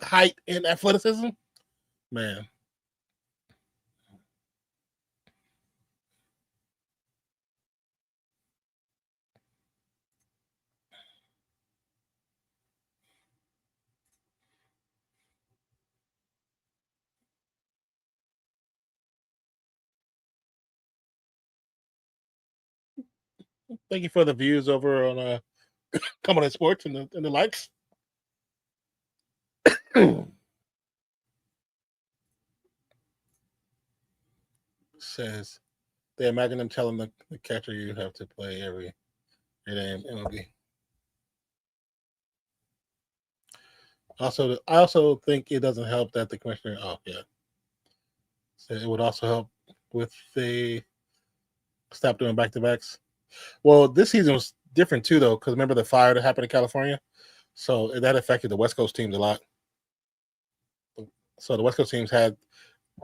height and athleticism, man. Thank you for the views over on Coming in Sports and the likes. Says they imagine them telling the catcher you have to play every MLB. I also think it doesn't help that the commissioner. Oh yeah, so it would also help with the stop doing back to backs. Well, this season was different too, though, because remember the fire that happened in California, so that affected the West Coast teams a lot. So the West Coast teams had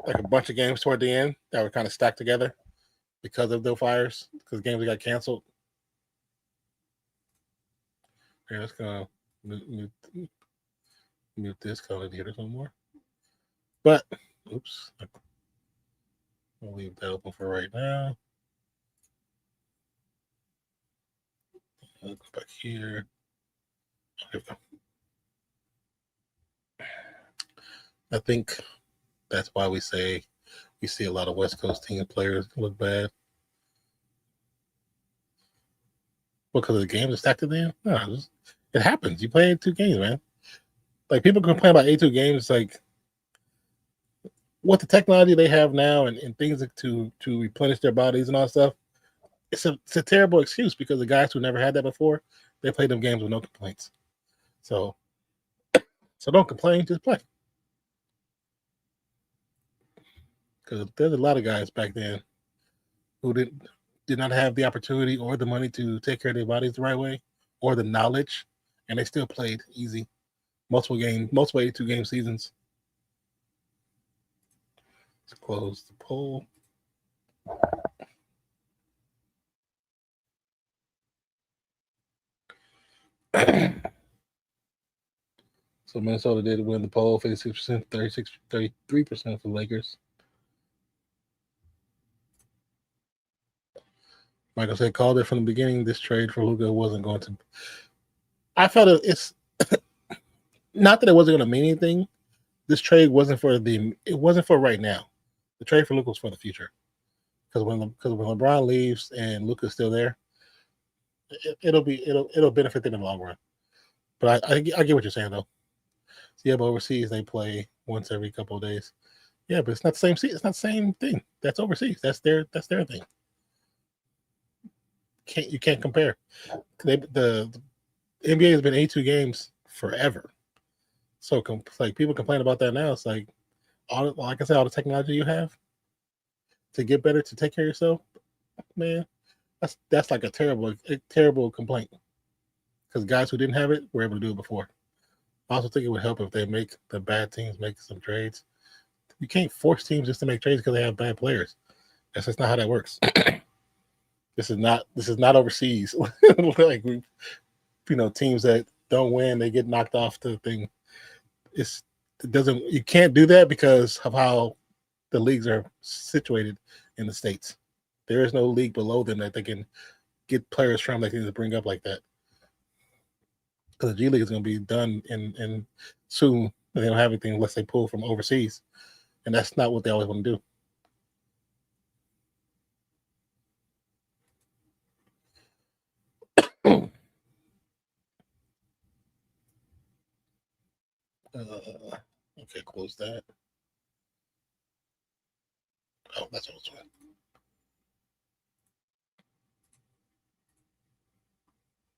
like a bunch of games toward the end that were kind of stacked together because of the fires, because games got canceled. Here, let's go mute this. Call it here some more. But oops, I'll leave that open for right now. I'll go back here. I think that's why we say we see a lot of West Coast team players look bad. Because the games are stacked at the end? No, it happens. You play 2 games, man. Like people complain about 82 games, like what the technology they have now and things to replenish their bodies and all that stuff. It's a terrible excuse because the guys who never had that before, they played them games with no complaints. So don't complain, just play. Because there's a lot of guys back then who did not have the opportunity or the money to take care of their bodies the right way or the knowledge, and they still played easy. Multiple 82-game seasons. Let's close the poll. So Minnesota did win the poll, 56%, 33% for the Lakers. Michael said, called it from the beginning. This trade for Luka wasn't going to. I felt it's not that it wasn't going to mean anything. This trade wasn't for right now. The trade for Luka was for the future. Because when LeBron leaves and Luka's still there, it'll benefit them in the long run. But I get what you're saying though. Yeah, but overseas they play once every couple of days. Yeah, but it's not the same. It's not the same thing. That's overseas. That's their thing. You can't compare. The NBA has been 82 games forever. So like people complain about that now. It's like like I said, all the technology you have to get better to take care of yourself, man. That's like a terrible complaint. Because guys who didn't have it were able to do it before. I also think it would help if they make the bad teams make some trades. You can't force teams just to make trades because they have bad players. That's just not how that works. This is not overseas. Like teams that don't win, they get knocked off the thing. You can't do that because of how the leagues are situated in the States. There is no league below them that they can get players from that they need to bring up like that. Because the G League is going to be done in soon. They don't have anything unless they pull from overseas. And that's not what they always want to do. Okay, close that. Oh, that's what it's doing.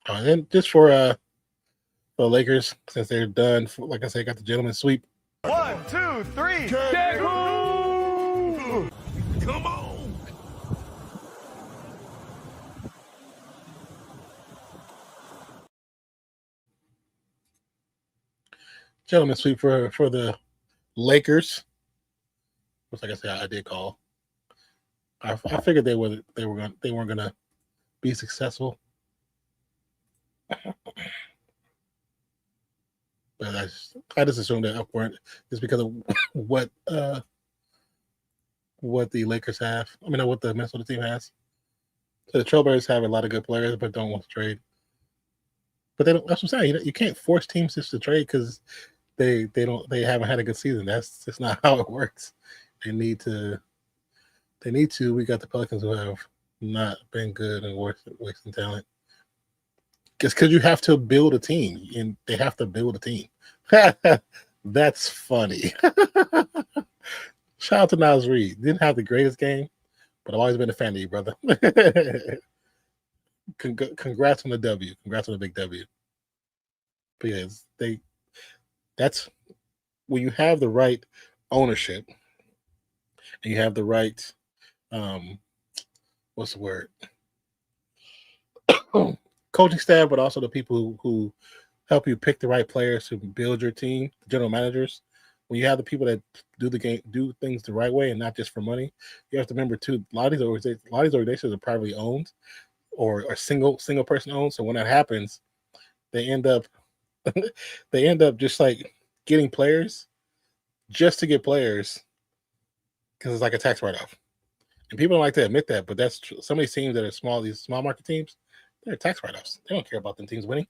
And then just for the Lakers, since they're done, like I said, got the gentleman's sweep. 1, 2, 3, come on! Gentleman's sweep for the Lakers. Which, like I said, I did call. I figured they weren't gonna be successful. But I just assumed that upward just because of what the Lakers have. I mean, what the Minnesota team has. So the Trailblazers have a lot of good players, but don't want to trade. But they don't. That's what I'm saying. You can't force teams just to trade because they haven't had a good season. That's just not how it works. They need to. We got the Pelicans who have not been good and wasting talent. Just because you have to build a team, and they have to build a team. That's funny. Shout out to Nas Reed. Didn't have the greatest game, but I've always been a fan of you, brother. Congrats on the W. Congrats on the big W. Because that's when you have the right ownership and you have the right what's the word? Coaching staff, but also the people who help you pick the right players to build your team, the general managers. When you have the people that do things the right way and not just for money, you have to remember too. A lot of these organizations are privately owned or single person owned. So when that happens, they end up just like getting players just to get players because it's like a tax write off. And people don't like to admit that, but that's true. Some of these teams that are small, these small market teams, they're tax write offs. They don't care about them teams winning.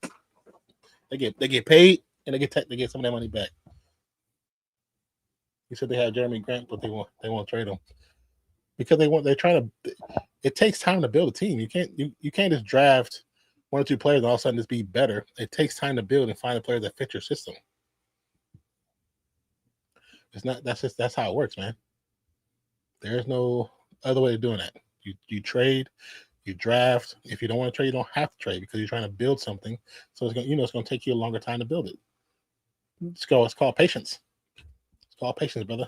They get paid and they get some of that money back. You said they have Jeremy Grant, but they won't trade him because they're trying to. It takes time to build a team. You can't just draft one or two players and all of a sudden just be better. It takes time to build and find a player that fits your system. It's not. That's how it works, man. There's no other way of doing that. You trade, you draft. If you don't want to trade, you don't have to trade because you're trying to build something. So it's gonna take you a longer time to build it. It's called patience. It's called patience, brother.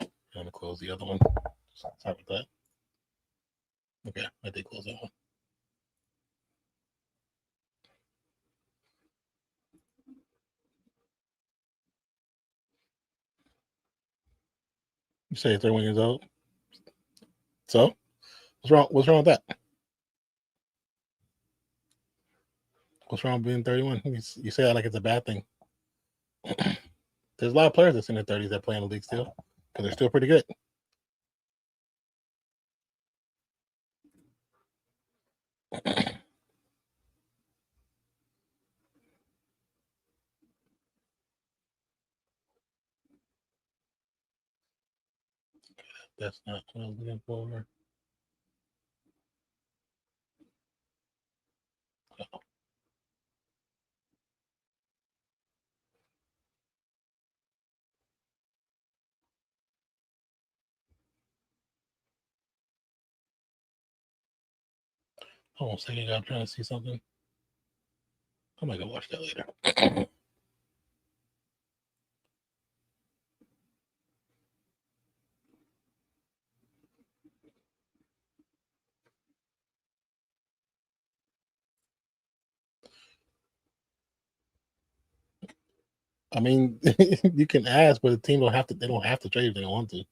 I'm gonna close the other one. Sorry about that. Okay, I did close that one. You say 31 years old. So what's wrong? What's wrong with that? What's wrong with being 31? You say that like it's a bad thing. There's a lot of players that's in their 30s that play in the league still because they're still pretty good. That's not what I'm looking for. Hold on a second, I'm trying to see something. I might go watch that later. I mean, you can ask, but the team don't have to. They don't have to trade if they don't want to.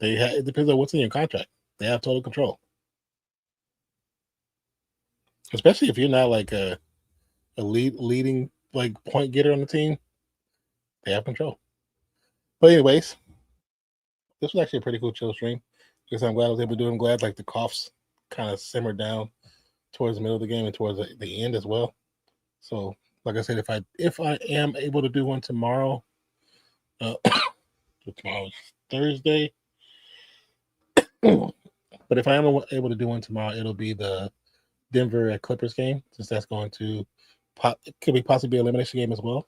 It depends on what's in your contract. They have total control, especially if you're not like a leading like point getter on the team. They have control. But anyways, this was actually a pretty cool chill stream because I'm glad I was able to do it. I'm glad like the coughs kind of simmered down towards the middle of the game and towards the end as well. So, like I said, if I am able to do one tomorrow, tomorrow's Thursday. But if I am able to do one tomorrow, it'll be the Denver at Clippers game, since that's going to it could be possibly an elimination game as well.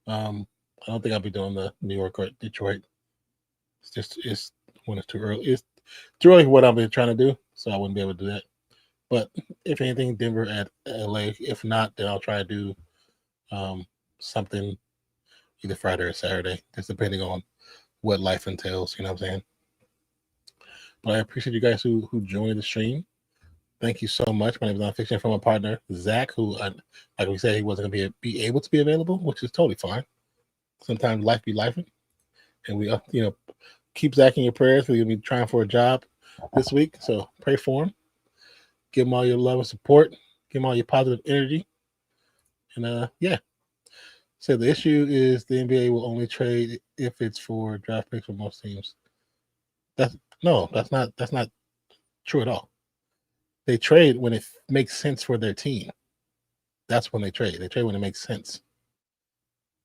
I don't think I'll be doing the New York or Detroit. It's when it's too early. It's too early for what I've been trying to do, so I wouldn't be able to do that. But if anything, Denver at LA. If not, then I'll try to do something either Friday or Saturday, just depending on what life entails. You know what I'm saying? But I appreciate you guys who joined the stream. Thank you so much. My name is Nonpfixion, from my partner Zach, who, like we said, he wasn't going to be able to be available, which is totally fine. Sometimes life be lifing, and we keep Zach in your prayers. We're going to be trying for a job this week, so pray for him. Give him all your love and support. Give him all your positive energy, and yeah. So the issue is the NBA will only trade if it's for draft picks for most teams. That's not true at all. They trade when it makes sense for their team. That's when they trade. They trade when it makes sense.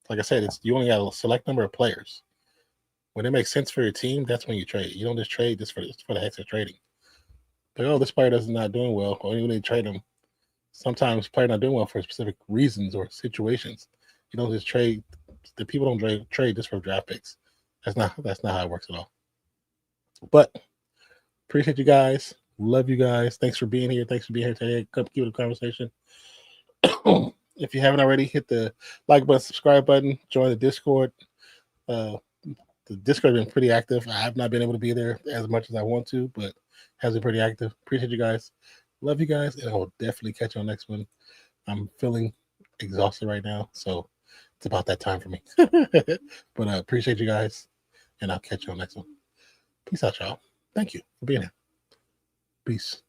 Like I said, you only got a select number of players. When it makes sense for your team, that's when you trade. You don't just trade just for the heck of trading. Like, oh, this player is not doing well, or when they trade him, sometimes player not doing well for specific reasons or situations. You don't just trade. The people don't trade just for draft picks. That's not how it works at all. But appreciate you guys. Love you guys. Thanks for being here. Thanks for being here today. Come keep the conversation. If you haven't already, hit the like button, subscribe button, join the Discord. The Discord has been pretty active. I have not been able to be there as much as I want to, but has been pretty active. Appreciate you guys. Love you guys, and I will definitely catch you on next one. I'm feeling exhausted right now, so it's about that time for me. But I appreciate you guys, and I'll catch you on next one. Peace out, y'all. Thank you for being here. Peace.